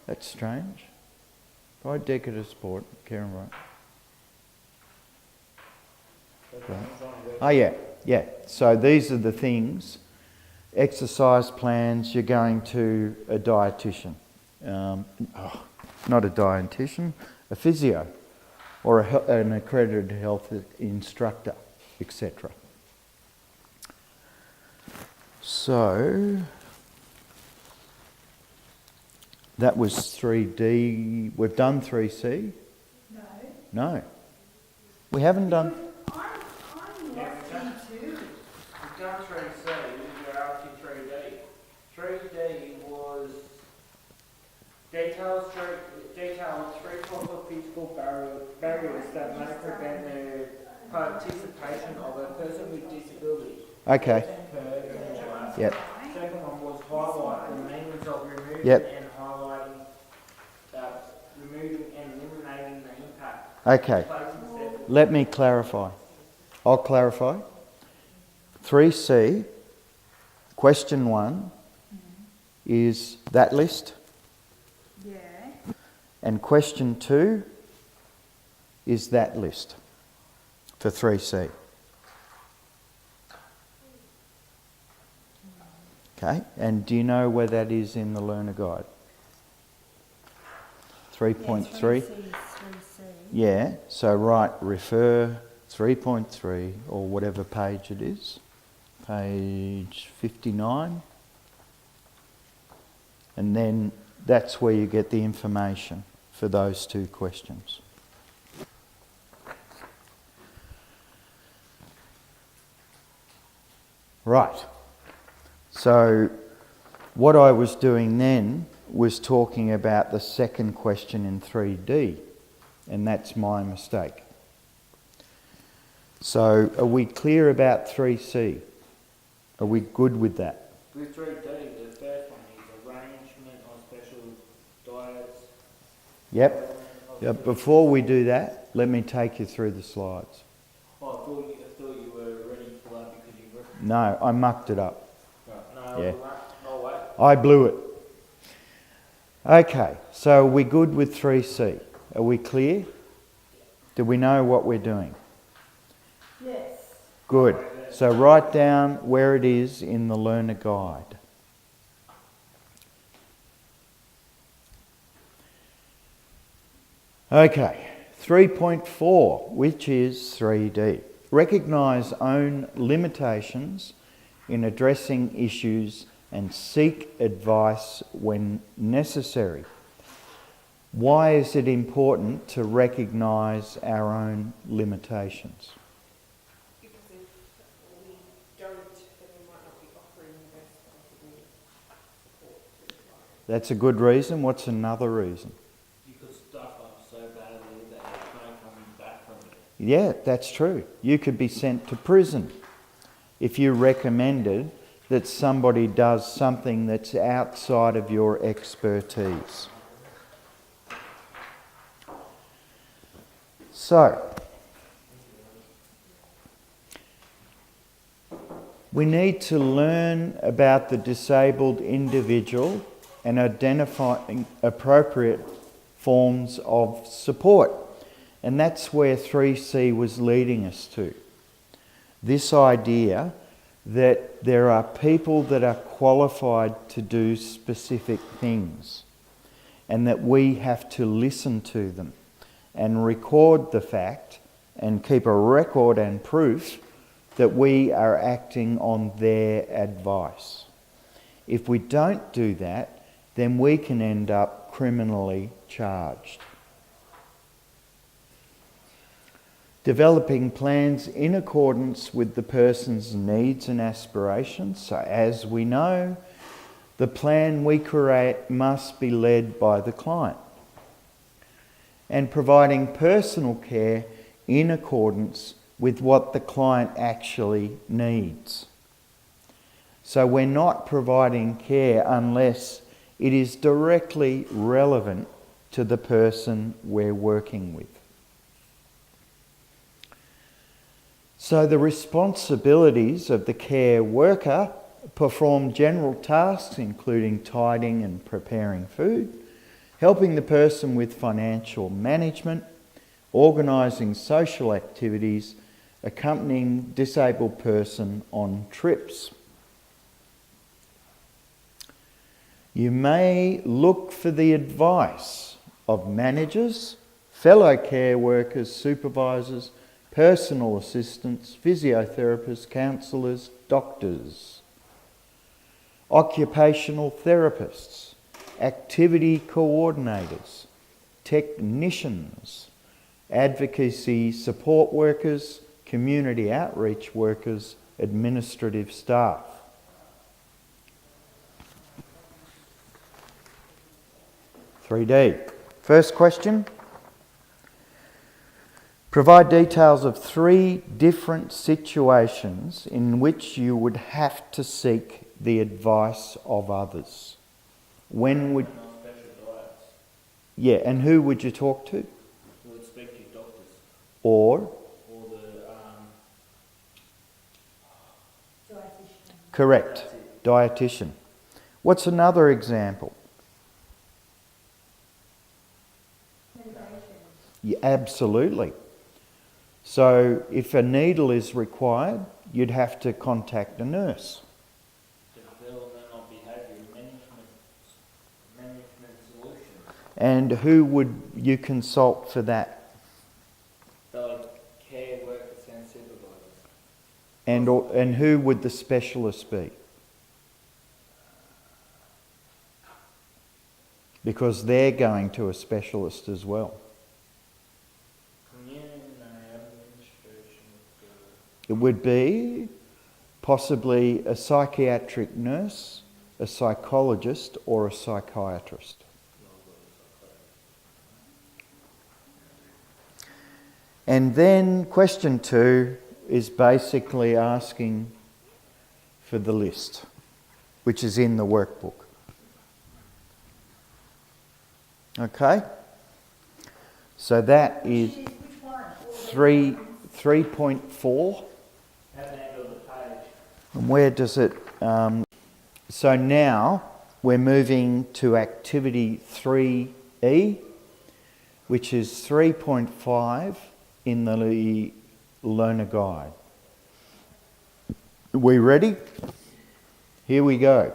A: that's strange. By Decatur Sport, Karen Wright. Right. Oh yeah. So these are the things. Exercise plans, you're going to a dietitian. Not a dietitian, a physio or an accredited health instructor, etc. So that was 3D. We've done 3C?
C: No.
A: No. We haven't done...
C: I'm lost in 2.
B: You've done 3C, you're up to 3D. 3D was Details three possible physical barriers that may prevent the participation of a person with disability.
A: Okay. Yep.
B: Second one was highlight the means of removing
A: Yep.
B: and highlighting, removing and eliminating the impact.
A: Okay. Let me clarify. I'll clarify. 3C, question 1 is that list.
C: Yeah.
A: And question 2 is that list for 3C. Okay, and do you know where that is in the learner guide? 3.3? Yeah, so refer 3.3 or whatever page it is, page 59, and then that's where you get the information for those two questions. Right, so what I was doing then was talking about the second question in 3D, and that's my mistake. So are we clear about 3C? Are we good with that?
B: With 3D, the first one is arrangement of special diets.
A: Yep. Yep. Before we do that, let me take you through the slides.
B: Oh, I thought you were ready for that because you were...
A: No, I mucked it up.
B: No,
A: Yeah.
B: I'll wait.
A: I blew it. Okay, so are we good with 3C? Are we clear? Do we know what we're doing?
C: Yes.
A: Good. So write down where it is in the learner guide. Okay, 3.4, which is 3D. Recognise own limitations in addressing issues and seek advice when necessary. Why is it important to recognise our own limitations?
D: Because if we don't, then we might not be offering the best possible support to the client.
A: That's a good reason. What's another reason?
B: You could stuff up so badly that there's no coming back from it.
A: Yeah, that's true. You could be sent to prison if you recommended that somebody does something that's outside of your expertise. So, we need to learn about the disabled individual and identifying appropriate forms of support. And that's where 3C was leading us to. This idea that there are people that are qualified to do specific things and that we have to listen to them and record the fact and keep a record and proof that we are acting on their advice. If we don't do that, then we can end up criminally charged. Developing plans in accordance with the person's needs and aspirations. So as we know, the plan we create must be led by the client. And providing personal care in accordance with what the client actually needs. So we're not providing care unless it is directly relevant to the person we're working with. So the responsibilities of the care worker: perform general tasks including tidying and preparing food, helping the person with financial management, organising social activities, accompanying disabled person on trips. You may look for the advice of managers, fellow care workers, supervisors, personal assistants, physiotherapists, counsellors, doctors, occupational therapists, activity coordinators, technicians, advocacy support workers, community outreach workers, administrative staff. 3D. First question. Provide details of 3 different situations in which you would have to seek the advice of others. When would...
B: Special diets.
A: Yeah, and who would you talk to?
B: You would speak to your doctors.
A: Or
B: Or the,
C: Dietitian.
A: correct,
B: That's it.
A: dietitian. What's another example?
C: Medication.
A: Yeah, absolutely. So if a needle is required, you'd have to contact a nurse.
B: development of behaviour management solutions.
A: And who would you consult for that?
B: So care workers and supervisors.
A: And who would the specialist be? Because they're going to a specialist as well.
B: Community administration.
A: It would be possibly a psychiatric nurse, a psychologist, or a psychiatrist. And then question 2 is basically asking for the list, which is in the workbook. Okay? So that is
C: Which one?
A: 3.4.
B: At the end of the page.
A: And where does it... so now we're moving to activity 3E, which is 3.5 in the learner guide. Are we ready? Here we go.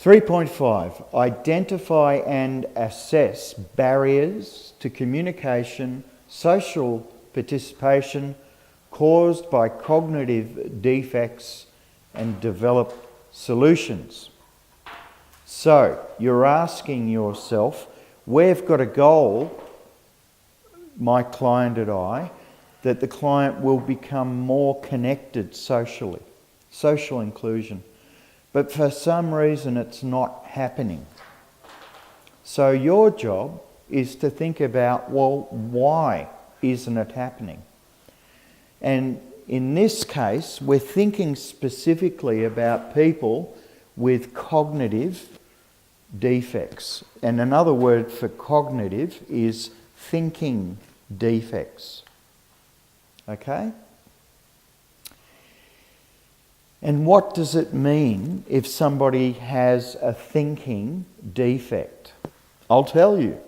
A: 3.5. Identify and assess barriers to communication, social participation caused by cognitive defects and develop solutions. So, you're asking yourself, we've got a goal, my client and I, that the client will become more connected socially, social inclusion. But for some reason it's not happening. So your job is to think about, well, why isn't it happening? And in this case, we're thinking specifically about people with cognitive defects. And another word for cognitive is thinking defects. Okay? And what does it mean if somebody has a thinking defect? I'll tell you.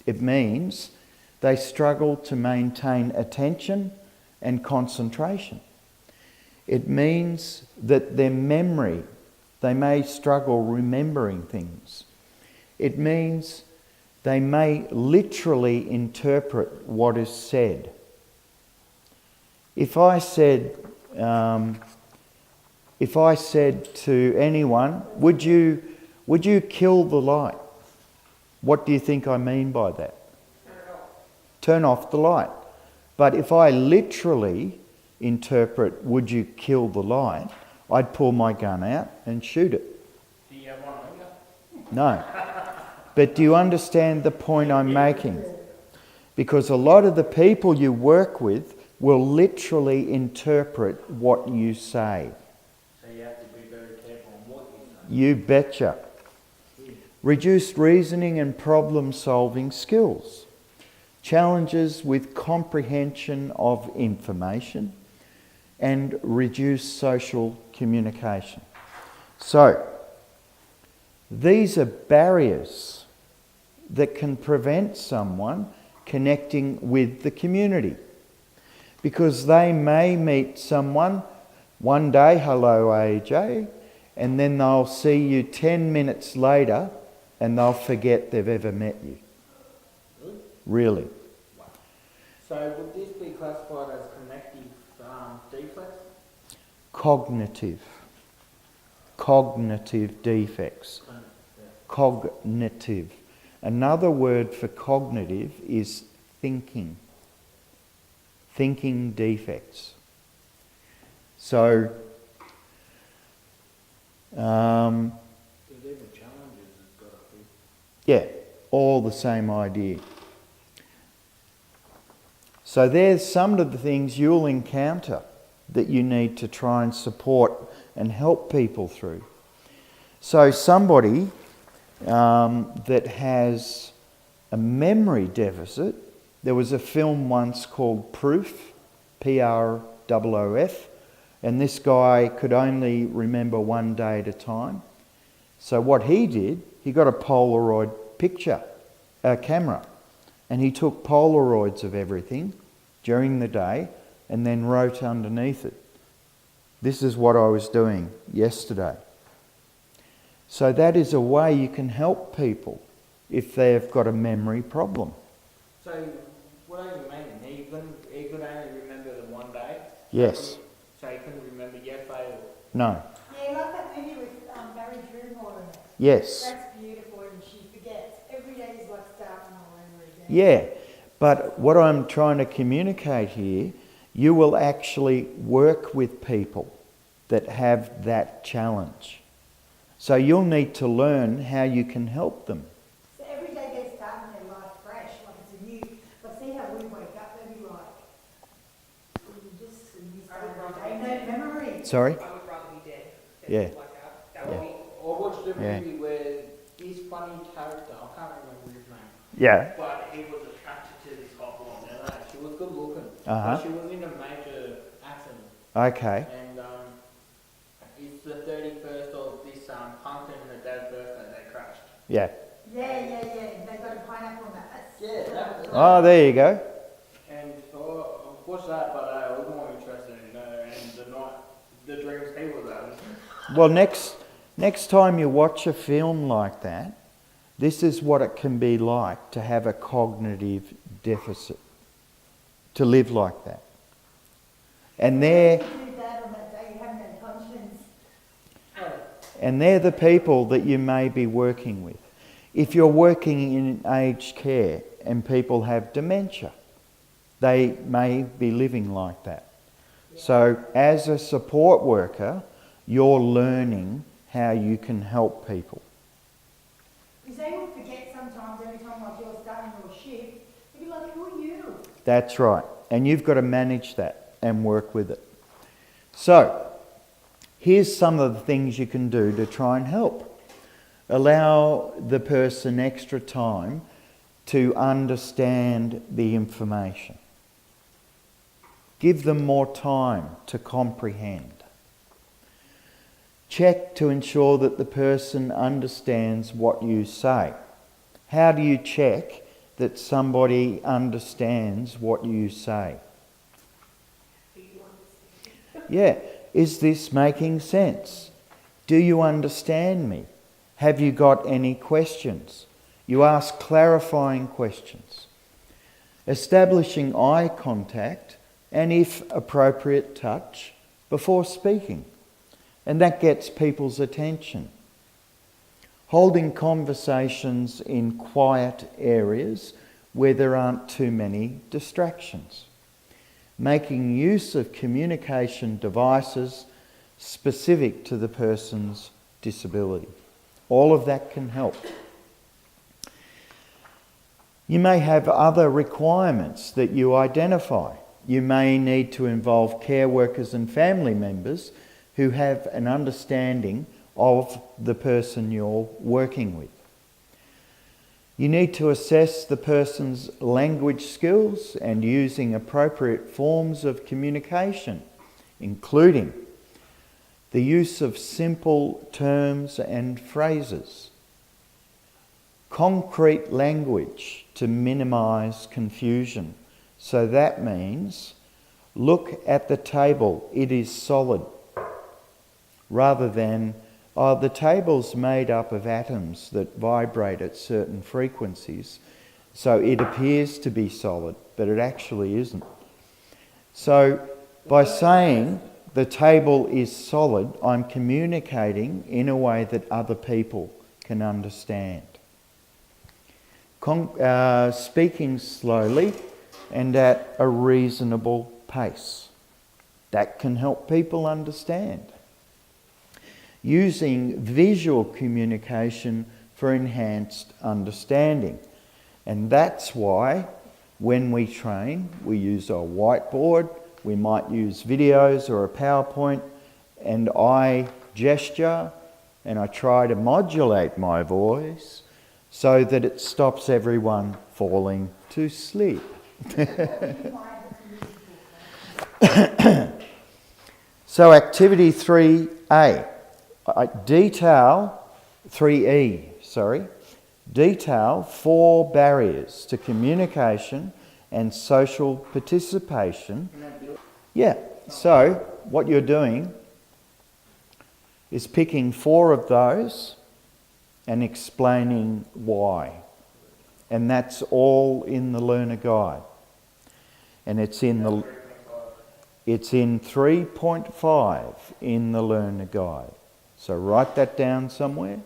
A: It means they struggle to maintain attention and concentration. It means that their memory, they may struggle remembering things. It means they may literally interpret what is said. If I said to anyone, would you kill the light? What do you think I mean by that? Turn off the light. But if I literally interpret, would you kill the light, I'd pull my gun out and shoot it.
B: Do you have one on you?
A: No. But do you understand the point I'm making? Because a lot of the people you work with will literally interpret what you say.
B: So you have to be very careful on what you say.
A: You betcha. Reduced reasoning and problem-solving skills. Challenges with comprehension of information and reduced social communication. So, these are barriers that can prevent someone connecting with the community. Because they may meet someone one day, hello AJ, and then they'll see you 10 minutes later and they'll forget they've ever met you. Really.
B: Wow. So would this be classified as connective defects?
A: Cognitive defects. Cognitive. Another word for cognitive is thinking. Thinking defects. So,
B: There's even challenges it's got to be.
A: yeah, all the same idea. So there's some of the things you'll encounter that you need to try and support and help people through. So somebody that has a memory deficit, there was a film once called Proof, Proof, and this guy could only remember one day at a time. So what he did, he got a Polaroid camera, and he took Polaroids of everything during the day and then wrote underneath it, "This is what I was doing yesterday." So that is a way you can help people if they've got a memory problem.
B: So, what are you meaning? He could only remember the one day?
A: Yes.
B: So he couldn't remember yesterday?
A: No.
C: Yeah, like that movie with Barry Drewmore in it.
A: Yes.
C: That's beautiful, and she forgets. Every day is like starting all over again.
A: Yeah. But what I'm trying to communicate here, you will actually work with people that have that challenge. So you'll need to learn how you can help them.
C: So every day they're starting their life fresh, like it's a new, like see how we wake up, they'll be like, you just, you start every day, no memory.
A: Sorry?
D: I would rather be dead than
A: Yeah.
D: like that would be.
B: Or watch the
A: Yeah.
B: movie where this funny character, I can't remember his name,
A: Yeah.
B: but he was attracted to this couple on LA. She was good looking,
A: Uh-huh.
B: but she was in a major accident.
A: Okay.
B: And it's the 31st of this pumpkin and her dad's birthday, they crashed.
A: Yeah.
C: Yeah, they got a pineapple on that. That's,
B: That was
A: Oh, there you go.
B: And I watched that, but I was more interested in her and the dreams he was having.
A: Well, next time you watch a film like that, this is what it can be like to have a cognitive deficit, to live like that. And they're the people that you may be working with. If you're working in aged care and people have dementia, they may be living like that. So as a support worker, you're learning how you can help people.
C: because they will forget sometimes every time like you're starting your shift, they'll be like, who are you?
A: That's right. And you've got to manage that and work with it. So, here's some of the things you can do to try and help. Allow the person extra time to understand the information. Give them more time to comprehend. Check to ensure that the person understands what you say. How do you check that somebody understands what you say? Yeah. Is this making sense? Do you understand me? Have you got any questions? You ask clarifying questions. Establishing eye contact and, if appropriate, touch before speaking. And that gets people's attention. Holding conversations in quiet areas where there aren't too many distractions. Making use of communication devices specific to the person's disability. All of that can help. You may have other requirements that you identify. You may need to involve care workers and family members who have an understanding of the person you're working with. You need to assess the person's language skills and using appropriate forms of communication, including the use of simple terms and phrases, concrete language to minimise confusion. So that means, look at the table, it is solid, rather than, oh, the table's made up of atoms that vibrate at certain frequencies, so it appears to be solid, but it actually isn't. So by saying the table is solid, I'm communicating in a way that other people can understand. Speaking slowly and at a reasonable pace. That can help people understand. Using visual communication for for enhanced understanding. And that's why when we train, we use a whiteboard, we might use videos or a PowerPoint, and I gesture and I try to modulate my voice so that it stops everyone falling to sleep. So activity 3A, detail 3E, sorry. Detail 4 barriers to communication and social participation. Yeah, so what you're doing is picking 4 of those and explaining why. And that's all in the learner guide. And it's in 3.5 in the learner guide. So write that down somewhere.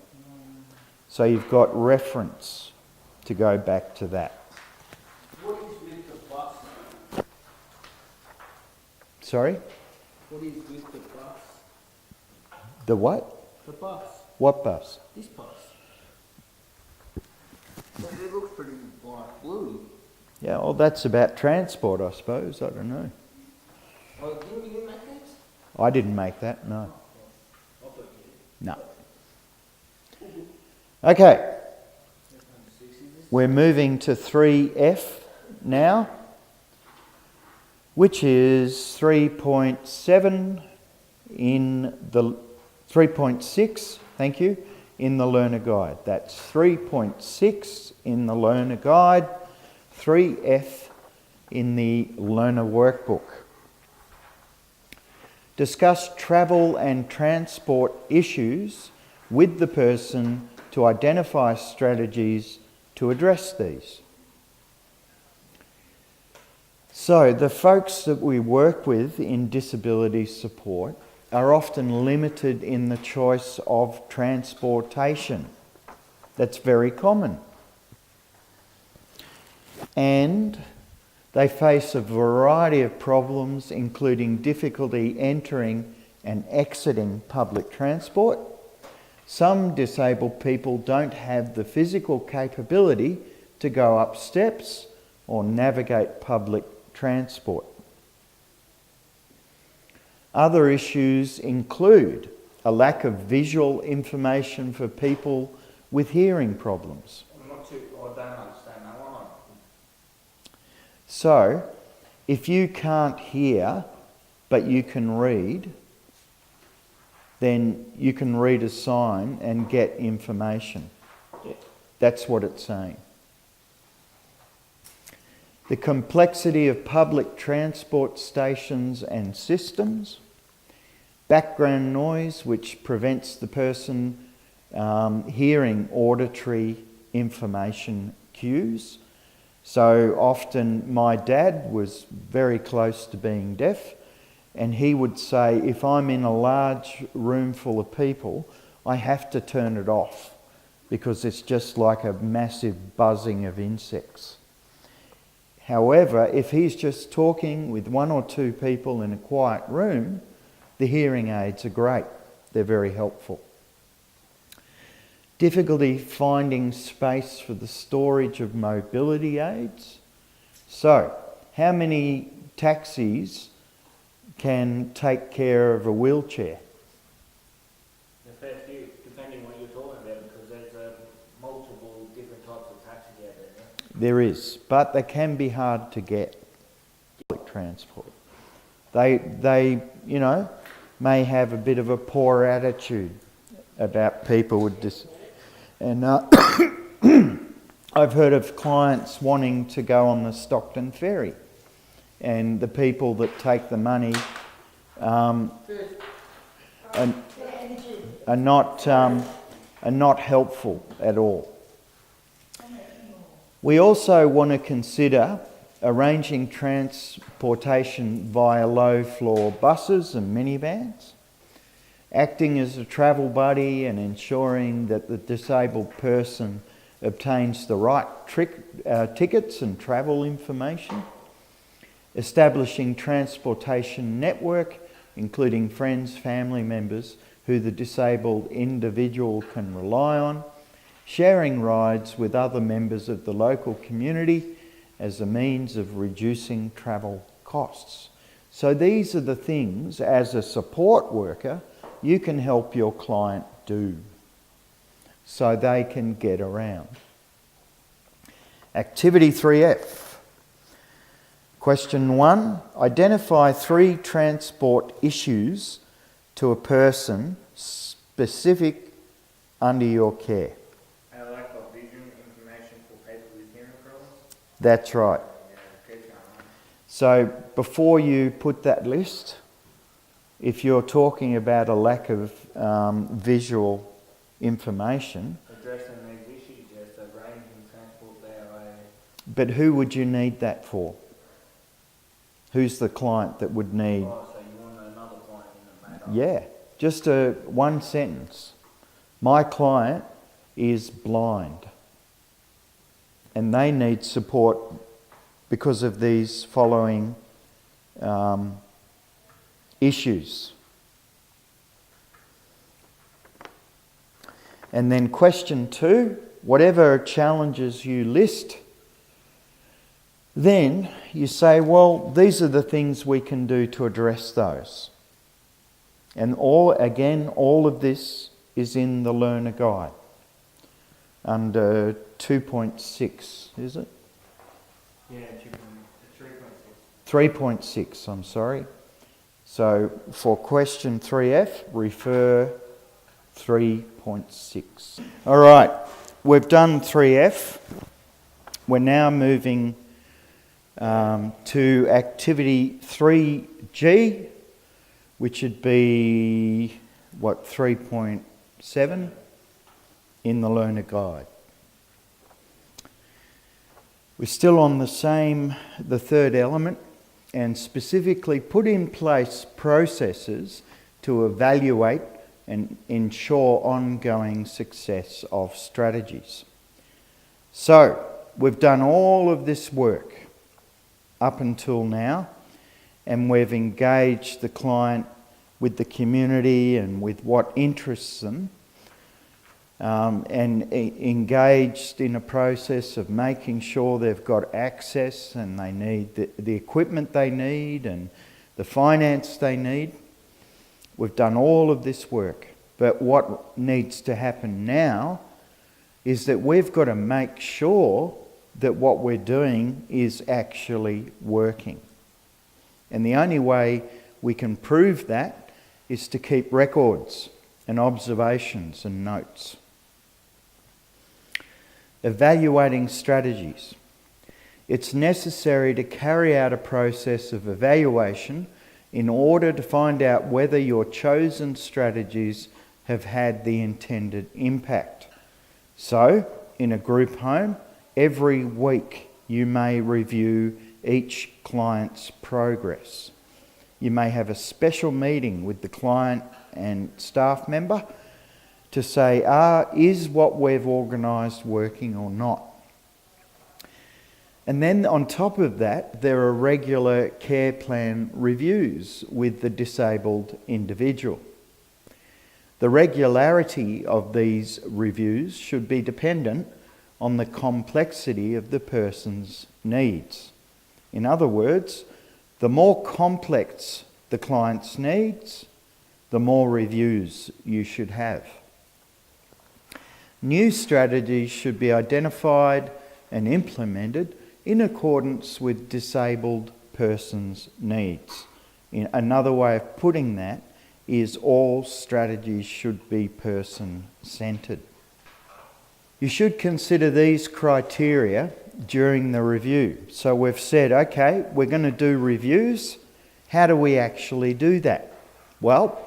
A: So you've got reference to go back to that.
B: What is with the bus?
A: Sorry?
B: What is with the bus?
A: The what?
B: The bus.
A: What bus?
B: This bus. It looks pretty like blue.
A: Yeah, well, that's about transport, I suppose. I don't know.
B: Oh, didn't you make that?
A: I didn't make that, no.
B: I thought you did.
A: No. Okay, we're moving to 3F now, which is 3.7 in the 3.6, thank you, in the learner guide. That's 3.6 in the learner guide, 3F in the learner workbook. Discuss travel and transport issues with the person to identify strategies to address these. So the folks that we work with in disability support are often limited in the choice of transportation. That's very common. And they face a variety of problems, including difficulty entering and exiting public transport. Some disabled people don't have the physical capability to go up steps or navigate public transport. Other issues include a lack of visual information for people with hearing problems.
B: I don't understand that one.
A: So, if you can't hear but you can read, then you can read a sign and get information.
B: Yeah.
A: That's what it's saying. The complexity of public transport stations and systems. Background noise, which prevents the person hearing auditory information cues. So often my dad was very close to being deaf, and he would say, if I'm in a large room full of people, I have to turn it off because it's just like a massive buzzing of insects. However, if he's just talking with 1 or 2 people in a quiet room, the hearing aids are great. They're very helpful. Difficulty finding space for the storage of mobility aids. So, how many taxis can take care of a wheelchair?
B: A fair few, depending what you're talking about, because there's multiple different types of taxis out there. Yeah?
A: There is, but they can be hard to get. Public transport. They may have a bit of a poor attitude about people with and I've heard of clients wanting to go on the Stockton ferry, and the people that take the money are not helpful at all. We also want to consider arranging transportation via low-floor buses and minivans, acting as a travel buddy and ensuring that the disabled person obtains the right tickets and travel information, establishing transportation network, including friends, family members who the disabled individual can rely on, sharing rides with other members of the local community as a means of reducing travel costs. So these are the things, as a support worker, you can help your client do so they can get around. Activity 3F. Question 1. Identify 3 transport issues to a person specific under your care.
B: A lack of vision information for people with hearing problems.
A: That's right.
B: Yeah, keep going.
A: So before you put that list, if you're talking about a lack of visual information,
B: Addressing these issues, yes, so arranging transport their way.
A: but who would you need that for? Who's the client that would need?
B: Oh, so you want another client in the matter?
A: Yeah, just one sentence. My client is blind and they need support because of these following issues. And then question 2, whatever challenges you list, then you say, well, these are the things we can do to address those. And all of this is in the learner guide under 2.6, is it?
B: Yeah, 3.6.
A: 3.6, I'm sorry. So for question 3F, refer 3.6. All right, we've done 3F. We're now moving to activity 3G, which would be, 3.7 in the learner guide. We're still on the third element, and specifically put in place processes to evaluate and ensure ongoing success of strategies. So, we've done all of this work up until now, and we've engaged the client with the community and with what interests them, and engaged in a process of making sure they've got access and they need the equipment they need and the finance they need. We've done all of this work, but what needs to happen now is that we've got to make sure that what we're doing is actually working. And the only way we can prove that is to keep records and observations and notes. Evaluating strategies. It's necessary to carry out a process of evaluation in order to find out whether your chosen strategies have had the intended impact. So, in a group home, every week you may review each client's progress. You may have a special meeting with the client and staff member to say, is what we've organised working or not? And then on top of that, there are regular care plan reviews with the disabled individual. The regularity of these reviews should be dependent on the complexity of the person's needs. In other words, the more complex the client's needs, the more reviews you should have. New strategies should be identified and implemented in accordance with disabled persons' needs. Another way of putting that is all strategies should be person-centred. You should consider these criteria during the review. So we've said, okay, we're going to do reviews. How do we actually do that? Well,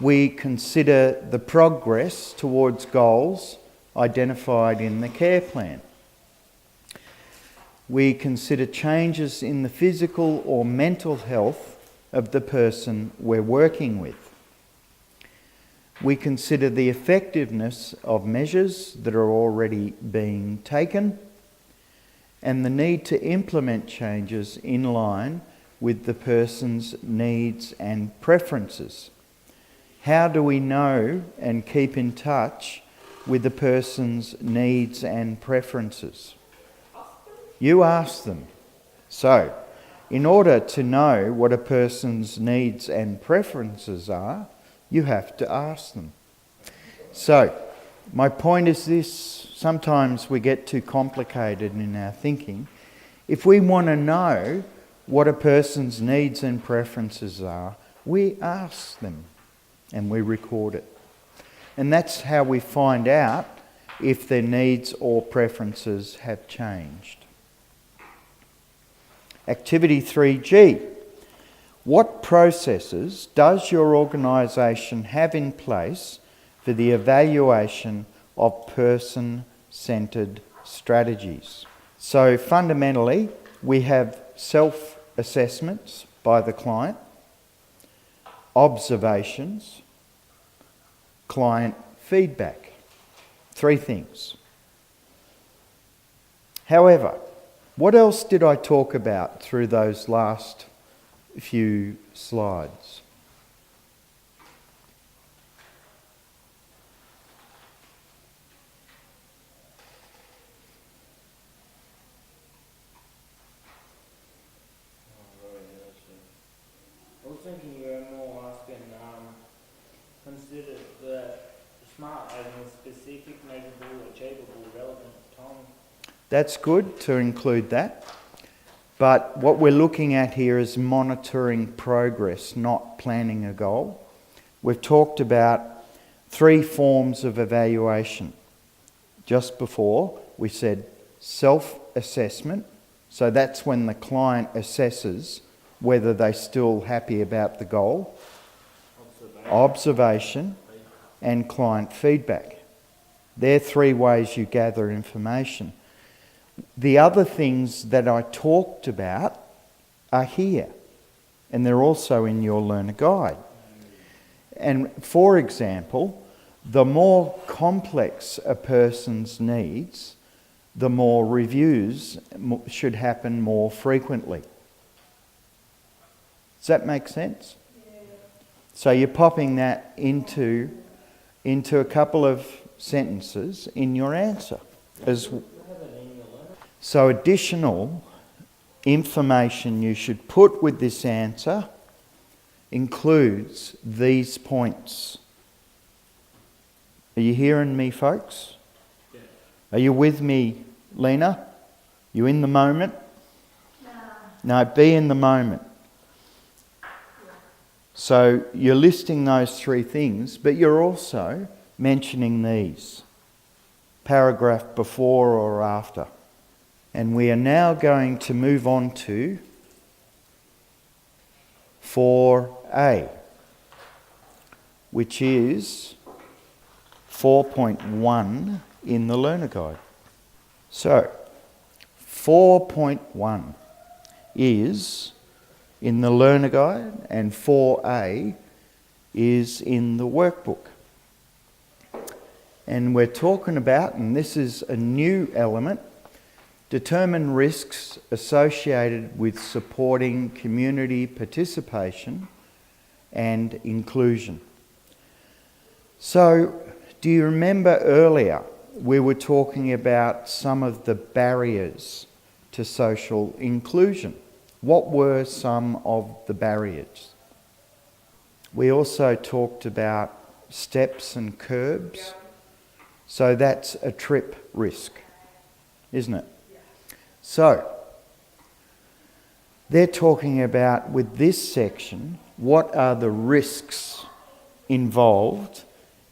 A: we consider the progress towards goals identified in the care plan. We consider changes in the physical or mental health of the person we're working with. We consider the effectiveness of measures that are already being taken and the need to implement changes in line with the person's needs and preferences. How do we know and keep in touch with the person's needs and preferences? You ask them. So, in order to know what a person's needs and preferences are, you have to ask them. So, my point is this: sometimes we get too complicated in our thinking. If we want to know what a person's needs and preferences are, we ask them and we record it. And that's how we find out if their needs or preferences have changed. Activity 3G. What processes does your organisation have in place for the evaluation of person-centred strategies? So fundamentally, we have self-assessments by the client, observations, client feedback. 3 things. However, what else did I talk about through those last few slides?
B: I was thinking you were more asking, consider the SMART as in specific, measurable, achievable, relevant, time.
A: That's good to include that. But what we're looking at here is monitoring progress, not planning a goal. We've talked about 3 forms of evaluation. Just before, we said self-assessment. So that's when the client assesses whether they're still happy about the goal. Observation and client feedback. They're 3 ways you gather information. The other things that I talked about are here, and they're also in your learner guide. And for example, the more complex a person's needs, the more reviews should happen more frequently. Does that make sense? Yeah. So you're popping that into a couple of sentences in your answer. So additional information you should put with this answer includes these points. Are you hearing me, folks? Yeah. Are you with me, Lena? You in the moment? No, be in the moment. So you're listing those 3 things, but you're also mentioning these. Paragraph before or after. And we are now going to move on to 4A, which is 4.1 in the learner guide. So, 4.1 is in the learner guide and 4A is in the workbook. And we're talking about, and this is a new element, determine risks associated with supporting community participation and inclusion. So, do you remember earlier we were talking about some of the barriers to social inclusion? What were some of the barriers? We also talked about steps and curbs. So that's a trip risk, isn't it? So, they're talking about, with this section, what are the risks involved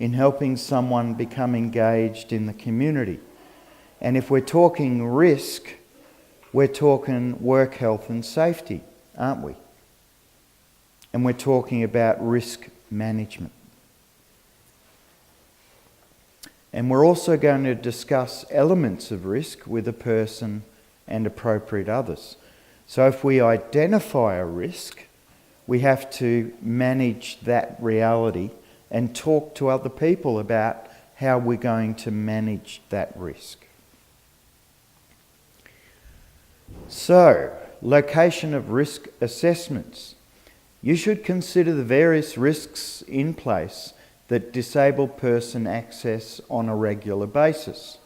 A: in helping someone become engaged in the community. And if we're talking risk, we're talking work health and safety, aren't we? And we're talking about risk management. And we're also going to discuss elements of risk with a person and appropriate others. So if we identify a risk, we have to manage that reality and talk to other people about how we're going to manage that risk. So, location of risk assessments. You should consider the various risks in place that disabled person access on a regular basis.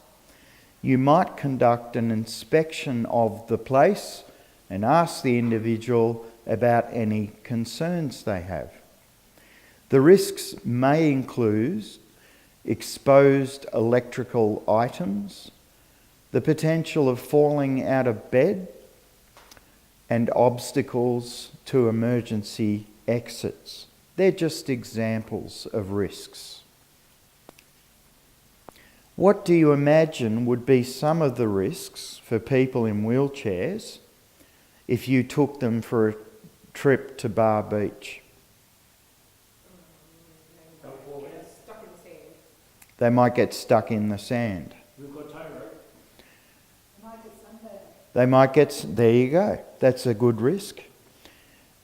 A: You might conduct an inspection of the place and ask the individual about any concerns they have. The risks may include exposed electrical items, the potential of falling out of bed, and obstacles to emergency exits. They're just examples of risks. What do you imagine would be some of the risks for people in wheelchairs if you took them for a trip to Bar Beach?
D: Stuck in the sand.
A: They might get stuck in the sand.
B: We've got tow rope.
C: Might get sunburned.
A: They might get, there you go, that's a good risk.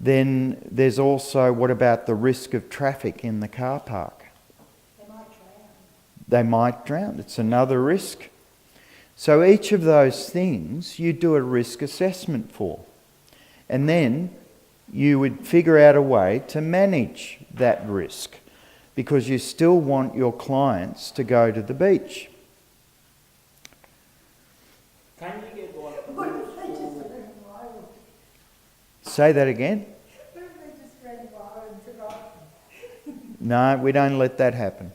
A: Then there's also, what about the risk of traffic in the car park?
C: They might drown.
A: They might drown, it's another risk. So each of those things you do a risk assessment for. And then you would figure out a way to manage that risk, because you still want your clients to go to the beach.
B: Can you get like
C: What if they just ran wild?
A: Say that again?
C: What if they just ran wild and took off?
A: No, we don't let that happen.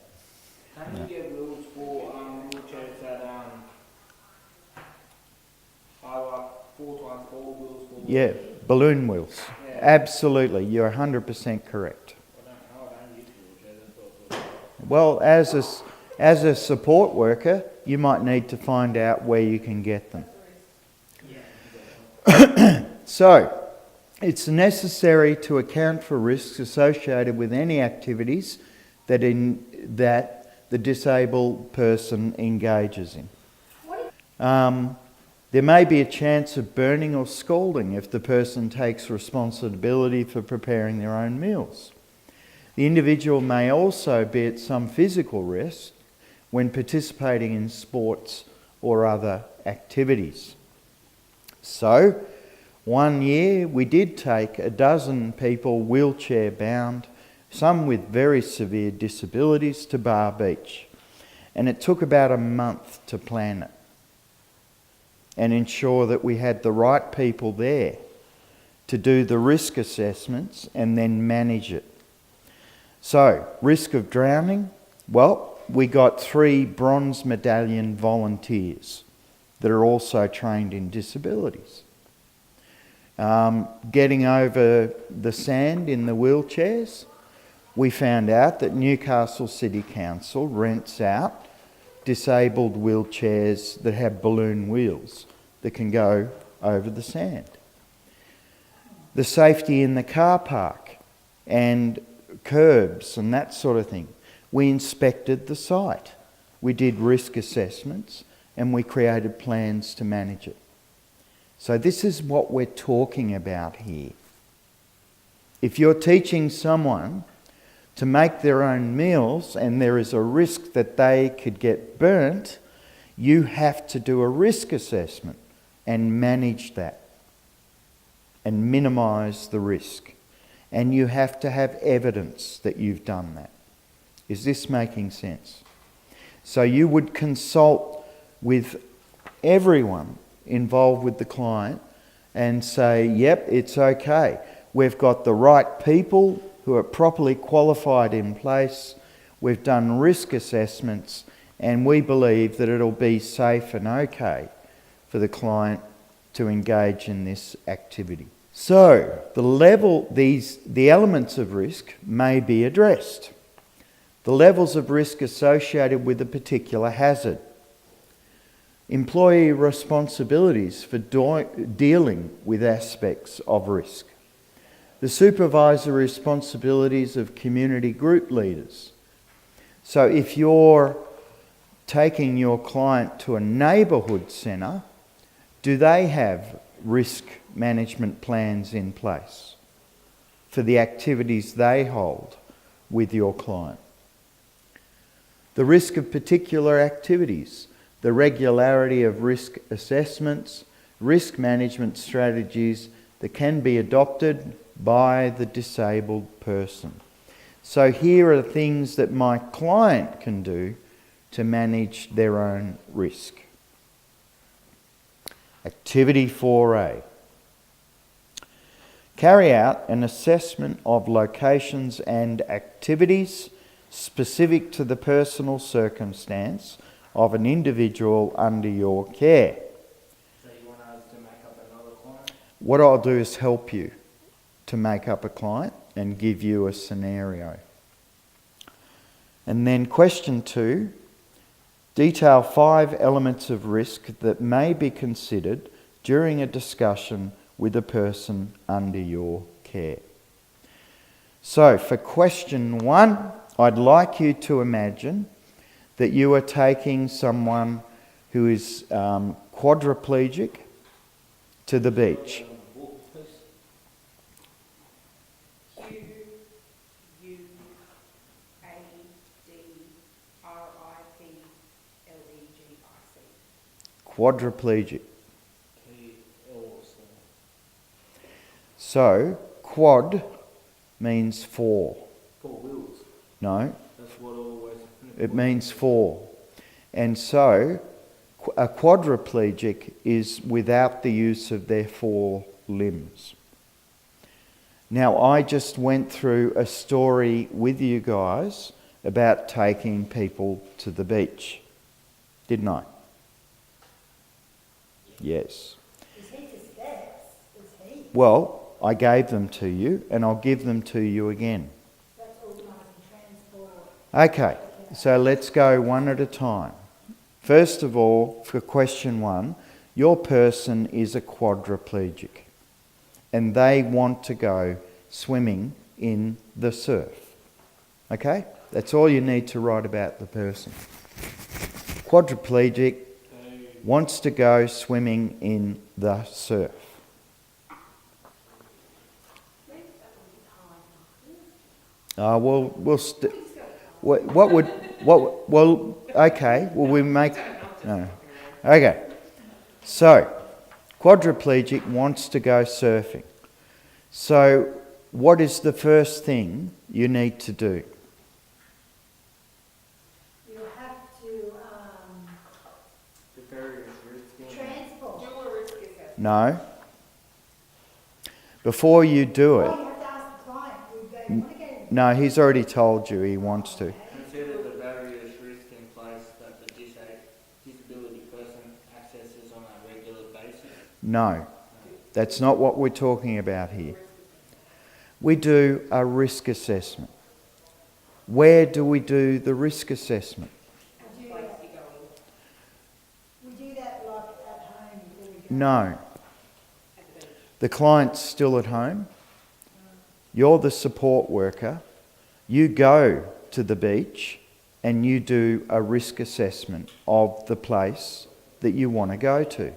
B: Can you get wheels for wheelchairs that are like 4x4 wheels for?
A: Yeah, balloon wheels.
B: Yeah.
A: Absolutely, you're 100% correct.
B: I don't use wheelchairs. That's what
A: Well, as a support worker, you might need to find out where you can get them. So, it's necessary to account for risks associated with any activities that the disabled person engages in. There may be a chance of burning or scalding if the person takes responsibility for preparing their own meals. The individual may also be at some physical risk when participating in sports or other activities. So, one year we did take 12 people wheelchair bound, some with very severe disabilities, to Bar Beach. And it took about a month to plan it and ensure that we had the right people there to do the risk assessments and then manage it. So, risk of drowning, well, we got 3 bronze medallion volunteers that are also trained in disabilities. Getting over the sand in the wheelchairs, we found out that Newcastle City Council rents out disabled wheelchairs that have balloon wheels that can go over the sand. The safety in the car park and curbs and that sort of thing. We inspected the site. We did risk assessments and we created plans to manage it. So this is what we're talking about here. If you're teaching someone to make their own meals and there is a risk that they could get burnt, you have to do a risk assessment and manage that and minimise the risk. And you have to have evidence that you've done that. Is this making sense? So you would consult with everyone involved with the client and say, yep, it's okay. We've got the right people who are properly qualified in place. We've done risk assessments and we believe that it'll be safe and okay for the client to engage in this activity. So the elements of risk may be addressed. The levels of risk associated with a particular hazard. Employee responsibilities for dealing with aspects of risk. The supervisory responsibilities of community group leaders. So if you're taking your client to a neighbourhood centre, do they have risk management plans in place for the activities they hold with your client? The risk of particular activities, the regularity of risk assessments, risk management strategies that can be adopted by the disabled person. So here are the things that my client can do to manage their own risk. Activity 4A. Carry out an assessment of locations and activities specific to the personal circumstance of an individual under your care.
B: So you want us to make up another client?
A: What I'll do is help you to make up a client and give you a scenario. And then question 2, detail 5 elements of risk that may be considered during a discussion with a person under your care. So for question 1, I'd like you to imagine that you are taking someone who is quadriplegic to the beach. Quadriplegic. So, quad means 4.
B: 4 wheels.
A: No,
B: That's what always.
A: it means 4. And so, a quadriplegic is without the use of their 4 limbs. Now, I just went through a story with you guys about taking people to the beach, didn't I? Yes.
C: There's heaps of steps. There's heaps.
A: Well, I gave them to you and I'll give them to you again.
C: That's organising transport.
A: Okay, so let's go one at a time. First of all, for question 1, your person is a quadriplegic and they want to go swimming in the surf. Okay? That's all you need to write about the person. Quadriplegic wants to go swimming in the surf. We make, no. Okay, so quadriplegic wants to go surfing. So what is the first thing you need to do?
C: You have to
B: The various risks.
C: transport.
D: Do a risk assessment.
A: No. Before you do
C: Oh,
A: it,
C: you have to ask the client. Would they want to get in?
A: no, he's already told you he wants to.
B: Consider the various risks in place that the disability person accesses on a regular basis.
A: No, that's not what we're talking about here. We do a risk assessment. Where do we do the risk assessment?
C: We do that like at home before we go.
A: No. The client's still at home. You're the support worker. You go to the beach and you do a risk assessment of the place that you want to go to.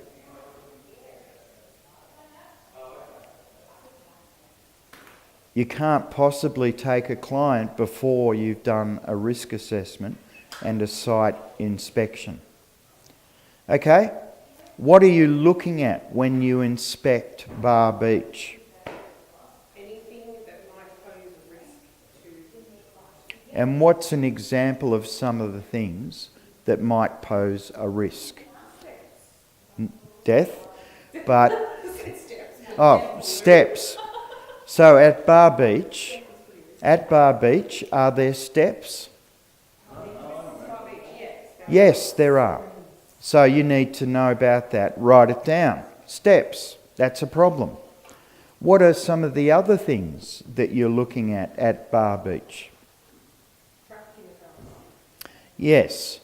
A: You can't possibly take a client before you've done a risk assessment and a site inspection. Okay? What are you looking at when you inspect Bar Beach?
D: Anything that might pose a risk to.
A: And what's an example of some of the things that might pose a risk? Death? But, oh, steps. So at Bar Beach, are there steps? Yes, there are. So you need to know about that. Write it down. Steps. That's a problem. What are some of the other things that you're looking at Bar Beach? Yes.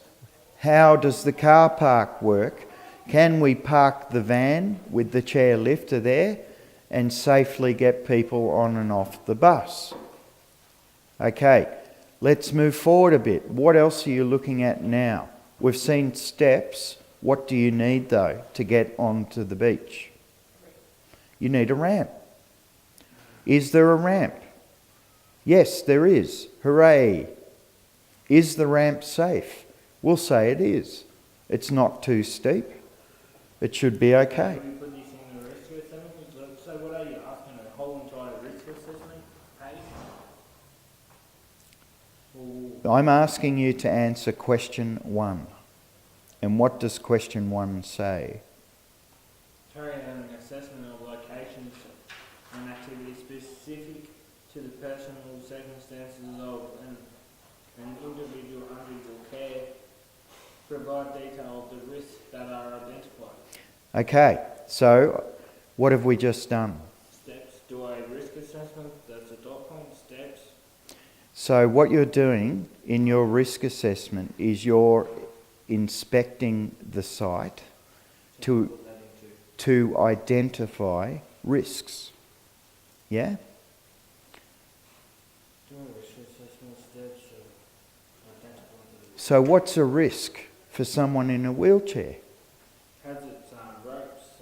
A: How does the car park work? Can we park the van with the chair lifter there and safely get people on and off the bus? Okay, let's move forward a bit. What else are you looking at now? We've seen steps. What do you need though to get onto the beach? You need a ramp. Is there a ramp? Yes, there is. Hooray! Is the ramp safe? We'll say it is. It's not too steep. It should be okay.
B: Can you put this in the risk assessment? So what are you asking? A whole entire risk assessment page?
A: I'm asking you to answer question 1. And what does question 1 say?
B: Carry out an assessment of locations and activities specific to the personal circumstances of an individual under your care. Provide detail of the risks that are identified.
A: Okay, so what have we just done?
B: Steps. Do a risk assessment. That's a dot point. Steps.
A: So what you're doing in your risk assessment is you're inspecting the site to identify risks. Yeah?
B: Doing risk assessment steps. Identify the risk.
A: So what's a risk for someone in a wheelchair?
B: Hazards, ropes,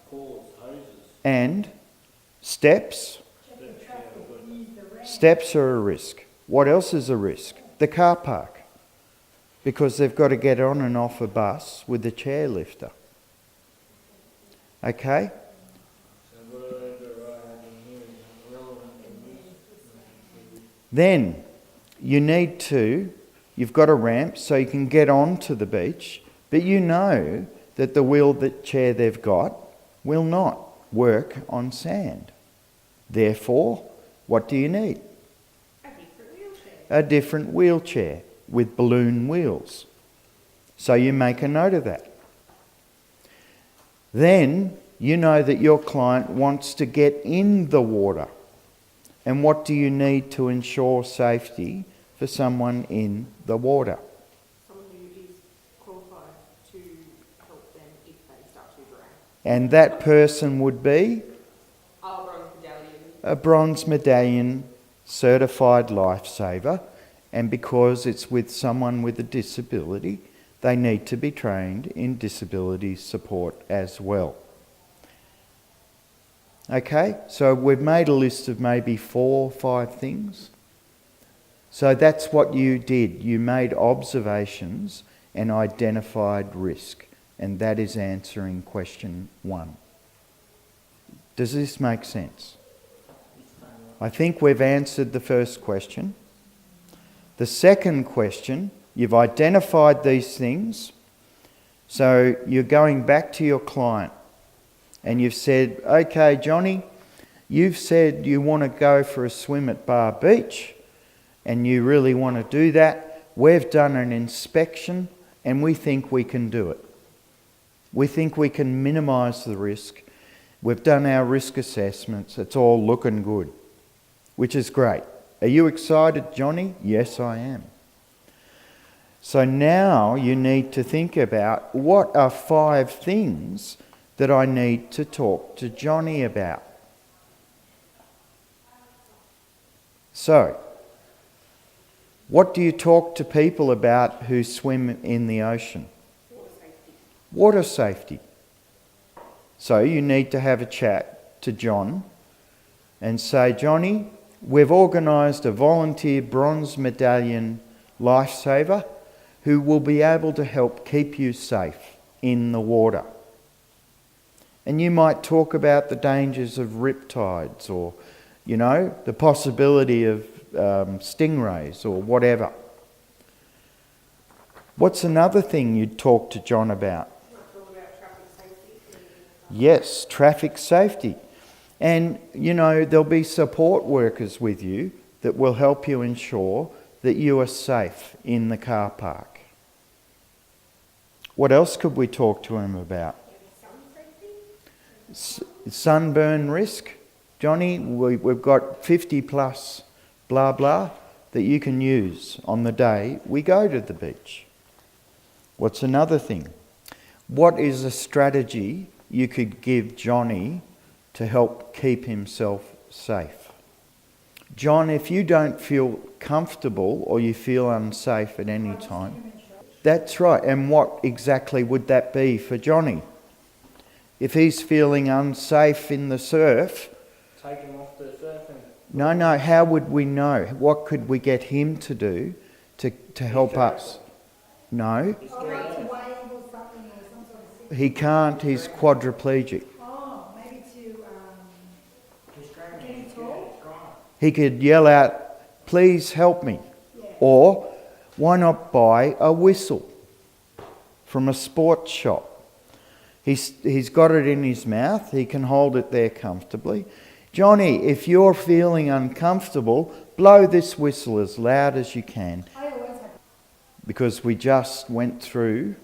B: cords, hoses.
A: And steps?
C: Check the traffic, use the ramp.
A: Steps are a risk. What else is a risk? The car park. Because they've got to get on and off a bus with the chair lifter. Okay?
B: So whatever I have in here is relevant and
A: Then you need to, you've got a ramp so you can get onto the beach, but you know that the wheelchair they've got will not work on sand. Therefore, what do you need? A different wheelchair with balloon wheels. So you make a note of that. Then you know that your client wants to get in the water. And what do you need to ensure safety for someone in the water?
D: Someone who is qualified to help them if they start to drown.
A: And that person would be
D: Bronze medallion.
A: a bronze medallion certified lifesaver. And because it's with someone with a disability, they need to be trained in disability support as well. Okay, so we've made a list of maybe 4 or 5 things. So that's what you did. You made observations and identified risk. And that is answering question 1. Does this make sense? I think we've answered the first question. The second question, you've identified these things. So you're going back to your client and you've said, okay, Johnny, you've said you want to go for a swim at Bar Beach and you really want to do that. We've done an inspection and we think we can do it. We think we can minimise the risk. We've done our risk assessments. It's all looking good, which is great. Are you excited, Johnny? Yes, I am. So now you need to think about what are 5 things that I need to talk to Johnny about. So, what do you talk to people about who swim in the ocean? Water safety. So you need to have a chat to John and say, Johnny, we've organised a volunteer bronze medallion lifesaver who will be able to help keep you safe in the water. And you might talk about the dangers of riptides or, you know, the possibility of stingrays or whatever. What's another thing you'd talk to John about? Yes, traffic safety. And, you know, there'll be support workers with you that will help you ensure that you are safe in the car park. What else could we talk to him about? Sunburn risk. Johnny, we've got 50 plus blah blah that you can use on the day we go to the beach. What's another thing? What is a strategy you could give Johnny to help keep himself safe? John, if you don't feel comfortable or you feel unsafe at any time, that's right. And what exactly would that be for Johnny? If he's feeling unsafe in the surf,
B: take him off the surfing.
A: No, how would we know? What could we get him to do to help us? No,
C: Or like to wave or something or some sort of signal.
A: he can't. He's quadriplegic.
C: Oh, maybe to get him tall?
A: He could yell out, please help me.
C: Yeah.
A: Or why not buy a whistle from a sports shop? He's got it in his mouth. He can hold it there comfortably. Johnny, if you're feeling uncomfortable, blow this whistle as loud as you can.
C: I always have.
A: Because we just went through.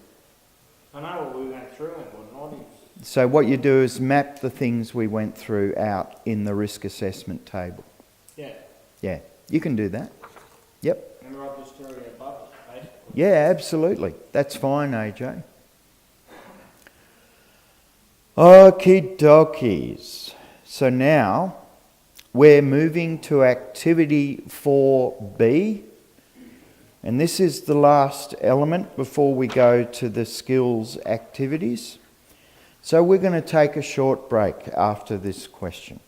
B: I know what we went through and what not.
A: So what you do is map the things we went through out in the risk assessment table.
B: Yeah.
A: Yeah, you can do that. Yep.
B: And write the story above it, basically.
A: Yeah, absolutely. That's fine, AJ. Okie dokies. So now we're moving to activity 4B. And this is the last element before we go to the skills activities. So we're going to take a short break after this question.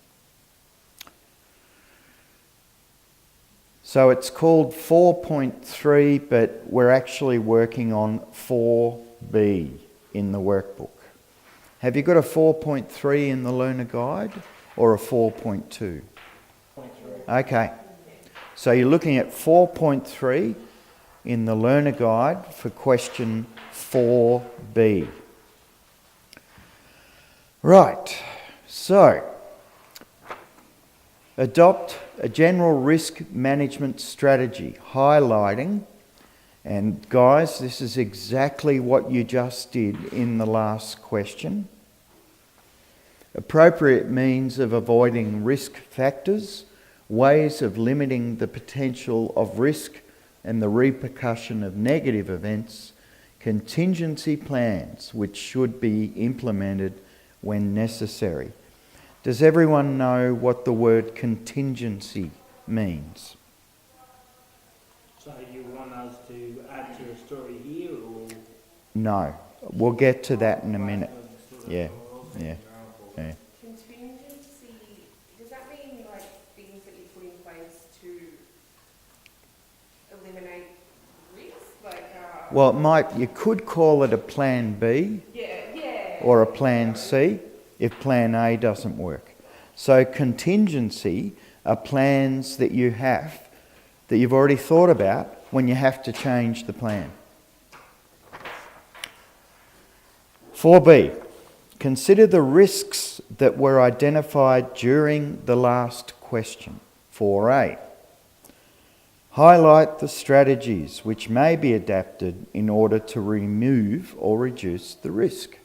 A: So it's called 4.3, but we're actually working on 4B in the workbook. Have you got a 4.3 in the learner guide or a 4.2? Okay. So you're looking at 4.3 in the learner guide for question 4B. Right. So adopt a general risk management strategy, highlighting, and guys, this is exactly what you just did in the last question. Appropriate means of avoiding risk factors, ways of limiting the potential of risk and the repercussion of negative events, contingency plans which should be implemented when necessary. Does everyone know what the word contingency means?
B: So you want us to add to a story here, or?
A: No. We'll get to that in a minute. Yeah. Yeah. Yeah.
D: Contingency, does that mean like things that you put in place to eliminate risk? Like,
A: You could call it a plan B or a plan C if plan A doesn't work. So contingency are plans that you have, that you've already thought about when you have to change the plan. 4B, consider the risks that were identified during the last question. 4A, highlight the strategies which may be adapted in order to remove or reduce the risk.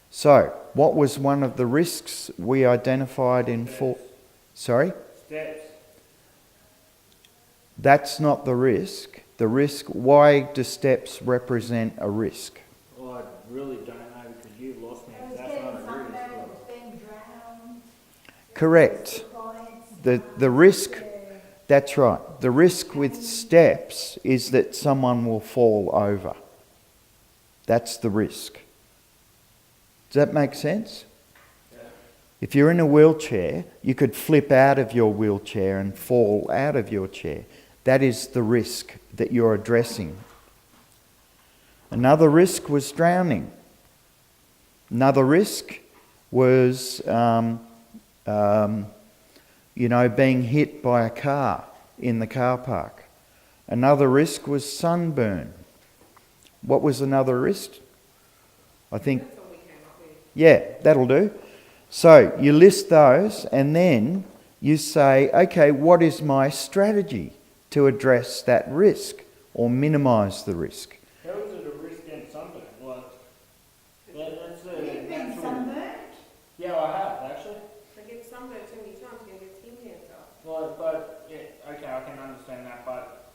A: So, what was one of the risks we identified in 4? Sorry?
B: Steps.
A: That's not the risk. The risk, why do steps represent a risk?
B: Well, I really don't know because you've lost me.
C: I was
B: That's
C: getting
B: not a
C: sunburned,
B: risk.
C: it was being drowned.
A: Correct. The risk, that's right. The risk with steps is that someone will fall over. That's the risk. Does that make sense?
B: Yeah.
A: If you're in a wheelchair, you could flip out of your wheelchair and fall out of your chair. That is the risk that you're addressing. Another risk was drowning. Another risk was, being hit by a car in the car park. Another risk was sunburn. What was another risk? I think,
D: that's what we came up with.
A: yeah, that'll do. So you list those and then you say, okay, what is my strategy to address that risk or minimise the risk?
B: How is it a risk against sunburn? Like, that's a
C: You've been
B: natural.
C: sunburned?
B: Yeah, I have actually.
D: If I get sunburned too many times, you're going to get skin cancer.
B: But yeah, okay, I can understand that. But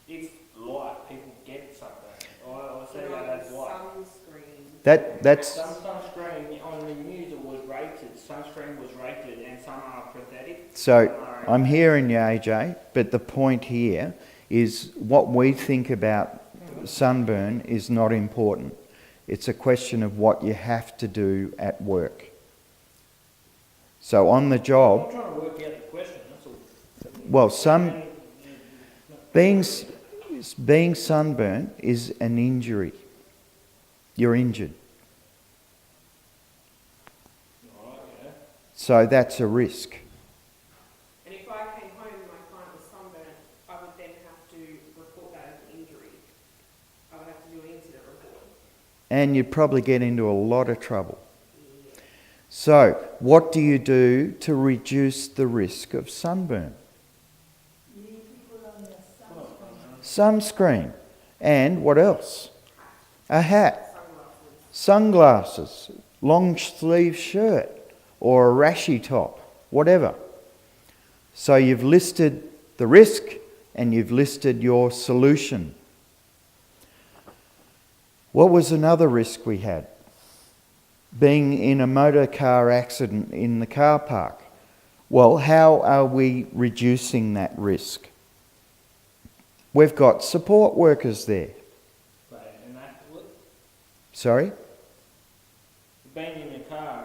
B: it's light, people get sunburn. I say that as light.
D: Sunscreen.
A: That's
B: Some sunscreen on the news it was rated. Sunscreen was rated, and some are pathetic.
A: so.
B: Some are
A: I'm hearing you, AJ, but the point here is what we think about sunburn is not important. It's a question of what you have to do at work. So on the
B: I'm
A: job,
B: trying to work out the question. That's all.
A: well, being sunburnt is an injury. You're injured.
B: Right, yeah.
A: So that's a risk.
D: And if I came home and my client was sunburned, I would then have to
A: and you'd probably get into a lot of trouble. So, what do you do to reduce the risk of sunburn?
C: You need to put on your sunscreen.
A: Sunscreen. And what else? A hat. Sunglasses. Long sleeve shirt. Or a rashy top. Whatever. So you've listed the risk and you've listed your solution. What was another risk we had? Being in a motor car accident in the car park. Well, how are we reducing that risk? We've got support workers there. Sorry?
B: Being in a car.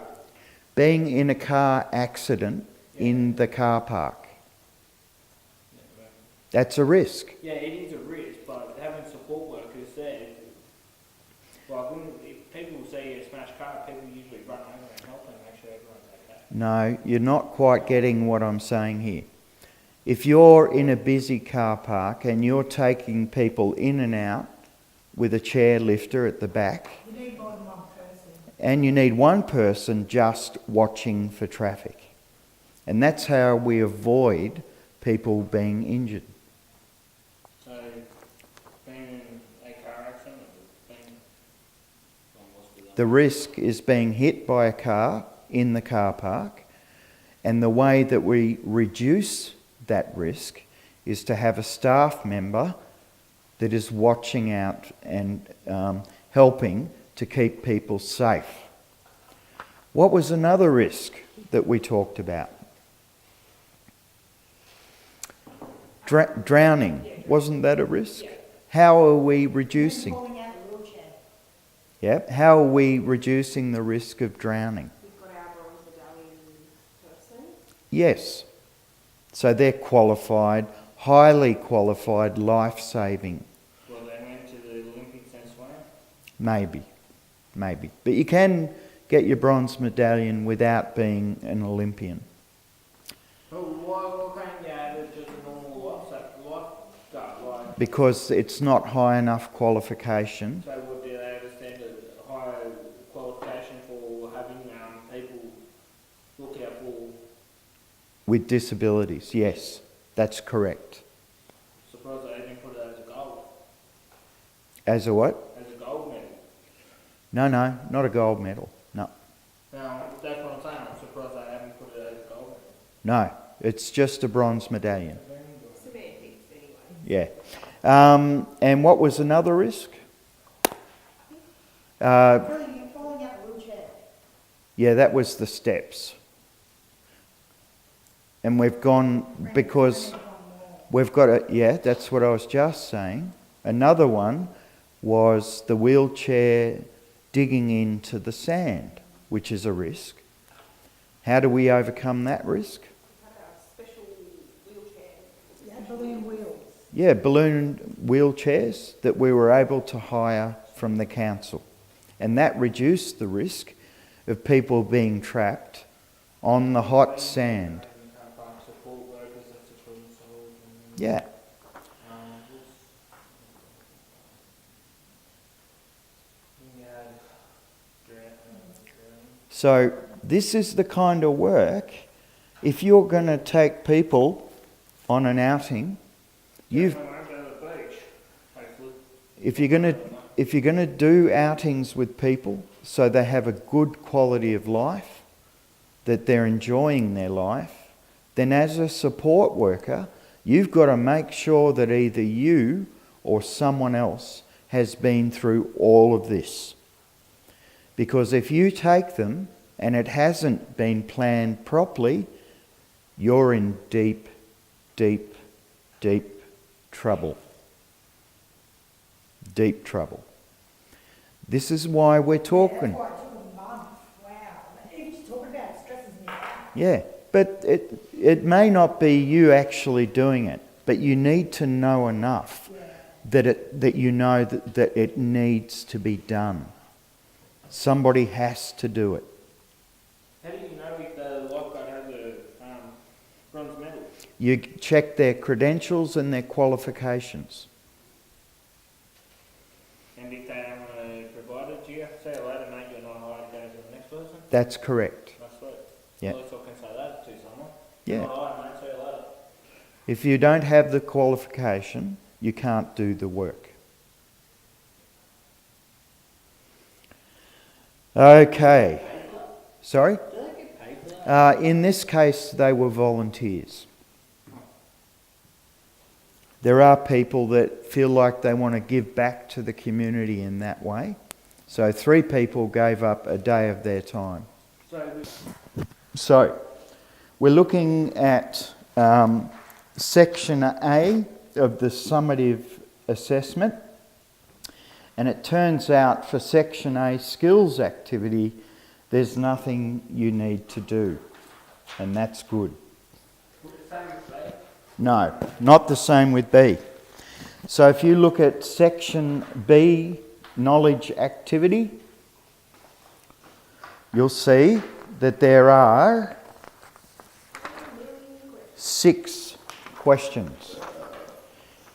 A: Being in a car accident in the car park. That's a risk.
B: Yeah, it is a risk, but having support workers there, like if people see a smashed car, people usually run over and help and make sure everyone's okay.
A: No, you're not quite getting what I'm saying here. If you're in a busy car park and you're taking people in and out with a chair lifter at the back,
C: You need more than one person.
A: and you need one person just watching for traffic. And that's how we avoid people being injured.
B: So, being in a car accident, being...
A: The risk is being hit by a car in the car park, and the way that we reduce that risk is to have a staff member that is watching out and helping to keep people safe. What was another risk that we talked about? Drowning. Wasn't that a risk? How are we reducing?
C: Falling out of a wheelchair.
A: Yep. How are we reducing the risk of drowning?
D: We've got our bronze medallion person.
A: Yes. So they're qualified, highly qualified, life-saving.
B: Well, they went to the Olympics and swam.
A: Maybe. But you can get your bronze medallion without being an Olympian.
B: Well, why can't you have it just a normal lifeguard? Like,
A: Because it's not high enough qualification.
B: so would they understand a higher qualification for having people look out for...
A: With disabilities, yes, that's correct.
B: Suppose they didn't put it as a gold.
A: As a what?
B: As a gold medal.
A: No, not a gold medal. No.
B: Now, that's what I'm saying. I'm surprised they haven't put it as a gold medal.
A: No, it's just a bronze medallion.
D: Semantics anyway.
A: Yeah. And what was another risk?
C: Falling out of a wheelchair.
A: Yeah, that was the steps. And we've gone, because we've got a, yeah, that's what I was just saying. Another one was the wheelchair digging into the sand, which is a risk. How do we overcome that risk?
D: We've had a special wheelchair.
C: Yeah, balloon wheels.
A: Yeah, balloon wheelchairs that we were able to hire from the council. And that reduced the risk of people being trapped on the hot sand.
B: Support workers, that's a problem solved.
A: Yeah. So this is the kind of work, if you're going to take people on an outing, if you're going to do outings with people so they have a good quality of life, that they're enjoying their life, then as a support worker, you've got to make sure that either you or someone else has been through all of this. Because if you take them and it hasn't been planned properly, you're in deep, deep, deep trouble. Deep trouble. This is why we're talking.
C: That's why it took a month. Wow. Even just talking about it stresses me out.
A: Yeah, but it may not be you actually doing it, but you need to know enough that you know that it needs to be done. Somebody has to do it.
B: How do you know if the lifeguard has a bronze medal?
A: You check their credentials and their qualifications.
B: And if they haven't provided you you have to say it later, mate, you're not hired, go to the next person?
A: That's correct.
B: That's sweet.
A: Yeah.
B: At least I can say that to someone.
A: Yeah.
B: You're not hired, mate, see you later.
A: If you don't have the qualification, you can't do the work. Okay. Sorry?
B: Do they get paid for that?
A: In this case, they were volunteers. There are people that feel like they want to give back to the community in that way. So 3 people gave up a day of their time. So we're looking at Section A of the summative assessment. And it turns out for Section A skills activity, there's nothing you need to do. And that's good. No, not the same with B. So if you look at Section B, knowledge activity, you'll see that there are 6 questions.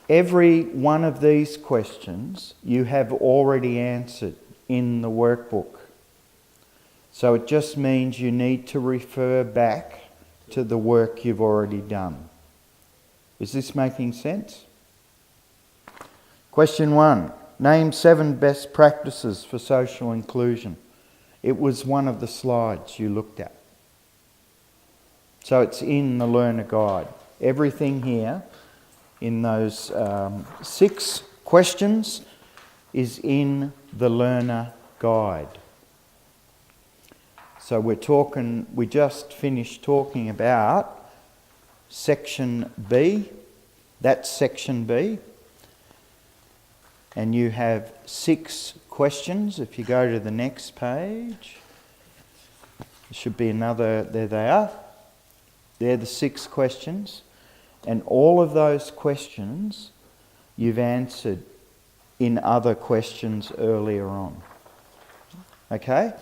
A: Every one of these questions you have already answered in the workbook. So it just means you need to refer back to the work you've already done. Is this making sense? Question 1. Name 7 best practices for social inclusion. It was one of the slides you looked at. So it's in the learner guide. Everything here in those 6 questions is in the learner guide. So we just finished talking about Section B. That's Section B. And you have 6 questions. If you go to the next page, there should be another, there they are. They're the 6 questions. And all of those questions you've answered in other questions earlier on. Okay?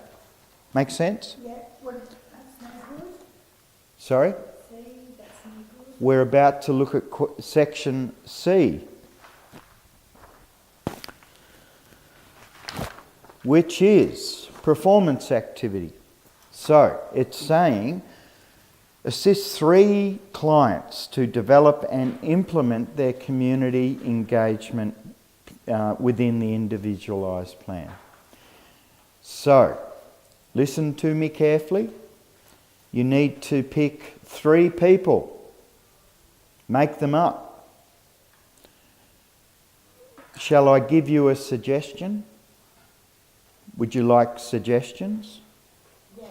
A: Make sense?
C: Yeah, that's no good.
A: Sorry?
C: See, that's no good.
A: We're about to look at Section C, which is performance activity. So it's saying assist 3 clients to develop and implement their community engagement within the individualised plan. So, listen to me carefully. You need to pick 3 people. Make them up. Shall I give you a suggestion? Would you like suggestions?
C: Yes.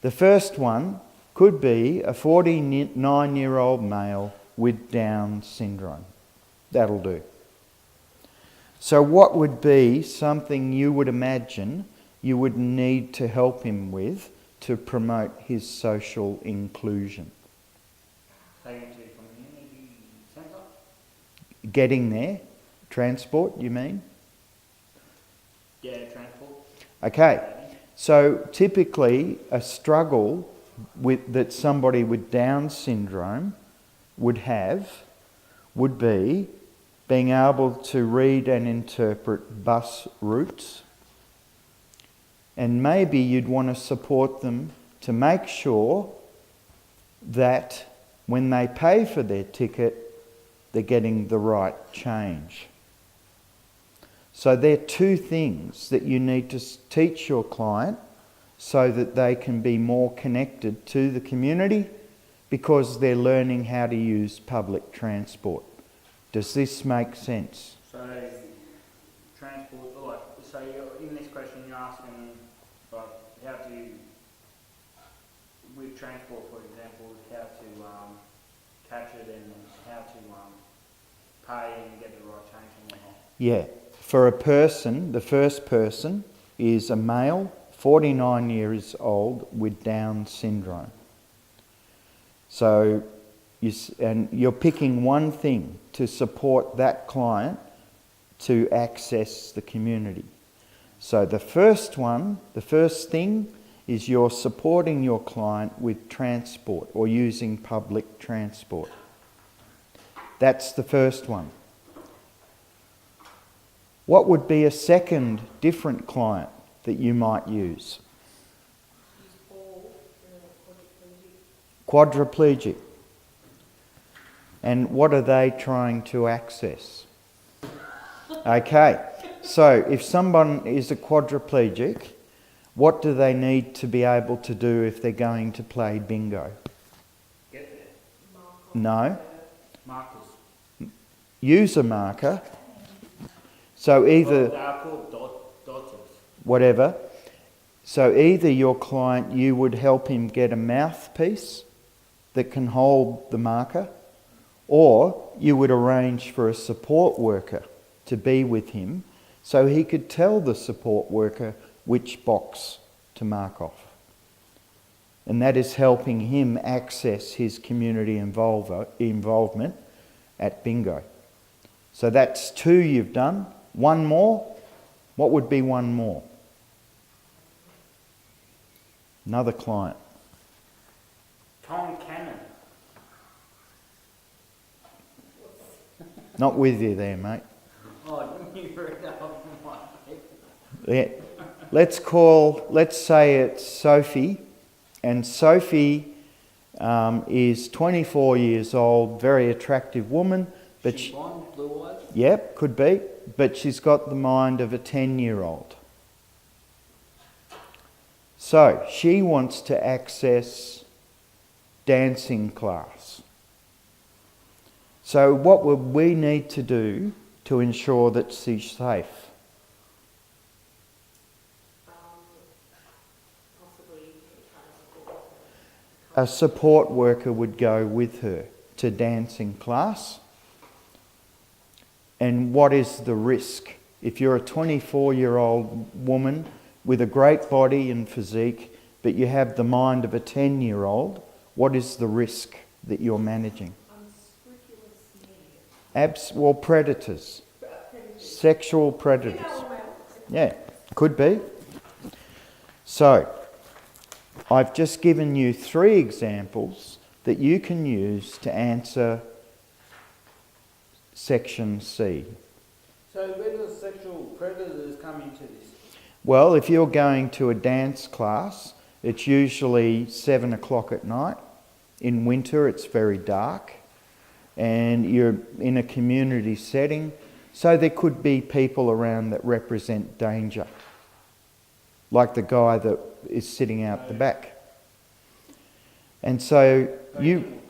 A: The first one could be a 49-year-old male with Down syndrome. That'll do. So what would be something you would imagine you would need to help him with to promote his social inclusion?
B: Take it to the community centre?
A: Getting there? Transport, you mean?
B: Yeah, transport.
A: Okay. So typically a struggle that somebody with Down syndrome would have would be being able to read and interpret bus routes. And maybe you'd want to support them to make sure that when they pay for their ticket, they're getting the right change. So there are 2 things that you need to teach your client so that they can be more connected to the community because they're learning how to use public transport. Does this make sense?
B: So, transport, like, so in this question you're asking, like, how to, with transport for example, how to catch it and how to pay and get the right change and whatnot.
A: Yeah. For a person, the first person is a male, 49 years old with Down syndrome. So, you're picking one thing to support that client to access the community. So the first thing is you're supporting your client with transport or using public transport. That's the first one. What would be a second different client that you might use?
D: Use Paul, quadriplegic.
A: Quadriplegic. And what are they trying to access? Okay, so if someone is a quadriplegic, what do they need to be able to do if they're going to play bingo?
B: Get there.
A: No.
B: Markers.
A: Use a marker. So either,
B: They are called dots.
A: whatever. So either your client, you would help him get a mouthpiece that can hold the marker, or you would arrange for a support worker to be with him so he could tell the support worker which box to mark off. And that is helping him access his community involvement at bingo. So that's 2 you've done. One more. What would be one more? Another client.
B: Tom Cannon.
A: Not with you there, mate.
B: Oh, you read that off my paper.
A: Yeah. Let's say it's Sophie, and Sophie is 24 years old, very attractive woman, but
B: She blonde, blue eyes.
A: yep, could be, but she's got the mind of a 10-year-old. So she wants to access dancing class. So what would we need to do to ensure that she's safe?
D: Possibly
A: A support worker would go with her to dancing class. And what is the risk? If you're a 24-year-old woman with a great body and physique, but you have the mind of a 10-year-old, what is the risk that you're managing? Well, predators. Sexual predators. Yeah, could be. So, I've just given you 3 examples that you can use to answer section C.
B: So where does sexual predators come into this?
A: Well, if you're going to a dance class, it's usually 7 o'clock at night. In winter, it's very dark. And you're in a community setting. So there could be people around that represent danger. Like the guy that is sitting out the back. And so you...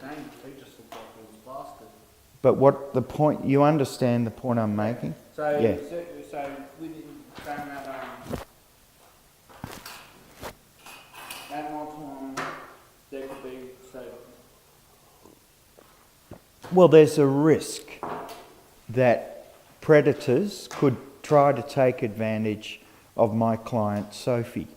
A: But what the point... You understand the point I'm making?
B: So,
A: Yeah.
B: so within saying that one time there could be
A: Well, there's a risk that predators could try to take advantage of my client Sophie.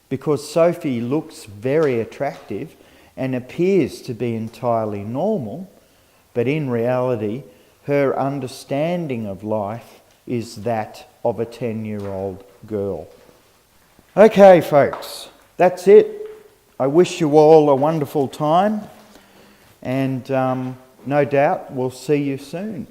A: Because Sophie looks very attractive and appears to be entirely normal, but in reality, her understanding of life is that of a 10-year-old girl. Okay, folks, that's it. I wish you all a wonderful time, and no doubt we'll see you soon.